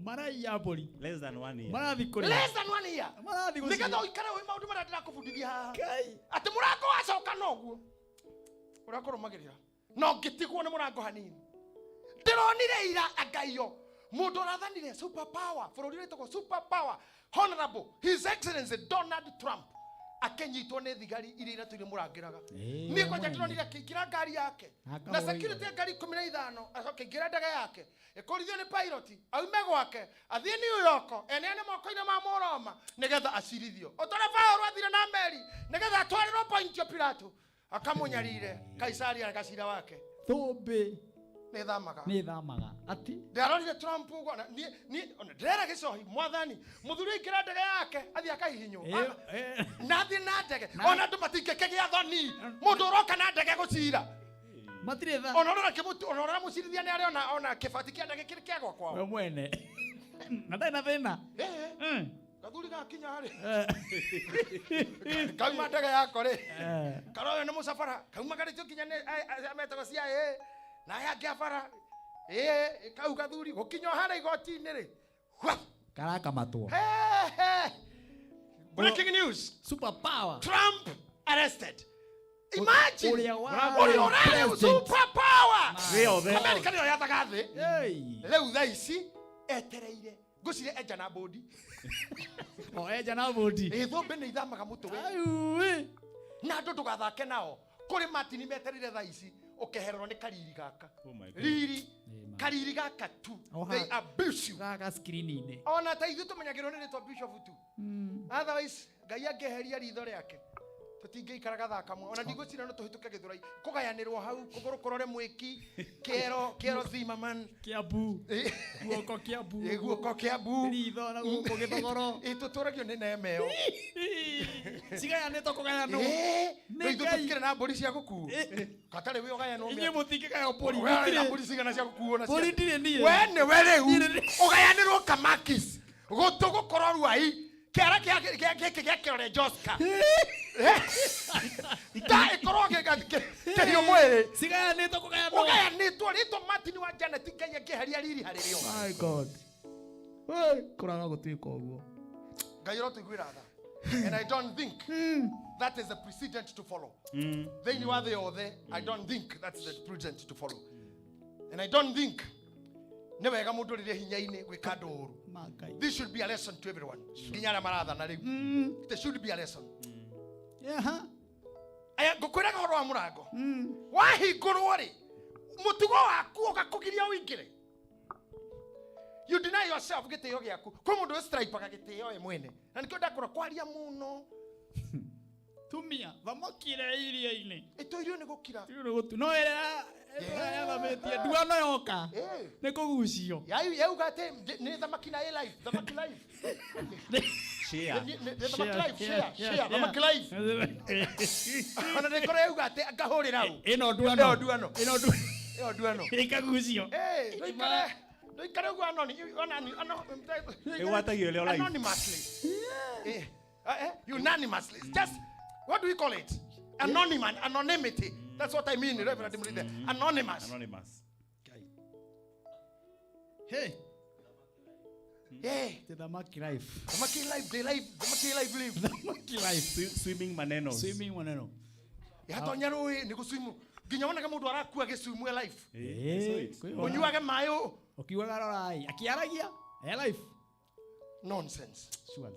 Maraiya mbũri. Less than 1 year. Marathi kũrĩa. Less than 1 year. Marathi gũcirĩa. Nĩgetha ũikare wĩ maũndũ marĩa ndĩrakũbundithia haha. Atĩ mũrango wacoka noguo. Ũrakũrũmagĩrĩra. No ngĩtigwo nĩ mũrango hanini. Ndĩronire ira angaiyo. Mũndũ ũrathanire super power. Bũrũri wĩtagwo super power. Honorable His Excellency Donald Trump. Akenyitwo nĩ thigari iria iratũire mũrangĩraga. Niĩ kwanja ndĩronire akĩingĩra ngari yake. Na security ngari 15 akĩingĩra ndege yake. Ĩkũrithio nĩ pilot. Aume gwake. Athiĩ New York. Eneane moko-inĩ ma Mũroma nĩgetha acirithio. Ũtore Paul athire na meri nĩgetha atwarĩrwo Pontius Pilato. Akamũnyarire Kaisari agacira wake. Thũmbĩ. Nĩ thamaga. Ati. Ndarorire Trump ugo na ona ndĩrera gĩcohi Mwathani mũthuri aikĩra ndege yake athiĩ akahihinywo. Na thiĩ na ndege. Ona andũ matingĩkĩgĩa thoni. Mũndũ ũroka na ndege gũcira. Matirĩ tha. Ona ũrora mũcirithia nĩ arĩ ona kĩbati kĩa ndege kĩrĩ kĩa gwakwa. We mwene. Na ndai na thĩna. Gathuri gakinya harĩ. Kauma ndege yako rĩ. Karoyo nĩ mũcabara. Kauma garĩtio kinya nĩ ametagwo CIA. Na yake afara kau gathuri gukinya hara igoti-inĩ rĩ karakamatwo. Breaking news. Super power. Trump arrested. Imagine. Uriya super power. Amerika nĩyo yathaga thĩ. Rĩu thaa ici etereire ngũcire enja na bodi. Enja na bodi. Thũmbĩ nĩ ithamaga mũtwe. Na andũ ndũgathake nao. Kũrĩ matini metereire thaa ici. Ukeherwo nĩ kariri gaka. Riri kariri gaka tu. They abuse you. Gaka screen-inĩ. Ona ta ithuĩ tũmenyagĩrwo nĩ rĩtwa bishop tu. Otherwise Ngai angĩeheria ritho rĩake tũtingĩikara gathaka mwe. Ona ndigũcira no tũhĩtũke Gĩthũrai kũgayanĩrwo hau kũgũrũ kũrore mwĩki kĩero Zimmerman Kiambu guoko Kiambu guoko Kiambu ritho na guoko Gĩthogoro tũtũragio nĩ neema ĩyo cigayanĩtwo kũgayanwo nĩ tũtikĩrĩ na mbũri cia gũkuo katarĩ wĩ ũgayanwo inyuĩ mũtingĩgayo mbũri gũtirĩ mbũri cigana cia gũkuo na mbũri ndirĩ niĩ we nĩwe rĩu ũgayanĩrwo kamakis gũtũgũkorwo ruai kĩara gĩkĩ gĩkĩrore Joska ita ikorwo kĩhiũ mwĩrĩ cigayanĩtwo kũgayanwo ũgayanĩtwo rĩtwa Martin wa Janet Ngai angĩeheria riri harĩ rĩo. My God kũraga gũtuĩka ũguo Ngai ũrotũiguĩra tha. And I don't think that is a precedent to follow. Thĩinĩ wa thĩ yothe I don't think that's the precedent to follow. And I don't think ne wega mundu rire hinya-ini gwika nduru. This should be a lesson to everyone. Nginya maratha na riu. This should be a lesson. Aya ngukwira horo wa murango. Wahingurwo ri mutugo waku ugakugiria uingire. You deny yourself gitio giaku. Kwa mundu stripe agagitio we mwene. Na nikio ndakora kwaria muno. Tumia thamokire iria-ini. Ito irio ni gukira. Irio ni gutu. No era yathametie ndua no yoka. Ni kugucio. Yauga ati ni thamaki na life. Thamaki life. Share. Share. Thamaki life. Ona nikore yauga ati akahurira u. Ino duano. Ino duano. Ikagucio. No ikare ugu anoni. Ewatagio leo life. Anonymously. Unanimously. Just, what do we call it? Anonymity. That's what I mean, Reverend Muride. Anonymous. Hey. Hey. The Maki life. The Maki life. The Maki life live. The Maki life. Swimming maneno. Swimming maneno. Yatonya rui ni kuswimu. Ginya wana kama mundu arakua geswimu life. Unyuaga mayo. Ukiwaga rorai. Akiaragia. Life. Nonsense. Surely.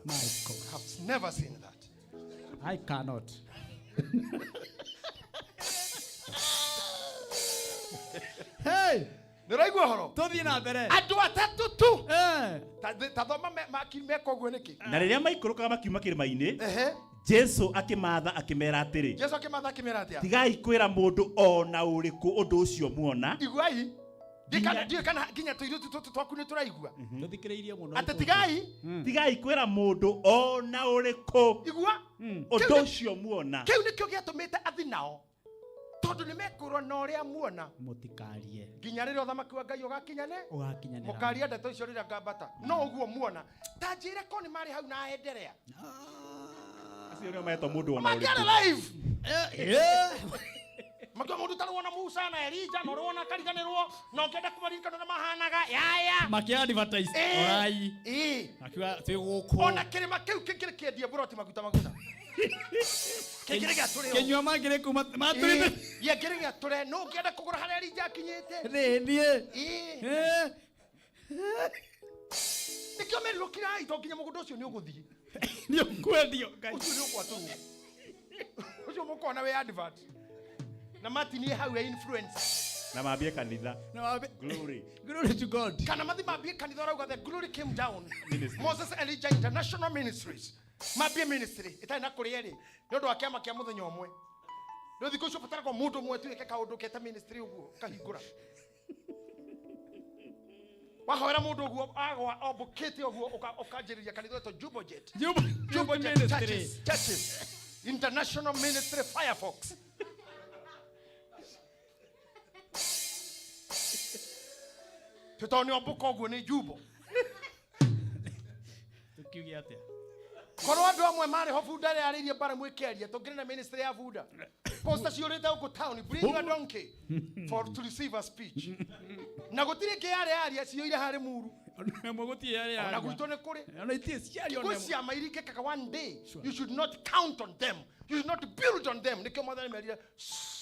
My God. I have never seen that. I cannot. Hey! Niraigua horo. Tuthie na mbere. Andu atatu tu. Tathoma meko gwe niki. Na riria maikurukaga makiuma kirima-ini. Jesu akimatha akimera atiri. Jesu akimatha akimera atia. Tigai kwira mundu ona uriku undu ucio muona. Iguai. Ndiye kana ginya tuiru twaku ni turaigua. Tuthikireirie muno. Ate tigai kwira mundu ona uriku. Igua. Undu ucio muona. Kiu nikio giatumite athi nao. Tondu ni mekurwo na uria muona. Mutikarie. Ginya riro thamaki wa Ngai ugakinyane. Ugakinyanira. Mukaria ndeto icio rira ngambata. No uguo muona. Tanjire ko ni mari hau na enderea. Acio nio meto mundu ona uriku. Magara live. Magwa mundu taruona Musa na Elija no ruona kariganirwo no ngenda kumaririkana na mahanaga yaya maki advertise orai akiwa twiguku ona kirima kiu kikiri kiendie buroti maguta kikiri gaturi kenywa magire kuma maturite ye kikiri gaturi no ngenda kugura haria Elija akinyite nikio meri rukira ito kinya mugundo ucio ni uguthii ni ukwendio Ngai ucio ni ukwatu ucio mukona we advert na mati ni how we influence na mabie kanitha glory to God kana mathi mabie kanitha rauga the glory came down Moses Elijah International Ministries mabie ministry itai na kuri eri ndondo wa kiama kia muthenya omwe ndo thiko cio patara kwa mundu mwe tu eka undu keta ministry uguo kahingura wahora mundu uguo agwa obukete uguo ukanjiriria kanitha to Jubojet Ministry churches International Ministry Firefox tutoni obuko guo ni Jubo tukiugi atia korwo andu amwe mari ho bunda ri aririe bara mwikeria tungire na ministry ya bunda posta ciurite uko town bring a donkey for to receive a speech na gutire ke yare aria cioire hari muru mwe gutie yare aria na gwito ne kuri ona itie ciari ona mwe cia mairike kaka one day you should not count on them you should not build on them nikyo mwathani merire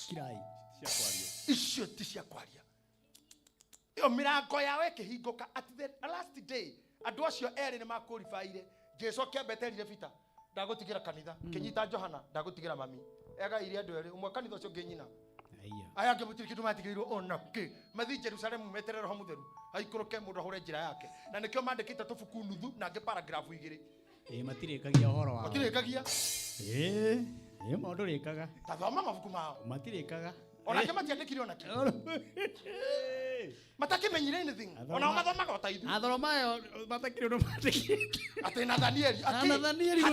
kirai cia kwario icio ti cia kwaria iyo mirango yawe kihinguka at the last day andu acio eri ni makurifaire Jesu akiambeterire bita ndagutigira kanitha kinyita Johana ndagutigira mami ega iria andu eri umwe kanitha ucio nginyina aya ngibutiri kitu matigiirwo ona ki mathi Jerusalem meterere roho mutheru aikuruke mundu ahure njira yake na nikyo mandikite tubuku nuthu na ngi paragraph igiri matirikagia horo wao matirikagia maundu rikaga tathoma mabuku mao matirikaga ona kama tiandikire ona ki matakimenyire anything ona mathomaga otaithi athoromayo matakire ndo matikire ati Nathanieli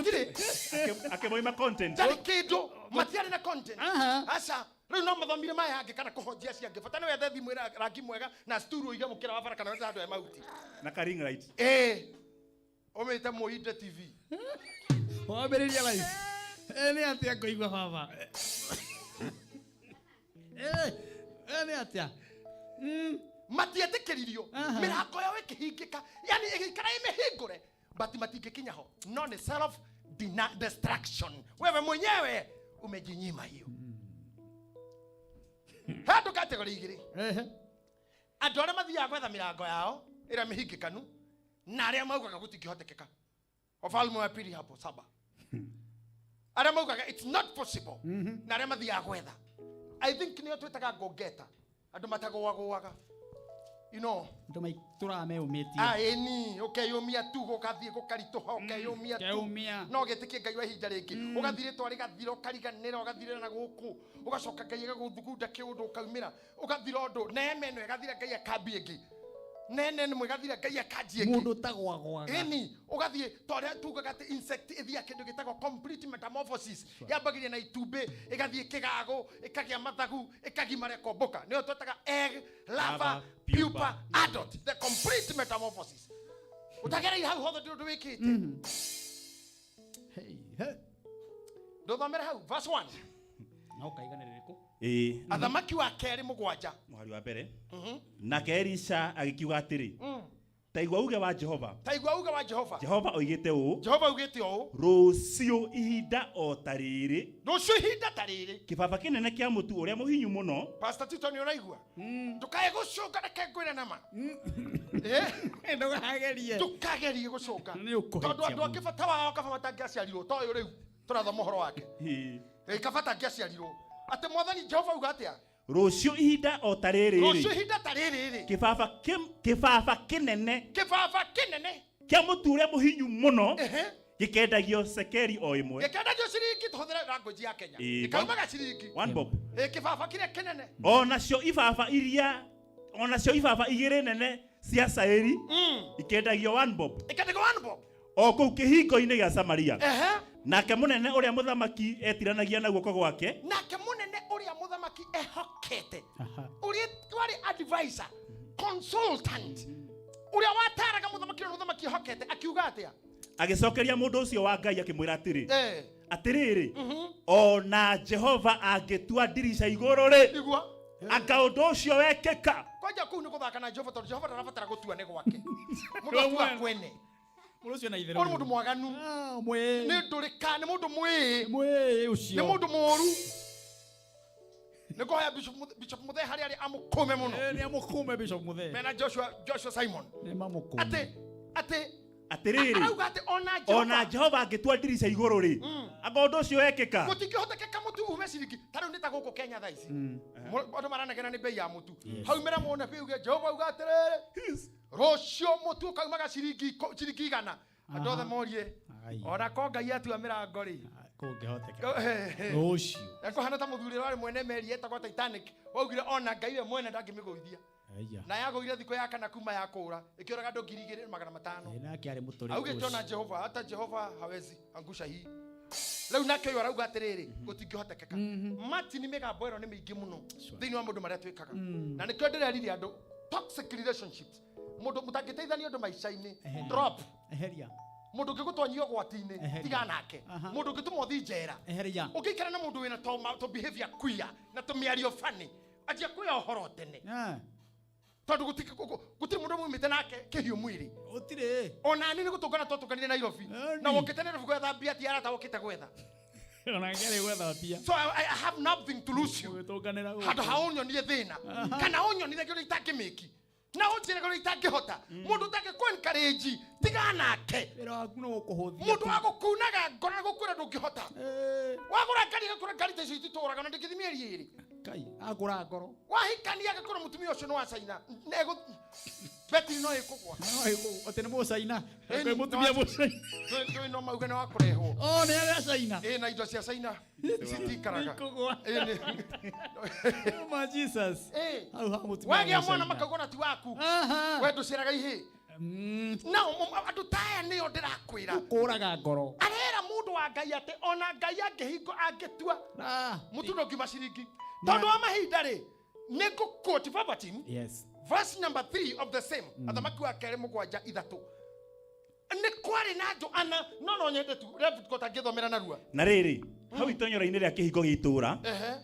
akimoima content tari kindu matiari na content asa riu no mathomire maya angi kana kuhojia cia angi bata ni wethe thimu ira rangi mwega na sturu iga mukira wa bara kana wethe andu e mauti na ka ring light omete Muinde TV wambiriria live ni atia kuigua baba ni atia matietĩkĩririo mĩrango yao ĩkĩhingĩka yani ĩgĩikara ĩmĩhingũre but matingĩkinya ho no ni self destruction wewe mwenyewe umejinyima hiyo hado kategori igĩrĩ Andũ arĩa mathiaga gwetha mĩrango yao ĩrĩa mĩhingĩkanu na arĩa maugaga gũtingĩhotekeka. Wafalme wa pili hapo 7. Arĩa maugaga it's not possible na arĩa mathiaga gwetha. I think nĩo twĩtaga ngongeta. Andũ matagũagũaga. You know, eni ukeyumia tu ugathie gukarituha ukeyumia tu no getikie ngai wa hinja ringi ugathire twari gathira ukariganira ugathire na guku ugacoka ngai agaguthugunda kiundu ukaumira ugathira undu neme no gathira ngai akabi ingi nene ni mwegathira ngai akaji ingi mundu tagwagwaga eni ugathie tore tugaga ati insect ithia kindu gitagwo complete metamorphosis yambagiria na itumbe igathie kigago ikagia mathagu ikagimare komboka nio twetaga egg larva pupa adult, the complete metamorphosis. Utagera hau hothe ndu wikite. Hey. Ndothomera hau verse 1. Na ukaigana riko. Athamaki wa keri mugwanja. Muhari wa mbere. Na Elisha agikiuga atiri. Taigua uge wa Jehova. Taigua uge wa Jehova. Jehova oigite u. Jehova oigite u. Rucio ihinda o tariri. Rucio ihinda tariri. Kibaba kinene kia mutu uria muhinyu muno. Pastor Tito ni uraigua. Ndukaye gucunga na kengwira nama. Ndukagerie. Ndukagerie gucunga. Tondu andu akibata wao kabata ngiaciarirwo toyo riu. Turathoma uhoro wake. Kabata ngiaciarirwo. Ate mwathani Jehova uga atia. Rucio ihinda o tariri. Rucio ihinda tariri. Kibaba kinene. Kibaba kinene. Kia mutu uria muhinyu muno. Gikendagio sekeri o imwe. Gikendagio ciringi tuhuthira language ya Kenya. Gikaumaga ciringi. 1 bob. Kibaba kire kinene. Onacio ibaba igire nene cia sairi. Ikendagio 1 bob. Ikendagio 1 bob. O kuu kihingo-ini gia Samaria. Nake munene uria muthamaki etiranagia na guoko gwake. Nake munene uria muthamaki ehokete. Uria twari advisor, consultant. Uria wataraga muthamaki ehokete akiuga atia. Agicokeria mundu ucio wa Ngai akimwira atiri. Atiriri. Ona Jehova angitua ndirisha iguru ri. Igua. Anga undu ucio wekeka. Kwaja kuu ni guthaka na Jehova tondu Jehova ndarabatara gutua ni gwake. Mundu atua kwene. Mundu ucio na itherero. Oni mundu mwaganu. Mwe. Ni ndurika ni mundu mwe ucio. Ni mundu moru. Niko haya Bishop Muthe hari ari amukume muno. Ni amukume Bishop Muthe. Mena Joshua Simon. Ni mamukume. Ate atiriri. Ona Jehova angitua ndirisha iguru ri. Anga undu ucio wekeka. Gutingihotekeka mutu ume ciriki. Tariu nita guku Kenya thaa ici. Andu maranegena ni bei ya mutu. Haumira muone biuge Jehova uga atiriri. Rucio mutu kaumaga ciringi igana. Andu othe morie. Ona ko Ngai atua mirango ri. Kungihoteka. Rucio. Eko hana ta muthuri wari mwene meri etagwo Titanic. Waugire ona Ngai we mwene ndangimiguithia. Na yagoire thiko ya kana kuma ya kura ikioraga ndo 2500 nake ari muturi auge tona Jehova hata Jehova hawezi angusha hii leo nake yo arauga atiriri gutingihotekeka mati ni migambo ero ni mingi muno thiini wa mundu maria twikaga na nikio ndirerire andu toxic relationships mundu mutangiteithania andu maisha-ini drop eheria mundu ngigutonyio gwati-ini tiga nake mundu ngituma thi njera eheria ukikara na mundu wina to behavior queer na to miario funny atia kuya uhoro tene tondu gutiri mundu mumite nake kihiu mwiri utire ona ni gutungana tutukanire Nairobi na wokite Nairobi gwetha mbia ti arata wokite gwetha ona ngere gwetha mbia so I have nothing to lose you hata haonyo ni thina kana onyo ni thegero itakimiki na onjire goro itangihota mundu take ku encourage tiga nake wira waku no gukuhuthia mundu agukunaga ngora gukura ndungihota wagura ngari gakura ngari teci itituraga na ndikithimia iri kai agura ngoro wahikania gakura mutumia ucio no acaina nego beti no ikugwa no iku otene mo caina ko mutumia mo caina ndo no mauge no akurehwo o ne ari caina na indo cia caina citikaraga ikugwa ma Jesus hau ha mutumia wage mwana makagona ti waku we nduciraga ihe na andu taya niyo ndirakwira ukuraga ngoro arera mundu wa Ngai ate ona Ngai angihingo angitua mutu ndongima ciringi tondu wa mahinda ri nego quote verbatim verse number 3 of the same athamaki wa kere mugwanja ithatu ni kwari na andu ana no nyende tu kota ngithomera narua na riri hau itonyora-ini ria kihingo gitura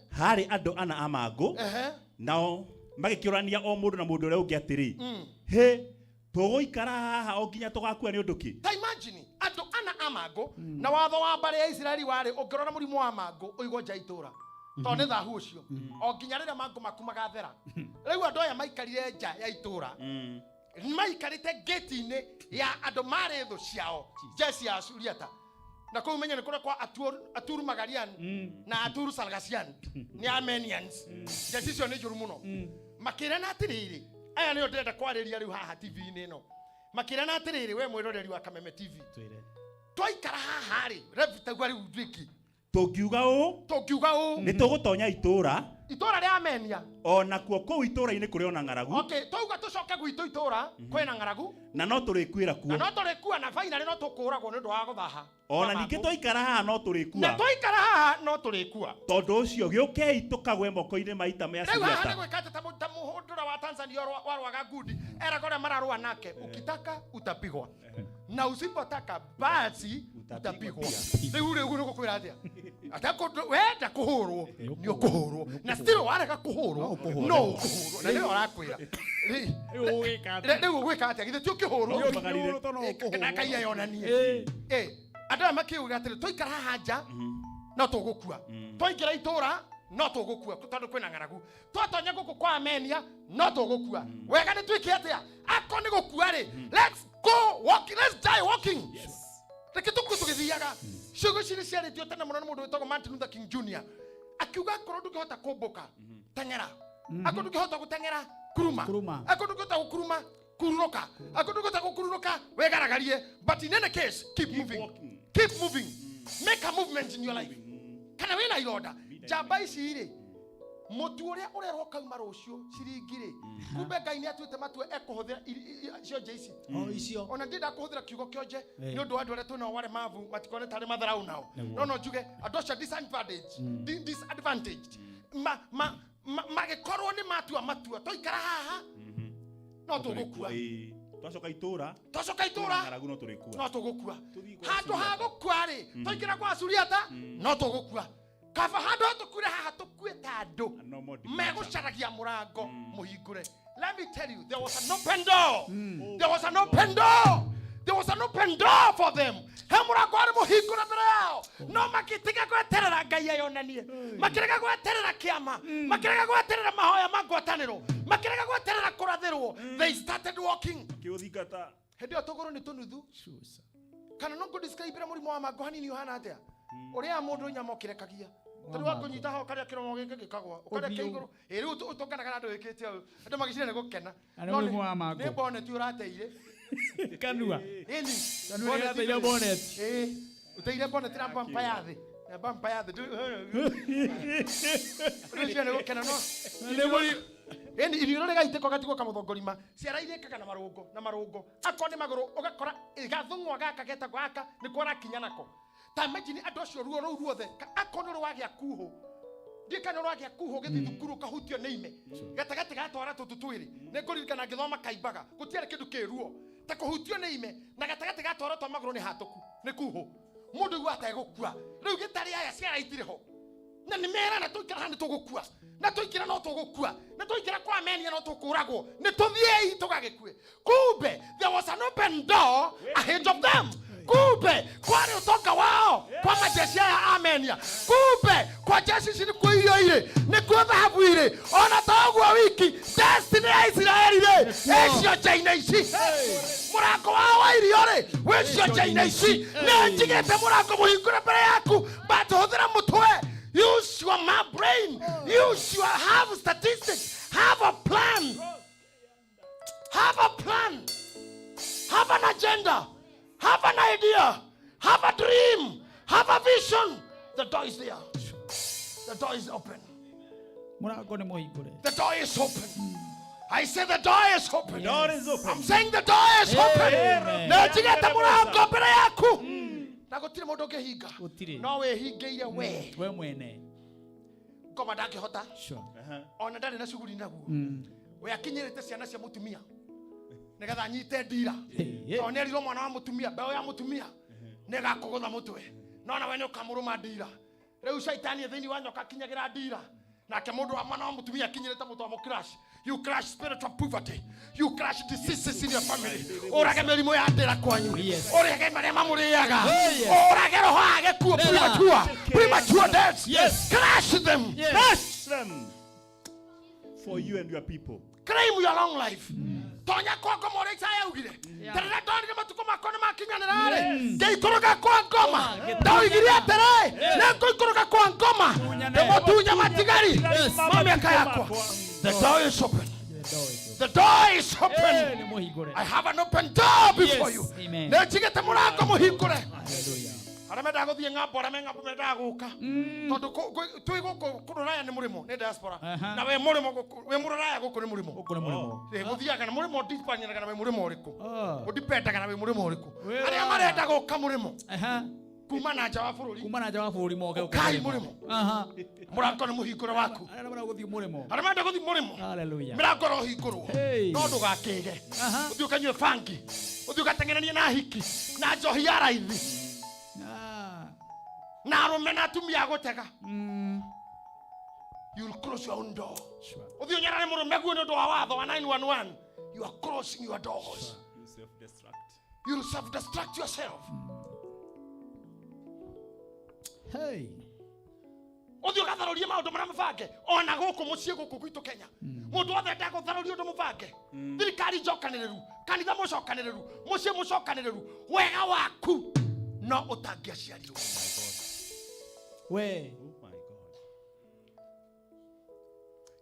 hari andu ana amangu nao magikiurania o mundu na mundu uria ungi atiri he tuguikara haha o nginya tugakua ni undu ki ta imagine andu ana amangu na watho wa mbare ya Israeli wari ungirora murimu wa mangu uigwo nja itura tonde thahu ucio o nginya rĩrĩa mangũ maku magathera rĩu andũ aya maikarire nja ya itũra maikarĩte gate-inĩ ya andũ marĩ thũ ciao jesi ya Suriata na kũu menye nĩ kũrĩa kwa Aturu Magarian na Aturu Salgasian ni Armenians jesi icio nĩ njũru mũno makĩrana atĩrĩrĩ aya nĩo ndĩrenda kwarĩria rĩu haha TV-inĩ ĩno makĩrana atĩrĩrĩ we mwĩroreri wa Kameme TV twaikara haha rĩ revitagua rĩu ndwiki Tokiuga o ni tugutonya itura rĩa Armenia ona kuo kũu itura-inĩ kũrĩ ona ng'aragu okay twauga tũcoke gwitũ itura kwĩna ng'aragu na no tũrĩkuĩra kuo na no tũrĩkua na finally no tũkũragwo nĩ ũndũ wa gũthaha ona ningĩ twaikara haha no tũrĩkua na twaikara haha no tũrĩkua tondũ ũcio gĩũkei tũkagwe moko-inĩ maita mea Suriata rĩu haha nĩ gwĩkate ta mũhũndũra wa Tanzania wa Rwaga Gudi era kũrĩa mararũa nake ukitaka utapigwa na usipotaka basi utapigwa rĩu nĩgũkwĩra atĩa wenda kũhũrwo nĩ ũkũhũrwo na still warega kũhũrwo no ũkũhũrwo na nĩyo arakwĩra rĩu ũgwĩka atĩa githĩ ti ũkĩhũrwo na Ngai ayonanie andũ aya makĩuga atĩrĩ twaikara haha nja no tũgũkua twaingĩra itũra no tũgũkua tondũ kwĩna ng'aragu twatonya gũkũ kwa Armenia no tũgũkua wega nĩ twĩke atĩa ako nĩ gũkua rĩ let's go walking let's die walking reke tũgĩthiaga ciugo cirĩ ciarĩtio tene mũno nĩ mũndũ wĩtagwo Martin Luther King Jr. akiuga korwo ndũngĩhota kũmbũka teng'era akorwo ndũngĩhota gũteng'era kuruma akorwo ndũngĩhota gũkuruma kururuka akorwo ndũngĩhota gũkururuka wegaragarie but in any case keep moving make a movement in your life kana wĩna ironda njamba ici rĩ mũtu ũrĩa ũrerwo kauma rũciũ ciringi rĩ kumbe Ngai nĩ atuĩte matue ekũhũthĩra cionje ici ona ndĩnda kũhũthĩra kiugo kĩonje nĩ ũndũ wa andũ arĩa twĩnao ware mavu matikone tarĩ matharau nao no njuge andũ acio disadvantaged magĩkorwo nĩ matua twaikara haha no tũgũkua twacoka itũra ng'aragu no tũrĩkua no tũgũkua handũ ha gũkua rĩ twaingĩra kwa Suriata no tũgũkua kaba handũ ha tũkuire haha tũkuĩte andũ megũcaragia mũrango mũhingũre. Let me tell you, there was an open door. There was an open door. There was an open door for them. He mũrango warĩ mũhingũre mbere yao no makĩtiga gweterera Ngai ayonanie makĩrega gweterera kĩama makĩrega gweterera mahoya ma ngwatanĩro makĩrega gweterera kũrathĩrwo they started walking kĩũthingata hĩndĩ ĩyo tũgũrũ nĩ tũnuthu kana no ngũdescribe mũrimũ wa mango hanini ũhana atĩa ũrĩa mũndũ nyama ũkĩrekagia tondũ wa kũnyita ho karĩa kĩromo gĩkĩ gĩkagwa ũkareka igũrũ rĩu ũtonganaga na andũ wĩkĩte ũũ andũ magĩcire nĩ gũkena nĩ bonnet ũrateire kanua kanua bonnet uteire bonnet na bumper ya thĩ na bumper ya thĩ rĩu nĩ gũkena no eni irio rega iteko gatiko kamũthongorima ciara irĩkaga na marũngo akwa nĩ magũrũ ũgakora gathũng'wa gaka getagwo gaka nĩ kwarakinya nako ta imagine andũ acio ruo rũu ruothe akonĩ rwagĩa kuho ndikana rwagĩa kuho gĩthi thukuru kahutio nĩ ime gatagati gatwara tũtũ twĩrĩ nĩ ngũririkana ngĩthoma kaimbaga gũtiarĩ kĩndũ kĩruo ta kũhutio nĩ ime na gatagati gatwara twa magũrũ nĩ hatũku nĩ kuho mũndũ igua ategũkua rĩu gĩtarĩ aya ciaraitirĩ ho na nĩ mera na tũikara nĩ tũgũkua na tũikira no tũgũkua na tũikira kwa Armenia no tũkũragwo nĩ tũthiei tũgagĩkue kumbe there was an open door ahead of them kumbe kwarĩ ũtonga wao kwa majeshi ya Armenia kumbe kwa jeshi ici kwa irio irĩ nĩ kwa thahabu irĩ ona toguo wiki destiny ya Israeli rĩ ecio njaina ici mũrango wao wa irio rĩ wĩcio njaina ici nĩ njigĩte mũrango mũhingũre mbere yaku batũhũthĩra mũtwe. Use your brain. Use your have statistics. Have a plan. Have a plan. Have an agenda. Have an idea. Have a dream. Have a vision. The door is there. The door is open. The door is open. I said the door is open. The door is open. I'm saying the door is open. Najigeta murango mbere yaku. Na gũtirĩ mũndũ ũngĩhinga no wĩhingĩire we mwene ngoma ndangĩhota ona ndarĩ na cuguri naguo we akinyĩrĩte ciana cia mũtumia nĩgetha anyite ndira tondũ nĩerirwo mwana wa mũtumia mbeũ ya mũtumia nĩgakũgũtha mũtwe no nawe nĩ ũkamũrũma ndira rĩu caitani thĩinĩ wa nyoka akinyagĩra ndira nake mũndũ wa mwana wa mũtumia akinyĩrĩte mũtwe wa mũcrash You crush spirit of poverty. You crush diseases in your family. Orage merimu ya ndera kwanyu. Orage marema muriaga. Orage roho age kuo premature deaths. Crush them. Crush them. For you and your people. Claim your long life. Tonya kwako more chaya ugire. Terera toni ni matuko makone makinya nerare. Dei koroga kwa ngoma. Dao igiria tere. Nengo ikoroga kwa ngoma. Demo tunya matigari. Mami akayakwa. The door is open. The door is open. I have an open door before you. Nechigete murango muhingure. Hallelujah. Arameda guthie ngambo aramenga meda guka. Tondu tui guku kururaya ni murimo ni diaspora. Na we murimo we mururaya guku ni murimo. Guku ni murimo. Guthiaga na murimo dipanyana kana we murimo uriku. Udipenda kana we murimo uriku. Aria marenda guka murimo. Kuma na nja wa bururi. Kuma na nja wa bururi moke ukai murimo. Murango ni muhingure waku. Arameda guthie murimo. Arameda guthie murimo. Hallelujah. Mirango ro hingurwo. No ndugakige. Uthie ukanywe fangi. Uthie ukatengenania na hiki. Na njohi ya raithi. Na rumena tumia gotega. You'll close your own door. Uthio nyarare murume gwo ndo wa watho wa 911. You are closing your doors. You self-destruct. You'll self-destruct yourself. Hey. Uthio gatharorie maundu mara mfange ona guku mucie guku gwitu Kenya. Mundu othe ndako tharorie undu mfange. Thirikari njokanireru, kanitha mucokanireru, mucie mucokanireru. Wega waku no utangia ciarirwo. We. Oh my God.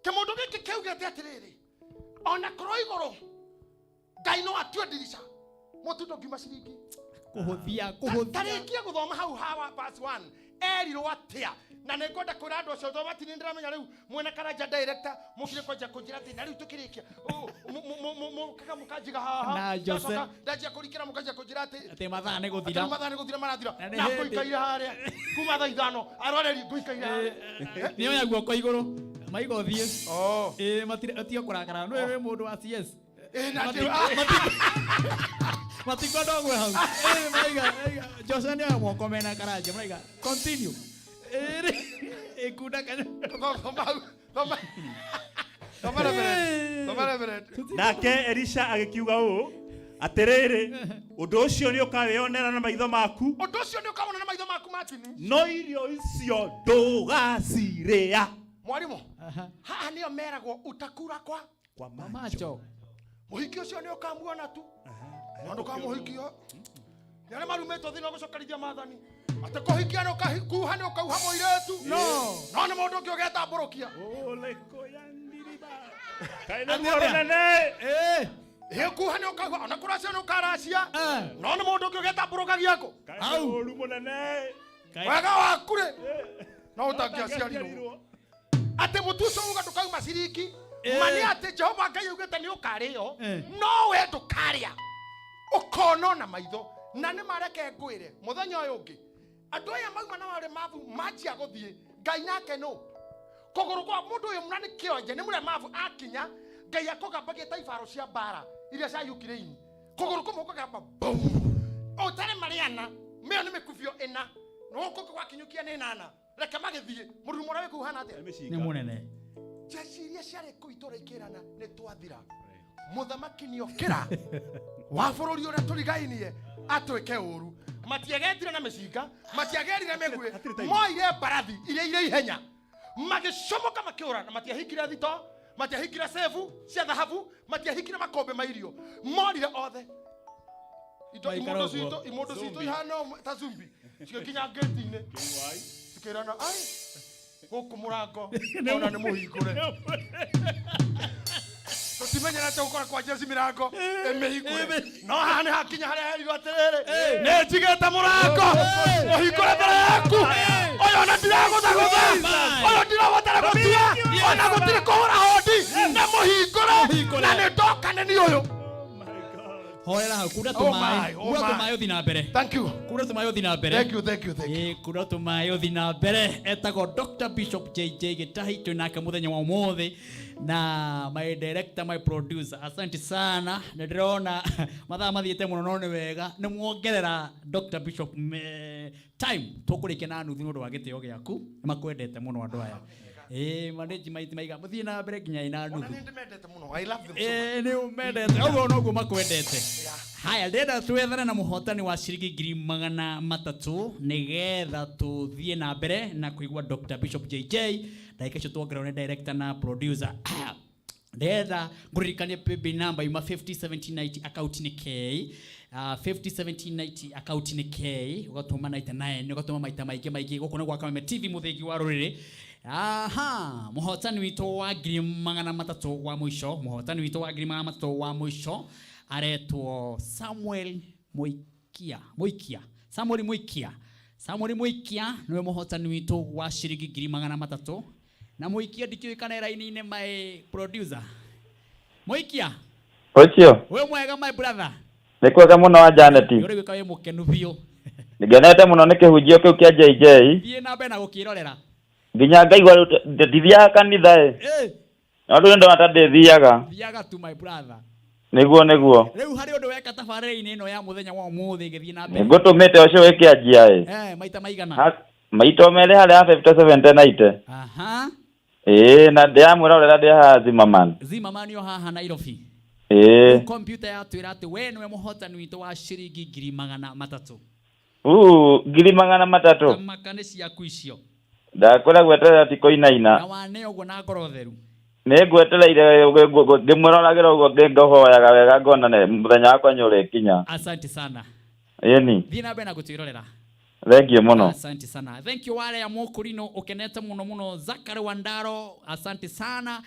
Kemundu giki kiugete atiriri. Ona kroigoro. Ngai no atue dirisha. Mutundo ngima ciringi. Kuhuthia. Tarikia guthoma hau hawa pass 1. Erirwo atia. Na nekwenda kwira andu acio thoma tini ndiramenya riu mwena karaja director mukire kwanja kunjira ati na riu tukirikia. Kaka mukajiga haha. Na Jose. Ndajia kurikira mukajia kunjira ati mathaa ni guthira. Mathaa ni guthira marathira. Na kuikaira haria. Kuma thaa ithano aroreri kuikaira haria. Ni oya guoko iguru. Maigo thie. Matire kurakara. No we mundu wa CS. Matiko dogwe hau. Maiga. Jose ni amoko mena karaja. Maiga. Continue. Ekuda kana. Nake Elisha agikiuga u atiriri undu ucio ni ukawionera na maitho maku. Undu ucio ni ukawona na maitho maku matini. No irio icio ndugaciria. Mwalimu. Haha nio meragwo utakura kwa macho. Muhiki ucio ni ukamuona tu. Ndu kamuhikio. Yale marumeto thina gucokarithia mathani. Ate kuhikia no kuha no kauha moiretu. No na mundu ngi ugeta mborokia. Ole koyandiriba. Kaina muona ne. Kuha no kauha ona kuracia no karacia. No na mundu ngi ugeta mborokagia ko. Au uru munene. Wega wakure. No utangia ciarirwo. Ate mutuso uga tukauma ciriki. Mani ate Jehova Ngai ugete ni ukario. No we ndukaria. Ukono na maitho. Na nĩ mareke ngwire muthenya ũyũ ũngĩ andũ aya mauma na wale mavu manjia guthie Ngai nake no kũgũrũ kwa mũndũ ũyũ mũna nĩ kĩonje nĩ mũre mavu akinya Ngai akogambagia taibaro cia mbara iria cia Ukraine kũgũrũ kũmwe kũgamba ũtarĩ Mariana mĩo nĩ mĩkubio ĩna no gũkũ gwakinyũkia nĩ 8 reke magĩthie mũrurumo ũrĩa wĩkũu hana atĩa nĩ mũnene jeshi iria ciarĩ kũu itũũra ikĩrana nĩ twathira muthamaki nĩokĩra wa bũrũri ũrĩa tũrigainie atweke ũru matiagetire na mĩcinga matiagerire mĩguĩ moire mbarathi iria irĩ ihenya magĩcomoka makĩũra na matiahikire thito matiahikire sefu cia thahabu matiahikire makombe ma irio morire othe imondo citũ ihana ta zumbi cigĩkinya ngĩti-inĩ cikĩrana ai gũkũ mũrango ona nĩ mũhingũre tumenyera te ukora kwa Jesu mirango emehingure no haha ni hakinya haria herirwo atiriri ni njigete murango uhingure mbere yaku oyo na ndiragũthagũtha oyo ndirabatara gũtua ona gũtirĩ kũhũra hodi na mũhingũre na nĩ ndokane nĩ ũyũ Hoera hau kura tumayo thi na mbere. Thank you. Kura tumayo thi na mbere. Thank you. Kura tumayo thi na mbere. Etago Dr. Bishop JJ Gitahi tunaka muthenya wa umuthi na my director my producer. Asante sana. Ndirona mathaa mathiete muno no ni wega. Ni muongerera Dr. Bishop time tukurike na nuthu ndu wa gitio giaku. Makwendete muno andu aya. Management maiga muthie na mbere nginya ina nuthu. Ona ndimendete muno. I love them so much. Ni umendete. Ogo noguo makwendete. Haya ndenda twethane na muhotani wa ciringi 300 nigetha tuthie na mbere na kuigua Dr. Bishop JJ ndagika icio tuongerera director na producer. Ndenda nguririkanie paybill number yuma 501790 account ni K 501790 account ni K ugatuma 99 ugatuma maita maigi guko gwa Kameme TV muthegi wa ruriri. Aha, muhotani wito wa 300 wa mwisho, muhotani wito wa 300 wa mwisho aretwo Samuel Muikia. Samuel Muikia niwe muhotani wito wa ciringi 300 na Muikia ndikiuikana raini-ini my producer. Muikia. Ocio. Wewe mwega my brother. Nikwega muno wa Janet. Yore wikawe mukenu biyo. Nigenete muno nikihunjio kiu kia JJ. Thie na mbere na gukirorera. Nginya ngaigua ndithia kanitha andu ndo atandithiaga. Thiaga tu my brother. Niguo. Riu hari undu weka tabarĩra-inĩ ĩno ya muthenya wa umuthi ngithii na mbere. Ngutumite ucio wikianjia maita maigana. Maito mere hari 5790. Aha. Na ndiamwira urera ndi ha Zimmerman yo haha Nairobi. Computer ya twira ati we niwe muhotani wito wa ciringi 300. 300. Makane ciaku icio. Ndakwira gweterera tiko inaina. Na wane ugo na ngoro theru. Nigwetereire ngimurolagira ugo ngihoyaga wega ngona muthenya wakwa nyure kinya. Asante sana. Yeni. Thina bena gutwirorera. Thank you muno. Asante sana. Thank you wale ya Mukurino ukenete muno Zakari Wandaro. Asante sana.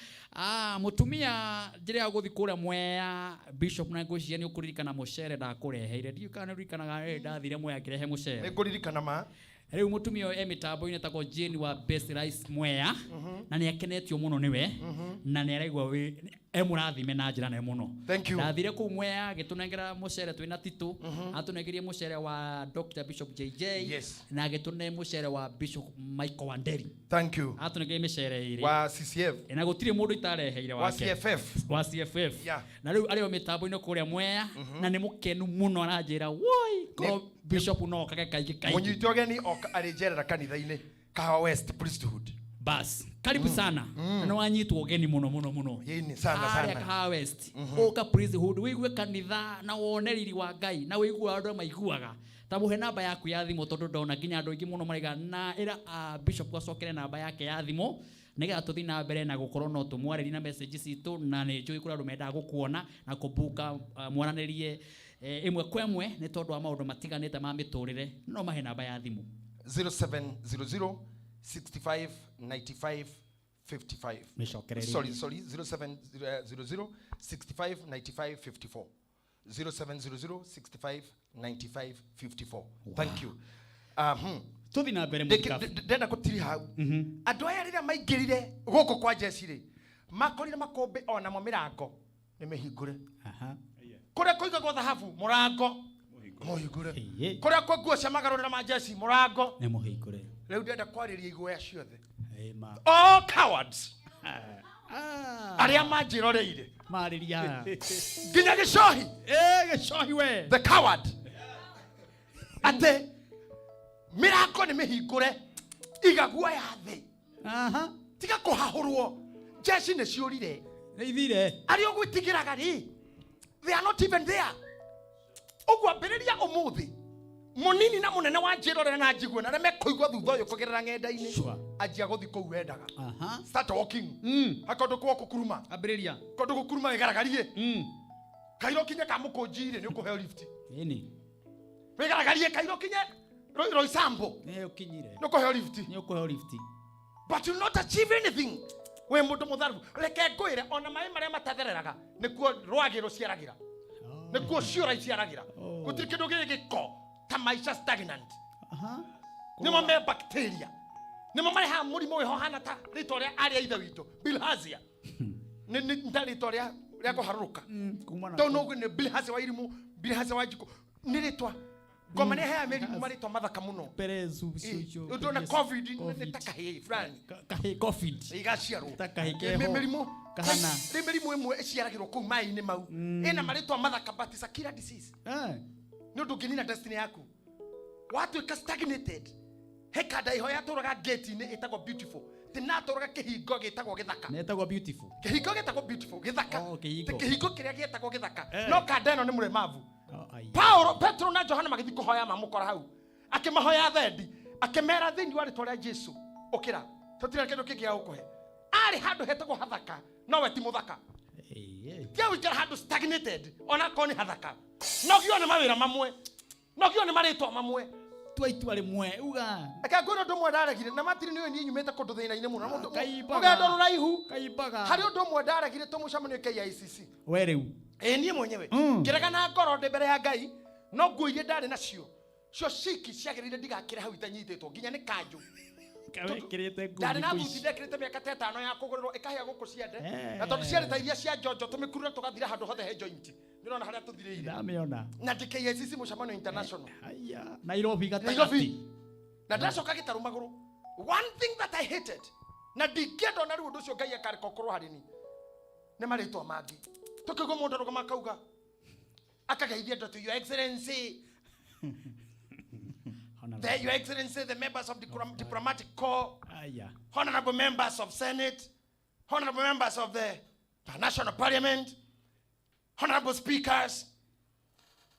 Mutumia njire ya guthi kuria Mwea Bishop na ngocia ni ukuririkana mucere ndakureheire. Ndiu kana ririkanaga ndathire Mwea kirehe mucere. Nikuririkana ma. Riu mutumia emitambo-ini tako Jane wa Best Rice Mwea na ni akenetio muno niwe na ni araigua we emurathime na njira na muno. Thank you. Ndathire ku Mwea gitunengera mucere twina Tito atunegerie mucere wa Dr. Bishop JJ na gitune mucere wa Bishop Michael Wanderi. Thank you. Atunegerie mucere iri wa CCF na gutire mundu itareheire wake wa CFF na riu ario mitambo-ini kuria Mwea na ni mukenu muno na njira woi ko Bishop no kage kaige munyiti ogeni arijerera kanitha-ini Kahawa West Priesthood. Bas karibu sana na wanyitwo ogeni muno yini sana Kahawa West oka Priesthood wigue kanitha na woneriri wa Ngai na wigue andu maiguaga tamuhe namba yaku ya thimu tondu ndona nginya andu aingi muno mariga na ira Bishop acokere namba yake ya thimu nigetha tuthi na mbere na gukorwo no tumwareri na messages itu na ni njui kuri andu mendaga gukuona na kubuka mwaranirie imwe kwa imwe ni tondu wa maundu matiganite ma miturire no mahe namba ya thimu 0700 65 95 55. Sorry 0700 65 95 54. 0700 65 95 54. Thank you. Tuthi na mbere mutikafu ndenda gutiri hau andu aya rira maingirire guku kwa Jesse ri makorire makombe ona mo mirango ni mihingure kuria kuigagwo thahabu murango muhingure kuria kwa nguo cia magarurira ma Jesse murango ni muhingure riu ndenda kwariria igwe ciothe all cowards aria manjiroreire mariria nginya gicohi gicohi we the coward ate mirango ni mihingure igagua ya thi tiga kuhahurwo Jesse ni ciurire ni ithire ari ogwitigiraga ri they are not even there ogwa bereria umuthi munini na munene wa njirorera na njigwe na reme kuigwa thutha uyu kugerera ngenda-ini ajia guthi kou wendaga start walking akondo kwa kukuruma abereria kondo kukuruma igaragarie kairo kinye kamukunjire ni ukuheo lift ini igaragarie kairo kinye roi sambo ni ukinyire ni ukuheo lift but you not achieve anything we mundu mutharu reke ngwire ona mai maria matathereraga nikuo rwagi ruciaragira nikuo ciura iciaragira gutiri kindu gigiko ta maisha stagnant nimo me bacteria nimo mari ha murimu weho hana ta ritoria aria ithe witu bilharzia ni ndaritoria ria kuharuka tono gwe ne bilharzia wa irimu bilharzia wa jiko ni ritwa ngoma ne haya meri marito mathaka muno perezu bicio ndo na covid ni takahe fulani kahe covid igaciarwo takahe keho merimu kahana ni merimu imwe iciaragirwo ku mai-ini mau ina marito mathaka but is a killer disease ni ndo nginina destiny yaku watu ika stagnated hekada iho yaturaga gate-ini itagwo beautiful tinatoroga kihingo gitagwo githaka netagwo beautiful kihingo gitagwo beautiful githaka kihingo kiria gitagwo githaka no kandeno ni muremavu Paulo Petro na Johana magithi kuhoya mamukora hau akimahoya thendi akimera thindi wari tore Jesu ukira tutira kindu kingi ya ukuhe ari handu hetagwo hathaka no we ti muthaka Kia wikara handu stagnated ona koni hathaka no gio ni mawira mamwe no gio ni maritwa mamwe twa rimwe uga aka ngono ndo mwendaregire na matiri niwe ni nyumete kundu thina-ine muno mundu ugenda ruraihu kaibaga hari undu mwendaregire tumucamanio KICC we riu nie mwenyewe ngiraga na ngoro ndi mbere ya Ngai no nguo iria ndari nacio cio ciki ciagirire ndigakire hau itanyititwo nginya ni kanju kirete nguo ndari na thuti ndekirite miaka 5 ya kuguriro ikahia guku ciende na tondu ciari ta iria cia njonjo tumikurure tugathira handu hothe he joint ndirona haria tuthireire ndamiona na KICC mucamanio international aya Nairobi gatagati na ndacoka gitaru maguru one thing that I hated na ndingendo na riu undu ucio Ngai akareka ukorwo harini ni maritwa mangi tukigo mundu rugo makauga akageithia ndoto your excellency Your Excellency, the members of the diplomatic corps, honorable members of Senate, honorable members of the National Parliament, honorable speakers,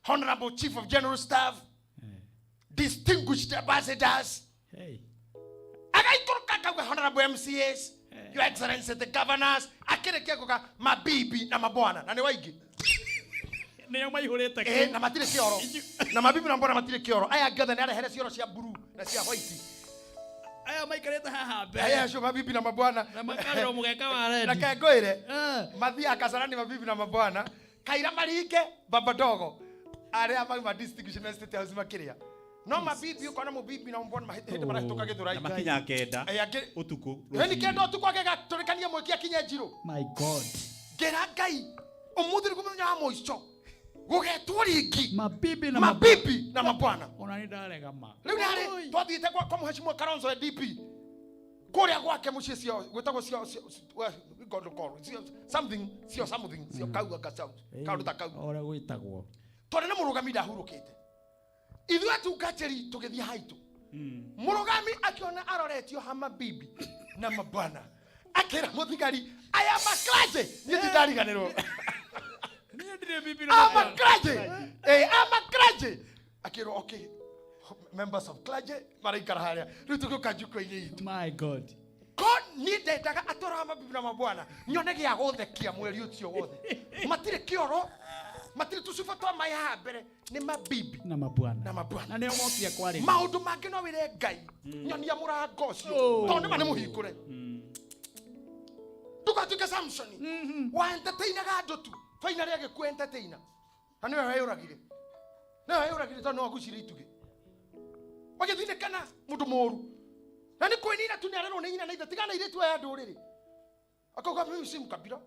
honorable Chief of General Staff, distinguished ambassadors, honorable MCAs, Your Excellency, the governors, mabibi na mabwana, na ni waingi. Neo maihurete na matire kioro na mabibi na mbona matire kioro aya ngatha nare here cioro cia blue na cia white aya maikarete haha be aya cio mabibi na mabwana na makarero mugeka wa red na kagoire mathia kasarani mabibi na mabwana kaira maringe baba dogo aria ma distinguished state house makiria no mabibi uko na mubibi na mbona mahete barahituka githurai na makinya kenda utuku ni kenda utuku agega turikania mwekia kinya njiro my god gera Ngai umuthiri kumenya ha moico gugetwo ringi mabibi na mabwana ona ni ndarega ma riu nari twathiite kwa muheshimiwa Kalonzo ya DP kuria gwake mucie cio gwetagwo cio god call something cio kauga gasau kauruta kau ora gwitagwo tore na murugami ndahurukite ithu atungacheri tugithia haitu murugami akiona aroretio ha mabibi na mabwana akira muthigari aya maklaje ni ndariganirwo I'm a clergy. Akiro okay. Members of clergy, maraikara haria. Riu tuguka juko-ini itu. My God. God ndendaga atora mabibi na mabwana. Nyone gia guthekia mweri ucio wothe. Matire kioro. Matire tucuba twa mai ha mbere ni mabibi na mabwana. Na nio mokia kwari. Maundu mangi no wire Ngai. Nyonia murango ucio. Tondu mane muhingure. Tukatuka Samsoni. Wa entertainaga andu tu. Faina rege ku entertainer. Tani wewe uragire. Na wewe uragire tano agucire ituge. Wagethine kana mundu moru. Na ni kwenina tu narero na ina na itha tigana ile tu ya nduriri. Akauga mimi si mkabila.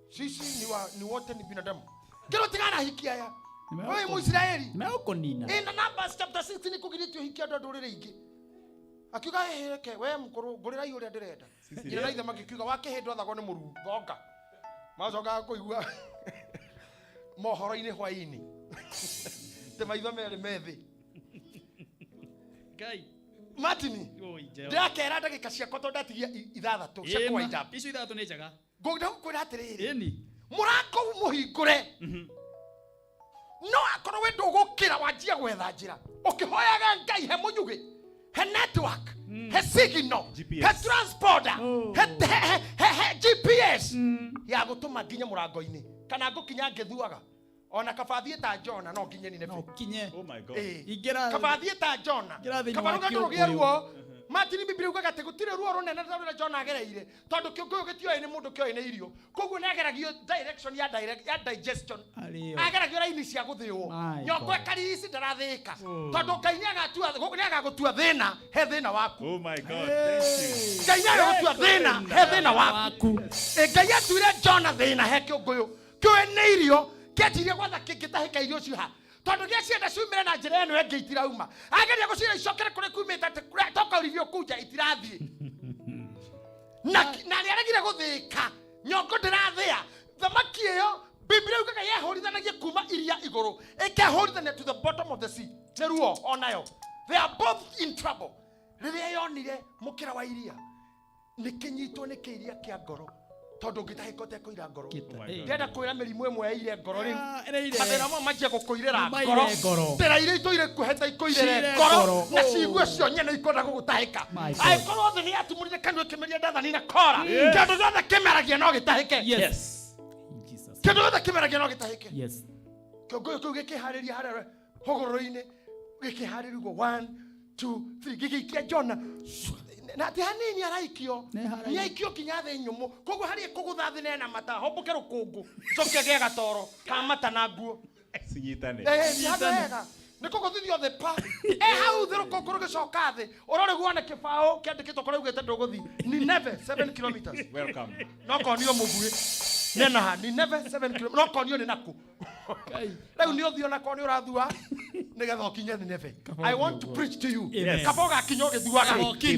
Sisi ni wote ni binadamu. Kero tigana hikia ya. Wewe Muisraeli. Nimeuko nina. In Numbers chapter 6 ni kugiritio hikia nduriri ingi. Akiuga heke wewe mkuru ngurira yule ndirenda. Ina na itha magikiuga wakihindu thago ni muru thonga. Macoka kuigua mohoro-ini hwaini te maitho mere methi Ngai Martin ndakera ndagika ciakwa tondu ndatigia ithathatu cia wind up icio ithatu ni njega ngunda gukwira atiriri eni murango muhingure no akorwo we ndugukira wanjia gwetha njira ukihoyaga Ngai he munyugi he network he signal he transporter he GPS ya gutuma nginya murango-ini kana ngukinya ngithuaga ona kabathie ta Jona no nginye ni nebi no kinye oh my god ingera kabathie ta Jona kabaruga ndurugia ruo Martin Biblia ugaga te gutire ruo runene ta Jona agereire tondu kiunguyu gitioe ni mundu kioe ni irio koguo ni ageragio direction ya digestion ageragio raini cia guthio nyongo karisi ndarathika tondu Ngai ni agagutua thina he thina waku oh my god thank you Ngai ni agagutua thina he thina waku Ngai atuire Jona thina he kiunguyu kioe ni irio ketirie gwatha kingitahika irio ciha tondu gia cienda ciumire na njira eno engi itirauma ageria gucira icokere kuri kumite toka urivyo kuja itirathie na ni aregire guthika nyongo ndirathia thamaki iyo Biblia ugaga yehorithanagia kuma iria iguru ikehorithania to the bottom of the sea neruo onayo they are both in trouble riria yonire mukira wa iria nikinyitwo ni kiiria kia ngoro tondu ngitahika utekoira ngoro ndenda kwira mirimu imwe ya ire ngoro riu mathina mo manjia gukuirira ngoro ndera iria itoire kuheta ikoirire ngoro na ciigue cio nyene ikonda gugutahika aikorwo thi ni atumurire kanua kimeria ndathani na kora kindu giothe kimeragia no gitahike kindu giothe kimeragia no gitahike kiongo kiu gikihariria haria hogoro-ini gikihariria 1 2 3 gigikia Jona na ti hanini araikio ni aikio kinya thi nyumu koguo hari kugutha thi na mata homboke rukungu coke ge gatoro ka mata na nguo sinyitane sinyitane ni kuguthithio the pa hau thi rukungu rugicoka thi urore guone kibao kiandikitwo kora ugete nduguthi ni never 7 kilometers welcome no konio mugui nena ni never 7 kilometers no konio ni naku riu ni uthio na konio urathua nigetha ukinye thi never I want to preach to you kaboga kinyo githuaga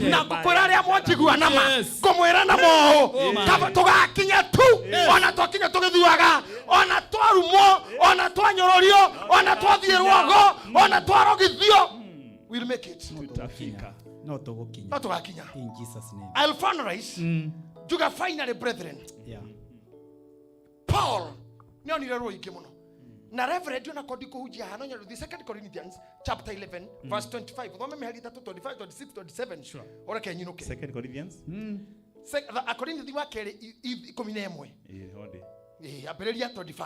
na kukwira aria mwanjigua nama kumwira na moho kaba tugakinya tu ona twakinya tugithuaga ona twarumo ona twanyororio ona twathie rwogo ona twarogithio we'll make it tutafika no tugukinya no tugakinya in Jesus name I'll finalize juga finally brethren Paul nionire roingi muno na reverend na kodi kuhujia hano nya the 2 Corinthians chapter 11 verse 25 thome mehali 25 26 27 sure ora kenyinuke 2 Corinthians according to wa kere 11 honde abereria 25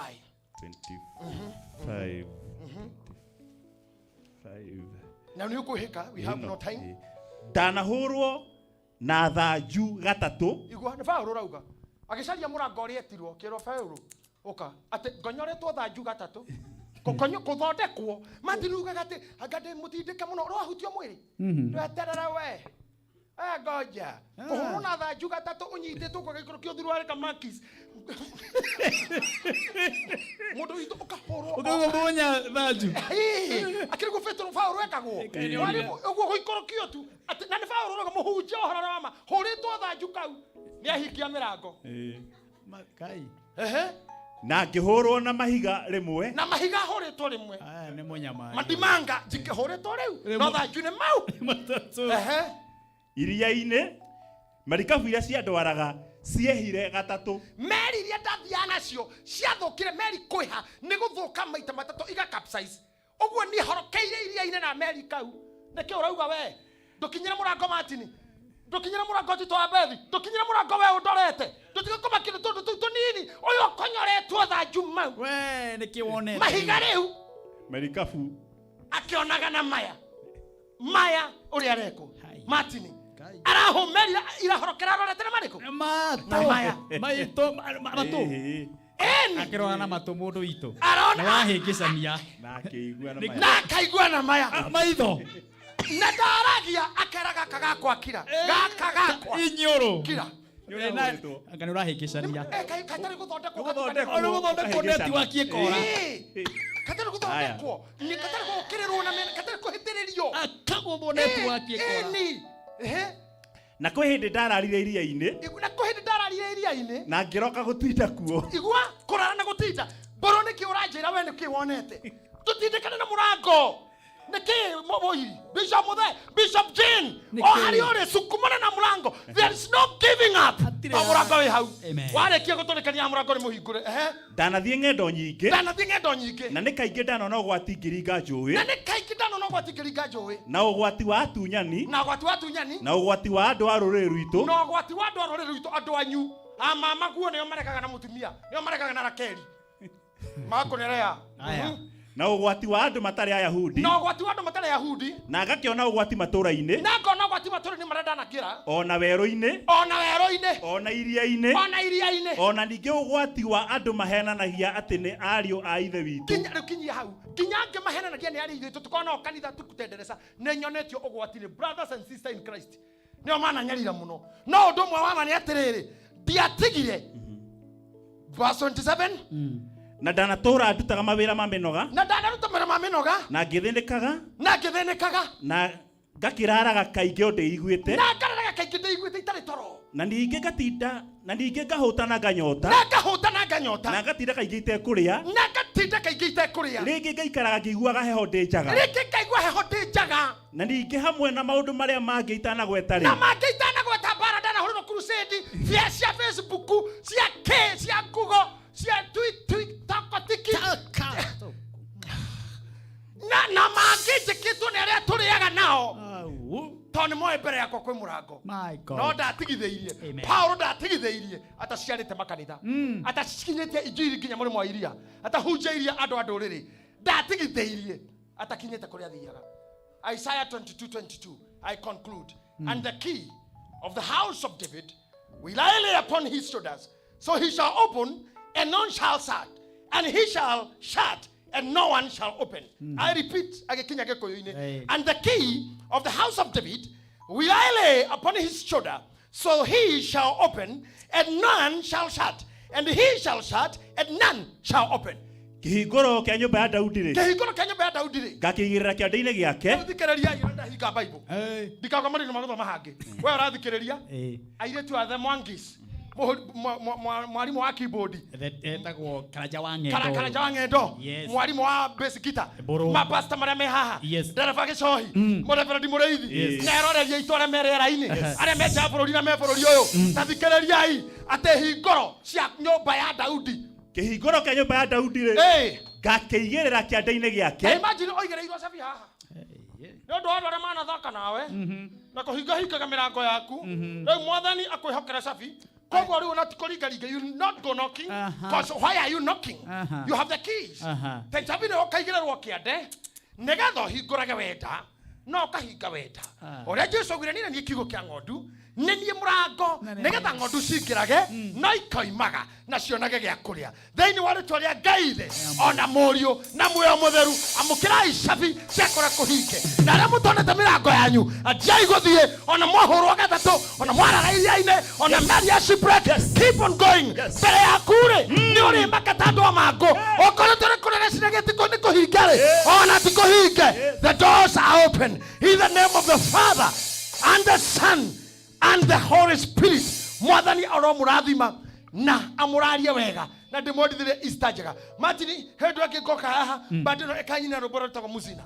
5 na ni ukuhika we have no time danahurwo na thanju gatatu igwa na Paulo rauga agicaria murango ri etirwo kiro Paulo oka ate ngonyoretwo thanju gatatu kokonyo kuthondekwo mathirugaga ati agade mutindika muno ro ahutio mwiri ndeterera we ngoja kuhurwo na thanju gatatu unyititwo kwa gikoro kio thirware ka monkeys mundu witu ukahurwo ukagonya thanju akiri ku Petro Paulo ekagwo wali uguo goikoro kio tu ati na ni Paulo roga muhunjia uhoro wama huritwo thanju kau ni ahikia mirango makai na ngihurwo na mahiga rimwe na mahiga huritwo rimwe ni munyama madimanga jikihurito riu no thanju ni mau matatu iria-ine marikabu iria ciandwaraga ciehire gatatu meri iria ndathia nacio ciathukire meri kwiha ni guthuka maita matatu iga capsize uguo ni horokeire iria-ine na meri kau niki urauga we ndukinyira murango matini ndukinyira murango twa bethi ndukinyira murango we undorete ndutigakoma kindu tundu tunini uyu konyoretwo thanju mau we niki wonete mahiga riu marikabu akionaga na maya uri areko matini arahumeri irahorokera rorete na mariko maya maito mato akirora na mato mundu itu na wahingicania na akaigua na maya na akaigua na maya maitho na ndaragia akeraga kagakwa kira gakagakwa inyoro kira akani urahingicania katari guthondekwo guthondekwo neti wakie kora katari guthondekwo ni katari gukirirwo na katari kuhitiririo akagwo neti wakie kora na kwe hindi ndararire iria-ine na kwe hindi ndararire iria-ine na ngiroka gutinda kuo igwa kurara na gutinda mboro niki uranjira we niki wonete tutindikane na murango niki moboyi Bishop Jean hari ore sukumana na murango there is no giving up murango we hau warekia guturikania murango ni muhingure ndanathie ng'endo nyingi na ni kaingi ndanona ugwati ngiringa njui na ugwati wa atunyani na ugwati wa andu a ruriri rwitu andu anyu mama guo nio marekaga na mutumia nio marekaga na Rakeli makunerea na ugwati wa andu matari Ayahudi na agakiona ugwati matura-ini marenda nakira ona weru-ini ona iria-ini ona ningi ugwati wa andu mahenanagia ati ni ariu a ithe witu kinyia hau kinyange mahenanagia ni ariu ithe tukona kanitha tukutendereza ne nyonetio ugwati ni brothers and sisters in Christ nio mana nyarira muno no undu mwe wa mani atiriri ndiatigire verse 27 na ndanatura ndutaga mawira ma minoga na ngithinikaga na ngakiraraga kaingi o ndeiguite na ngararaga kaingĩ ndĩiguĩte itarĩ toro. Na ningĩ ngatinda na ningĩ ngahũtana nganyota. Na ngahũtana nganyota. Na ngatinda kaingĩ itekũrĩa. Na ngatinda kaingĩ itekũrĩa. Rĩngĩ ngaikaraga ngĩiguaga heho ndĩ njaga. Rĩngĩ ngaigua heho ndĩ njaga. Na ningĩ hamwe na maũndũ marĩa mangĩ itanagweta rĩ. Na mangĩ itanagweta bara ndanahũrĩrwo crusade cia Facebook, cia Google, cia TikTok, na mangĩ njĩkĩtwo nĩ arĩa tũrĩaga nao. Tondũ moe mbere yakwa kwĩ mũrango. No ndatigithĩirie. Paulo ndatigithĩirie ataciarĩte makanitha. Atacikinyĩtie injiri nginya mũrĩmo wa iria. Atahunjĩirie andũ a ndũrĩrĩ. Ndatigithĩirie atakinyĩte kũrĩa athiaga. Isaiah 22:22. I conclude. And the key of the house of David will I lay upon his shoulders. So he shall open and none shall shut. And he shall shut and no one shall open. I repeat, and the key of the house of David will I lay upon his shoulder, so he shall open and none shall shut, and he shall shut and none shall open. Kĩhingũro kĩa nyũmba ya Daudi rĩ. Kĩhingũro kĩa nyũmba ya Daudi rĩ. Ngakĩigĩrĩra kĩande-inĩ gĩake. Thikĩrĩria irenda hinga Bible. Ndikauga marĩno magũthoma hangĩ. Wewe ũrathikĩrĩria? Airĩtu a the Mwangis. Mwalimu wa keyboard. Etagwo Karanja wa Ng'endo. Karanja wa Ng'endo. Mwalimu wa bass guitar. Mapasta marĩa me haha. Ndereba gĩcohi. Mũreberendi Mũrĩithi. Na eroreria itware merera-inĩ. Arĩa me nja bũrũri na me bũrũri ũyũ. Ta thikĩrĩriai atĩ hingũro cia nyũmba ya Daudi. Kĩhingũro kĩa nyũmba ya Daudi rĩ. Ngakĩigĩrĩra kĩande-inĩ gĩake. Imagine oigĩrĩirwo cabi haha. Nĩ ũndũ wa andũ arĩa manathaka nawe. Na kũhingahingaga mĩrango yaku. Rĩu Mwathani akwĩhokera cabi. Koguo rĩu natikoringaringa, you not go knocking. Because why are you knocking? You have the keys. Tencabi nĩ ũkaigĩrĩrwo kĩande. Nĩgetha ũhingũrage wenda. No ũkahinga wenda. Ũrĩa Jesũ augire niĩ nĩ kiugo kĩa ng'ondu. Nĩ niĩ mũrango. Nĩgetha ng'ondu cingĩrage no ikoimaga na cionage gĩa kũrĩa. Thĩinĩ wa rĩtwa rĩa Ngai thĩ ona mũriũ na muoyo mũtheru amũkĩrai cabi cia kũrĩa kũhinge. Na arĩa mũtonete mĩrango yanyu anjai gũthiĩ ona mwahũrwo gatatũ ona mwaraga iria-inĩ ona meri ya shipwreck. Keep on going. Mbere yaku rĩ nĩ ũrĩmaka ta andũ a mangũ. Okorwo tũrĩ kũrĩa cinagĩtĩkwo nĩ kũhinge rĩ ona ti kũhinge. The doors are open in the name of the Father and the Son and the Holy Spirit. Mwathani aromũrathima na amũrarie wega na ndĩmwendithĩrie Easter njega. Martin hĩndĩ ĩngĩ ngoka haha bado no ekanyina rũboro rũtagwo Muzina.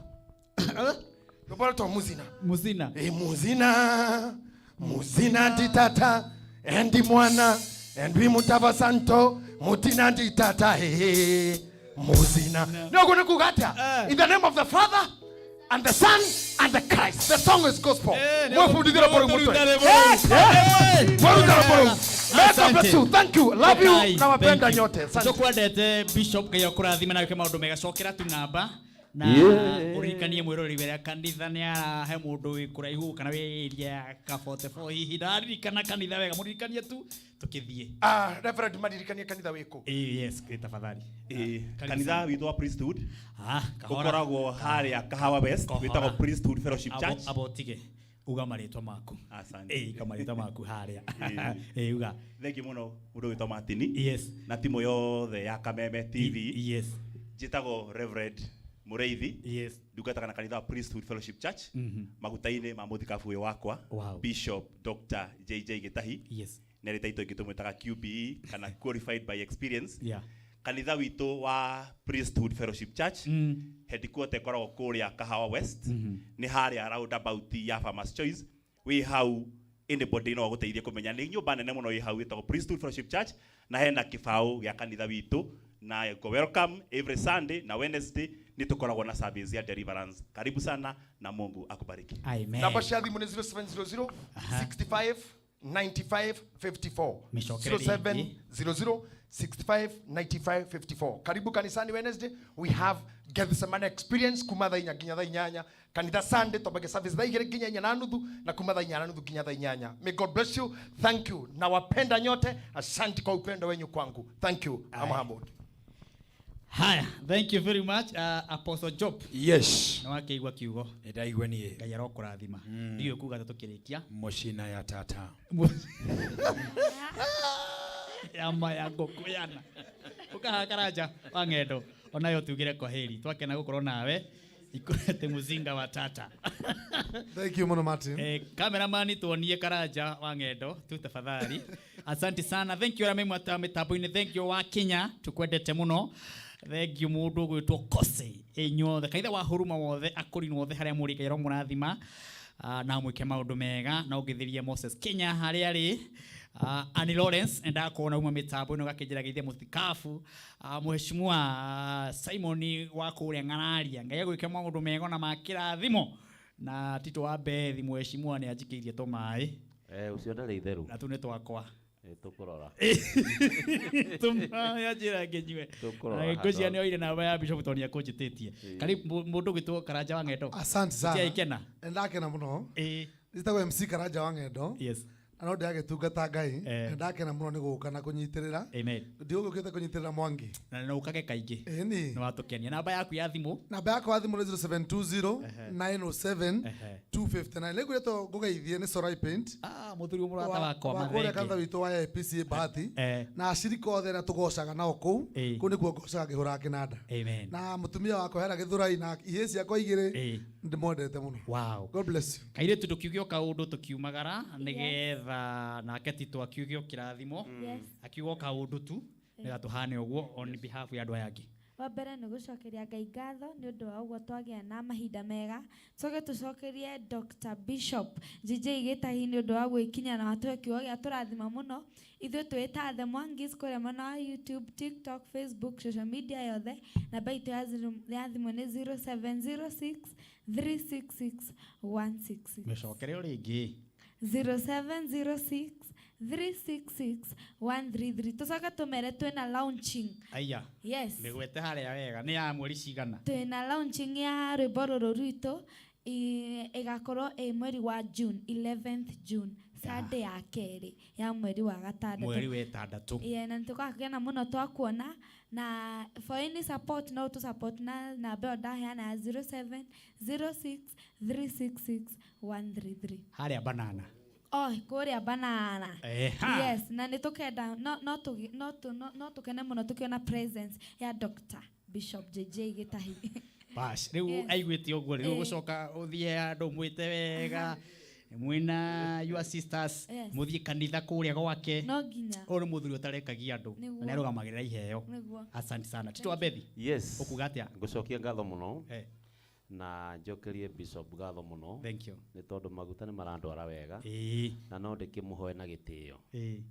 Rũboro rũtagwo Muzina. Muzina. Muzina. Muzina nditata endi mwana endi mutava santo mutina nditata Muzina. Nĩguo nĩ kuuga atĩa? In the name of the Father and the Son and the Christ. The song is gospel. Mwefundithira bora mutwe. May God bless you. Thank you. Love you. Na wapenda nyote. Tukwendete Bishop Ngai akũrathima na wĩke maũndũ mega. Cokera tu namba na ũririkanie mwĩroreri wĩrĩa kanitha nĩ arahe mũndũ wĩ kũraihu kana wĩ area ka 44 hihi ndaririkana kanitha wega mũririkanie tu tukithie. Reverend maririkanie kanitha wĩkũ? Yes, tafadhali. Kanitha witũ wa Priesthood ũkoragwo harĩa Kahawa West wĩtagwo Priesthood Fellowship Church. Abotige uga marĩtwa maku. Asante. Kamarĩtwa maku harĩa. Uga. Thank you mũno mũndũ wĩtwa Martin. Yes. Na timu yothe ya Kameme TV. Yes. Njĩtagwo Reverend Mũrĩithi. Yes. Ndungataga na kanitha wa Priesthood Fellowship Church. Maguta-inĩ ma mũthikabu ũyũ wakwa. Bishop Dr. JJ Gitahi. Yes. Nĩ rĩtaitũ ingĩ tũmwĩtaga QBE kana qualified by experience. Yeah. Kanitha witũ wa Priesthood Fellowship Church headquarter ĩkoragwo kũrĩa Kahawa West nĩ harĩa roundabout ya Farmers Choice wĩ hau anybody no gũteithia kũmenya nĩ nyũmba nene mũno ĩ hau ĩtagwo Priesthood Fellowship Church na hena kĩbaũ gĩa kanitha witũ na go welcome every Sunday na Wednesday ni tukoragwo na service ya deliverance. Karibu sana na Mungu akubariki. Amen. Namba cia thimu ni 0700 65 95 54 0700 65 95 54. Karibu kanisani Wednesday. We have Gethsemane experience kuma thaa 4 nginya thaa 8. Kanitha Sunday tobage service thaa 2 nginya 4:30 na kuma thaa 4:30 nginya thaa 8. May God bless you. Thank you. Na wapenda nyote. Asante kwa upendo wenyu kwangu. Thank you. I'm humbled. Haya, thank you very much Apostle Job. Yes. Na wakeigwa kiugo. Ndaigwa nie. Ngai arokũrathima. Ndiyo kuga tukirikia. Moshina ya tata. Yama ya ngũkũyana. Ukahakaraja wa Ng'endo. Onayo tugire kwa heri. Twakena gũkorwo nawe. ikurete muzinga wa tata. Thank you Mono Martin. Cameraman tuonie Karanja wa Ng'endo tu tafadhali. Asante sana. Thank you Ramemu mitambo-ini. Thank you wa Kenya tukwendete muno. Thank you mundu gwitwo Kose enyothe kaitha wa huruma wothe akurinu wothe haria muri kairo murathima na mwike maundu mega na ugithirie Moses Kenya haria ari Annie Lawrence enda kuona uma mitambo ino gakinjira geithia mutikafu muheshimiwa Simon wa kuria ng'araria ngai gwike maundu mega na makirathimo na Tito wa Bethi muheshimiwa ni ajikirie to mai ucio ndari itheru na tu ni twakwa tukurora tuma njira ngenywe ngocia ni oire namba ya Bishop Tony akonjititie kari mundu gwitwo Karanja wa Ng'endo. Asante sana. Tia ikena Ndakena muno Nitagwo MC Karanja wa Ng'endo. Yes. Ano ndage tungata Ngai ndakena muno ni guka na kunyitirira. Amen. Ndigukite kunyitirira Mwangi na ukage kaingi ni no watukenia namba yaku ya thimu. Namba yaku ya thimu ni 0720 907 259 lego yeto gugeithie ni Sorai Paint muthuri murata wakwa mathenge kantha witu wa PCA Bahati na ashirika othe na tugocaga nao kuu ku ni kuo ngocaga ngihura kinanda. Amen. Na mutumia wakwa hera Githurai na ihĩ ciakwa igĩrĩ ndimwendete muno. Wow. God bless you. Kaire tu tukiugio kaundu tukiumagara nigetha nake Tito akiugio kirathimo akiugo kaundu tu niga tuhane uguo on behalf ya andu ayangi. Wambere nĩ gũcokeria Ngai ngatho nĩ ũndũ wa ũguo twagĩa na mahinda mega. Coke tũcokerie Dr. Bishop JJ Gĩtahi nĩ ũndũ wa gwĩkinya na watuhe kiugo gĩa tũrathima mũno. Ithuĩ twĩta The Mwangis kũrĩa mwena wa YouTube, TikTok, Facebook, social media yothe. Namba itũ ya thimũ nĩ 0706 366 166. Mĩcokere rĩngĩ 0706 366 133. Tucoka tumere twina launching. Aya. Yes. Nĩgwete harĩa wega nĩ ya mweri cigana. Twina launching ya rwĩmbo rũrũ rwitũ igakorwo mweri wa June 11th June Sunday ya kerĩ ya mweri wa gatandatũ. Mweri wa gatandatũ. Na nĩtũgakena mũno twakuona na for any support no to support na namba ndaheana ya 0706 366 133. Harĩa banana. Kuria banana. Yes, na nitukenda no tukene muno tukiona presence ya Dr. Bishop JJ Gĩtahi. Bas, riu aigwite oguo riu gucoka uthie andu mwite wega. Mwina your sisters muthie kanitha kuria gwake. No nginya. Uri muthuri utarekagia andu na arugamagira iheo. Asante sana. Tito wa Bethi. Yes. Ukuga atia? Ngucokia ngatho muno. Na njokerie Bishop ngatho muno. Thank you. Ni tondu maguta ni marandwara wega. Na no ndikimuhoe na gitio.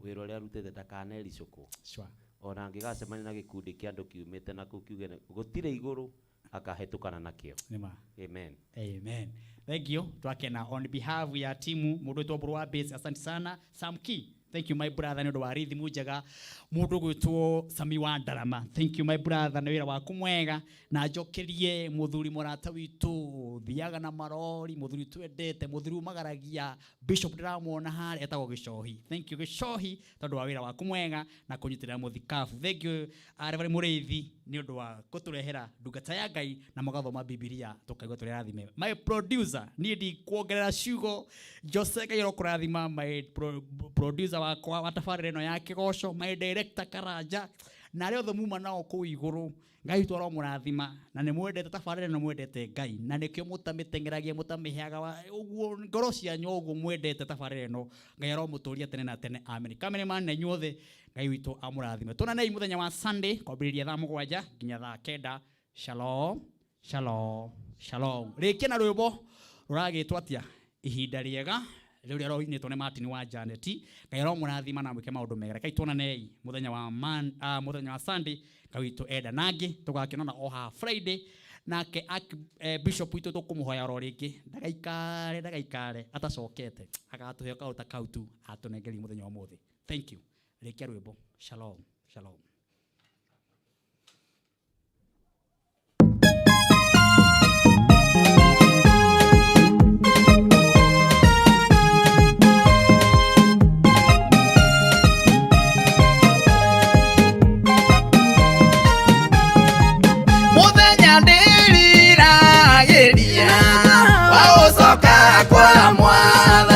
Wira uria arutite ndakane ricuku. Sure. Ona ngigacemania na gikundi kia andu kiumite na kukiuge gutire iguru akahetukana nakio. Nima. Amen. Amen. Thank you. Twakena on behalf ya timu mundu witwo Burwa Base. Asante sana. Sam Key. Thank you my brother nĩ wa rhythm njega mundu gwitwo Sami wa Ndarama. Thank you my brother nĩ wĩra waku mwega na njokerie muthuri murata witu thiaga na marori muthuri twendete muthuri umagaragia Bishop ndiramwona harĩa etagwo Gĩcohi. Thank you Gĩcohi tondu wa wĩra waku mwega na kunyitirira muthikafu. Thank you Reverend Mũrĩithi nĩ ũndũ wa kuturehera ndungata ya Ngai na magathoma Biblia tukaigua tũrĩa rathime. My producer niĩ ndikuongerera ciugo Jose Kairo kurathima my producer wakwa watabarĩra ĩno ya Kĩgoco, my director Karanja na arĩa othe muma nao kũu igũrũ. Ngai twaro mũrathima na nĩ mwendete tabarĩra ĩno mwendete Ngai na nĩkĩo mũtamĩteng'eragia mũtamĩheaga ũguo ngoro cianyu ũguo mwendete tabarĩra ĩno. Ngai aromũtũria tene na tene. Amen. Cameraman na inyuothe Ngai witũ amũrathime. Tuonane mũthenya wa Sunday kwambĩrĩria thaa 7 nginya thaa 9. Shalom. Shalom. Shalom. Rĩkia na rwĩmbo rũragĩtwo atĩa? Ihinda rĩega rĩu rĩa roinĩtwo nĩ Martin wa Janeti. Ngai aromũrathima na mwĩke maũndũ mega. Kai tuonane mũthenya wa Sunday. Ngai witũ enda nangĩ tũgakenana o ha Friday nake Bishop witũ tũkũmũhoya ro rĩngĩ ndagaikare atacokete agatũhe kaũta kautu atũnengeri mũthenya wa ũmũthĩ. Thank you. Rĩkia rwĩmbo. Shalom. Shalom. Wa usoka kwa mwana